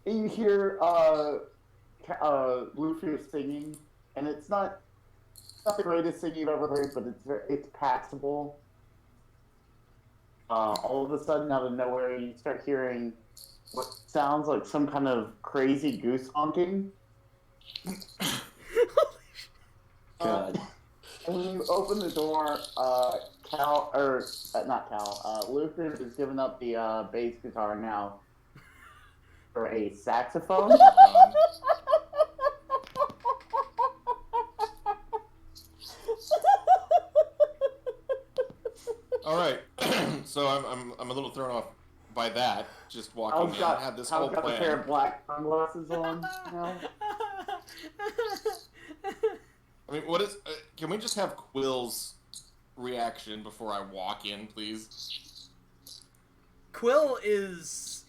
Speaker 2: And you hear Luffy singing, and it's not the greatest singing you've ever heard, but it's passable. All of a sudden, out of nowhere, you start hearing what sounds like some kind of crazy goose honking.
Speaker 3: God.
Speaker 2: And when you open the door, Luther is giving up the bass guitar now for a saxophone.
Speaker 4: All right. So I'm a little thrown off by that. Just walking in, had this whole
Speaker 2: I've got
Speaker 4: plan.
Speaker 2: a pair of black sunglasses on now.
Speaker 4: I mean, what is? Can we just have Quill's reaction before I walk in, please?
Speaker 1: Quill is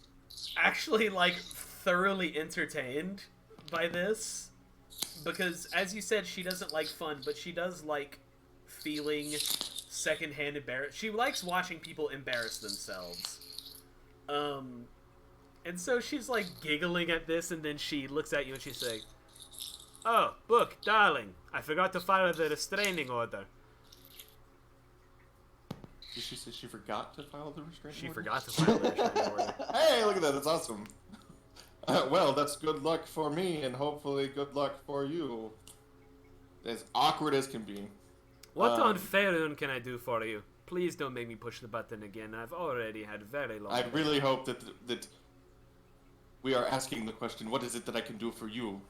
Speaker 1: actually like thoroughly entertained by this because, as you said, she doesn't like fun, but she does like feeling secondhand embarrassed. She likes watching people embarrass themselves. And so she's like giggling at this, and then she looks at you and she's like, "Oh, Book, darling, I forgot to file the restraining order."
Speaker 4: Did she say she forgot to file the restraining order?
Speaker 1: She forgot to file the restraining order.
Speaker 4: Hey, look at that. That's awesome. Well, that's good luck for me, and hopefully good luck for you. As awkward as can be.
Speaker 1: What on Faerun can I do for you? Please don't make me push the button again. I've already had very long.
Speaker 4: I really hope that we are asking the question, what is it that I can do for you?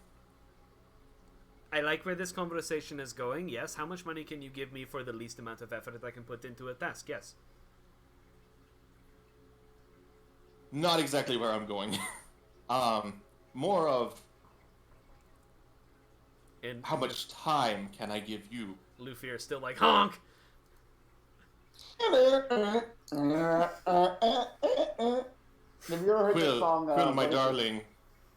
Speaker 1: I like where this conversation is going. Yes. How much money can you give me for the least amount of effort that I can put into a task? Yes.
Speaker 4: Not exactly where I'm going. More of
Speaker 1: And
Speaker 4: how much time can I give you?
Speaker 1: Luffy are still like, honk!
Speaker 2: like the song,
Speaker 4: Quill, my
Speaker 2: what is it?
Speaker 4: darling.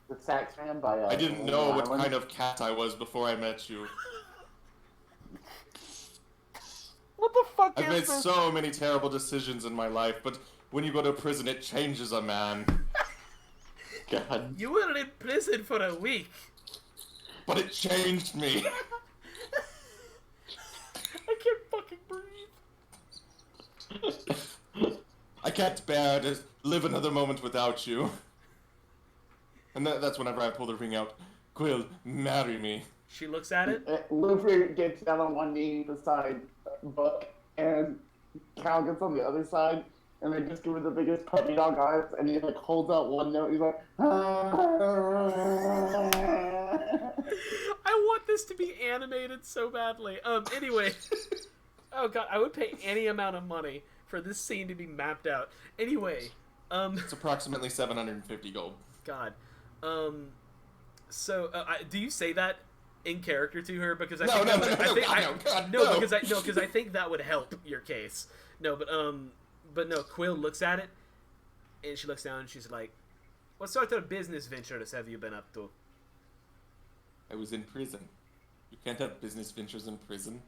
Speaker 2: The Sax Man by
Speaker 4: I didn't know what
Speaker 2: Island.
Speaker 4: kind of cat I was before I met you.
Speaker 1: What the fuck
Speaker 4: I've
Speaker 1: is
Speaker 4: made
Speaker 1: this?
Speaker 4: so many terrible decisions in my life, but when you go to prison, it changes a man.
Speaker 2: God.
Speaker 1: You were in prison for a week.
Speaker 4: But it changed me.
Speaker 1: I can't fucking breathe.
Speaker 4: I can't bear to live another moment without you. And that's whenever I pull the ring out. Quill, marry me.
Speaker 1: She looks at it.
Speaker 2: Luffy gets down on one knee beside Buck, and Cal gets on the other side, and they just give her the biggest puppy dog eyes, and he like holds out one note. He's like,
Speaker 1: I want this to be animated so badly. Anyway. Oh god, I would pay any amount of money for this scene to be mapped out. Anyway,
Speaker 4: It's approximately 750 gold.
Speaker 1: God. So, do you say that in character to her? Because I
Speaker 4: No,
Speaker 1: think
Speaker 4: no,
Speaker 1: that would,
Speaker 4: no,
Speaker 1: I
Speaker 4: no,
Speaker 1: think,
Speaker 4: God,
Speaker 1: I,
Speaker 4: no, God,
Speaker 1: no,
Speaker 4: no.
Speaker 1: because I think that would help your case. No, but no. Quill looks at it, and she looks down, and she's like, "What sort of business ventures have you been up to?"
Speaker 4: I was in prison. You can't have business ventures in prison.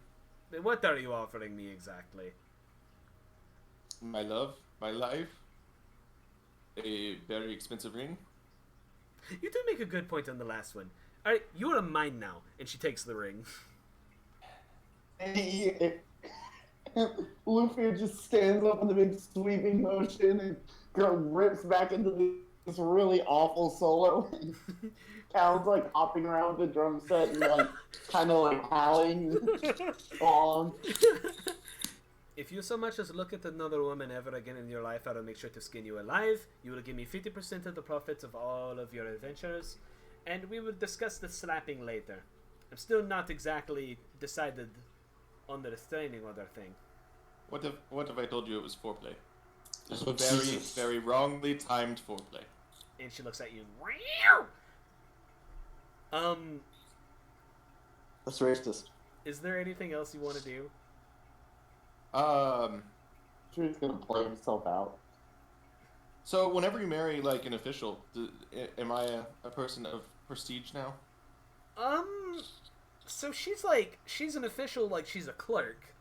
Speaker 1: Then what are you offering me exactly?
Speaker 4: My love, my life, a very expensive ring.
Speaker 1: You did make a good point on the last one. All right, you are mine now, and she takes the ring.
Speaker 2: Luffy just stands up in the big sweeping motion and rips back into this really awful solo. Cal's like hopping around the drum set and like kind of like howling along.
Speaker 1: If you so much as look at another woman ever again in your life, I will make sure to skin you alive. You will give me 50% of the profits of all of your adventures, and we will discuss the slapping later. I'm still not exactly decided on the restraining order thing.
Speaker 4: What if I told you it was foreplay? Just very, very wrongly timed foreplay.
Speaker 1: And she looks at you.
Speaker 3: That's racist.
Speaker 1: Is there anything else you want to do?
Speaker 2: Sure, he's gonna play himself out.
Speaker 4: So whenever you marry like an official, am I a person of prestige now?
Speaker 1: So she's an official, like she's a clerk.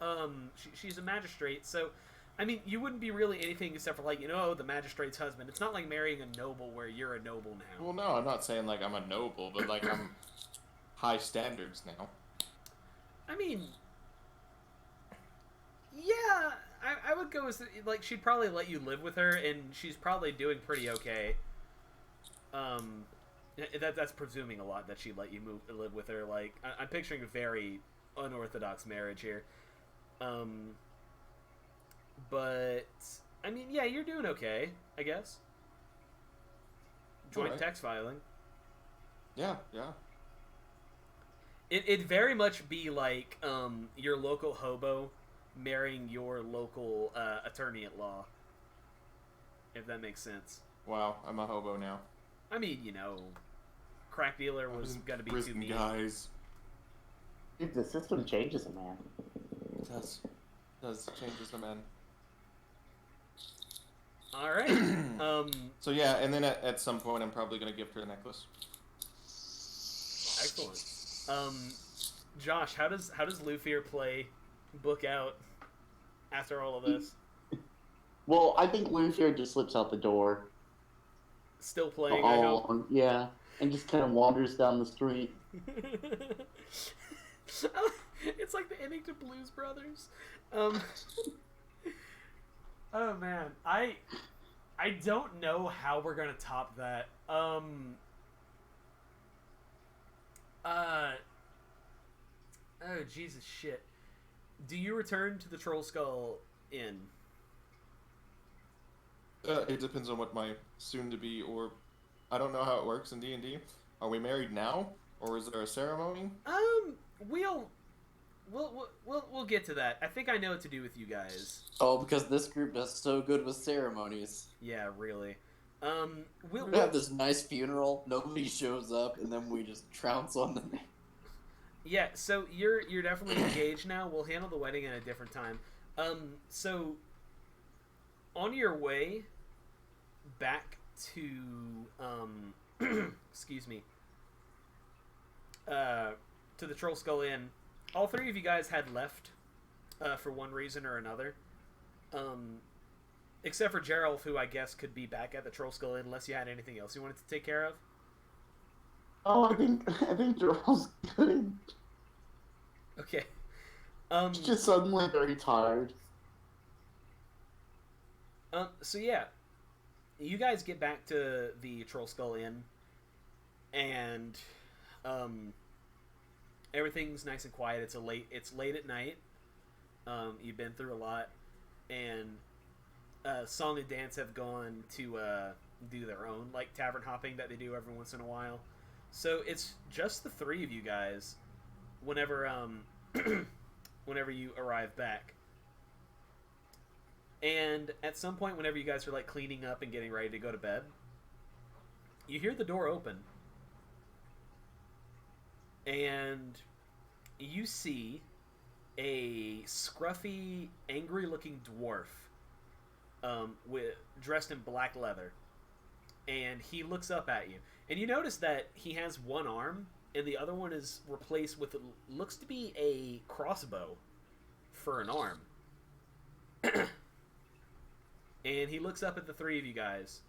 Speaker 1: She's a magistrate. So, I mean, you wouldn't be really anything except for like, the magistrate's husband. It's not like marrying a noble where you're a noble now.
Speaker 4: Well, no, I'm not saying like I'm a noble, but like I'm high standards now.
Speaker 1: I mean, yeah, I would go as like she'd probably let you live with her, and she's probably doing pretty okay. That's presuming a lot that she'd let you live with her. Like I'm picturing a very unorthodox marriage here. But I mean, yeah, you're doing okay, I guess. Joint tax filing.
Speaker 4: Yeah.
Speaker 1: It'd very much be like your local hobo marrying your local attorney at law. If that makes sense.
Speaker 4: Wow, I'm a hobo now.
Speaker 1: I mean, crack dealer was gonna be too mean.
Speaker 4: Guys.
Speaker 2: Dude, the system changes a man.
Speaker 4: It does changes a man.
Speaker 1: All right.
Speaker 4: So yeah, and then at some point I'm probably gonna gift her a necklace.
Speaker 1: Excellent. Josh, how does Luffy play book out after all of this?
Speaker 2: Well, I think Luffy just slips out the door.
Speaker 1: Still playing, I hope.
Speaker 2: alone, yeah, and just kind of wanders down the street.
Speaker 1: It's like the ending to Blues Brothers. Oh man, I don't know how we're gonna top that. Oh Jesus shit. Do you return to the Troll Skull Inn?
Speaker 4: It depends on what my soon-to-be, or I don't know how it works in D&D. Are we married now, or is there a ceremony?
Speaker 1: We'll get to that. I think I know what to do with you guys.
Speaker 3: Oh, because this group does so good with ceremonies.
Speaker 1: Yeah, really.
Speaker 3: We have this nice funeral, nobody shows up, and then we just trounce on them.
Speaker 1: Yeah, so you're definitely engaged now. We'll handle the wedding at a different time. So on your way back excuse me, to the Troll Skull Inn, all three of you guys had left for one reason or another. Except for Gerald, who I guess could be back at the Troll Skull Inn unless you had anything else you wanted to take care of.
Speaker 2: Oh, I think Joel's good.
Speaker 1: Okay.
Speaker 2: He's just suddenly very tired.
Speaker 1: So yeah, you guys get back to the Troll Skull Inn, and everything's nice and quiet. It's late at night. You've been through a lot, and Song and Dance have gone to do their own like tavern hopping that they do every once in a while. So it's just the three of you guys whenever whenever you arrive back. And at some point whenever you guys are like cleaning up and getting ready to go to bed, you hear the door open. And you see a scruffy, angry-looking dwarf dressed in black leather. And he looks up at you. And you notice that he has one arm, and the other one is replaced with what looks to be a crossbow for an arm. And he looks up at the three of you guys,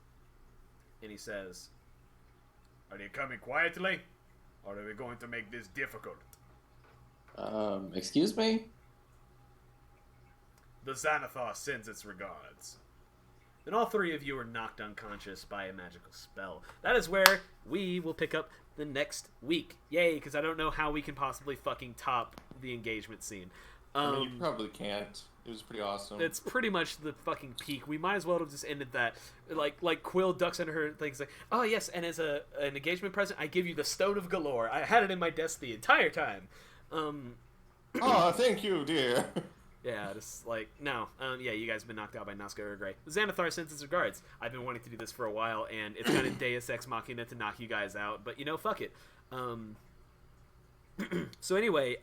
Speaker 1: and he says, "Are you coming quietly, or are we going to make this difficult?"
Speaker 3: Excuse me?
Speaker 1: "The Xanathar sends its regards." And all three of you are knocked unconscious by a magical spell. That is where we will pick up the next week. Yay, because I don't know how we can possibly fucking top the engagement scene.
Speaker 4: I mean, you probably can't. It was pretty awesome.
Speaker 1: It's pretty much the fucking peak. We might as well have just ended that. Like Quill ducks under her things like, "Oh yes, and as an engagement present, I give you the Stone of Galore. I had it in my desk the entire time."
Speaker 4: Oh, thank you, dear.
Speaker 1: Yeah, just like, no. Yeah, you guys have been knocked out by Nazca or Grey. Xanathar sends its regards. I've been wanting to do this for a while, and it's kind of Deus Ex Machina to knock you guys out, but, you know, fuck it. So anyway,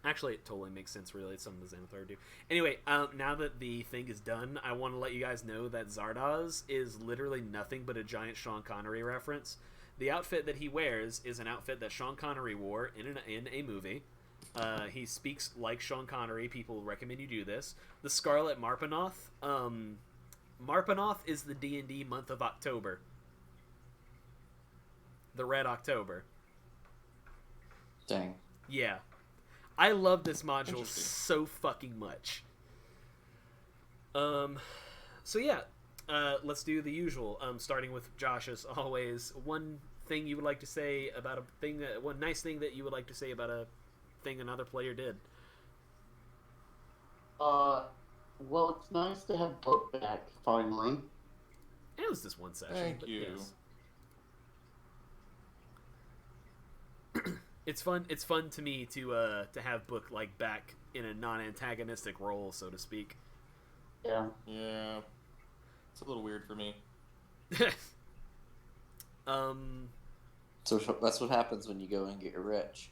Speaker 1: actually, it totally makes sense, really. It's something the Xanathar do. Anyway, now that the thing is done, I want to let you guys know that Zardoz is literally nothing but a giant Sean Connery reference. The outfit that he wears is an outfit that Sean Connery wore in a movie. He speaks like Sean Connery. People recommend you do this. The Scarlet Marpanoth. Marpanoth is the D&D month of October. The Red October.
Speaker 3: Dang.
Speaker 1: Yeah. I love this module so fucking much. So yeah. Let's do the usual. Starting with Josh as always. One thing you would like to say about one nice thing that you would like to say about a thing another player did.
Speaker 2: Well, it's nice to have Book back, finally.
Speaker 1: It was just one session.
Speaker 4: Thank you.
Speaker 1: Yes. It's fun to me to have Book like back in a non-antagonistic role, so to speak.
Speaker 2: Yeah.
Speaker 4: Yeah. It's a little weird for me.
Speaker 3: So that's what happens when you go and get rich.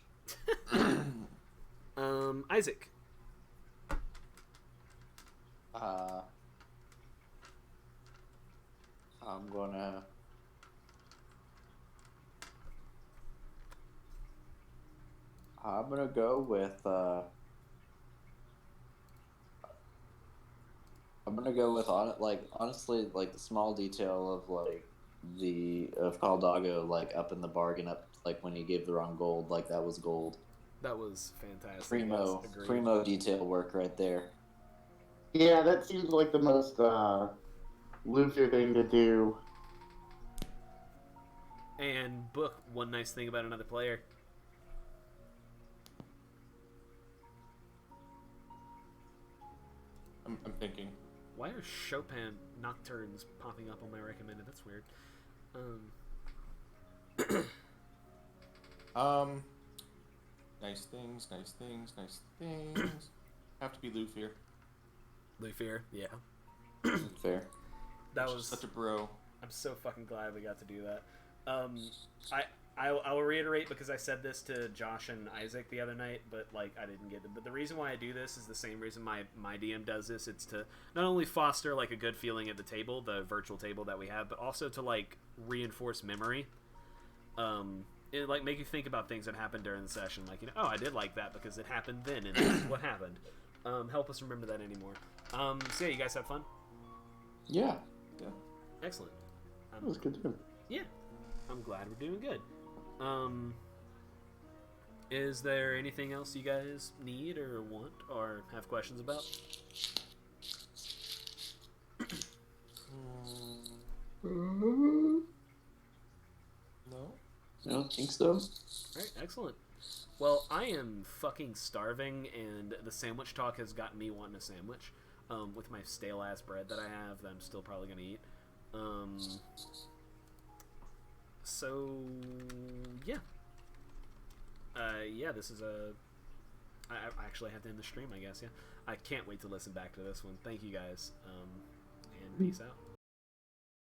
Speaker 1: Isaac.
Speaker 3: I'm gonna go with honestly like the small detail of like of Caldago like up in the bargain up like when he gave the wrong gold, like that was gold.
Speaker 1: That was fantastic.
Speaker 3: Primo detail work right there.
Speaker 2: Yeah, that seems like the most Luther thing to do.
Speaker 1: And Book, one nice thing about another player.
Speaker 4: I'm thinking.
Speaker 1: Why are Chopin nocturnes popping up on my recommended? That's weird.
Speaker 4: Nice things. Have to be Luthier.
Speaker 1: Luthier, yeah.
Speaker 3: Fair.
Speaker 1: That was
Speaker 4: such a bro.
Speaker 1: I'm so fucking glad we got to do that. I will reiterate because I said this to Josh and Isaac the other night, but like I didn't get it. But the reason why I do this is the same reason my DM does this. It's to not only foster like a good feeling at the table, the virtual table that we have, but also to like reinforce memory. It like make you think about things that happened during the session. Like, you know, oh, I did like that because it happened then, and this is what happened. Help us remember that anymore. So yeah, you guys have fun?
Speaker 3: Yeah.
Speaker 1: Excellent.
Speaker 2: That was good too.
Speaker 1: Yeah, I'm glad we're doing good. Is there anything else you guys need or want or have questions about?
Speaker 4: No.
Speaker 3: I don't think so.
Speaker 1: Alright, excellent. Well, I am fucking starving, and the sandwich talk has gotten me wanting a sandwich. With my stale ass bread that I have that I'm still probably gonna eat. So yeah. Yeah, this is I actually have to end the stream, I guess. Yeah, I can't wait to listen back to this one. Thank you guys, and peace out.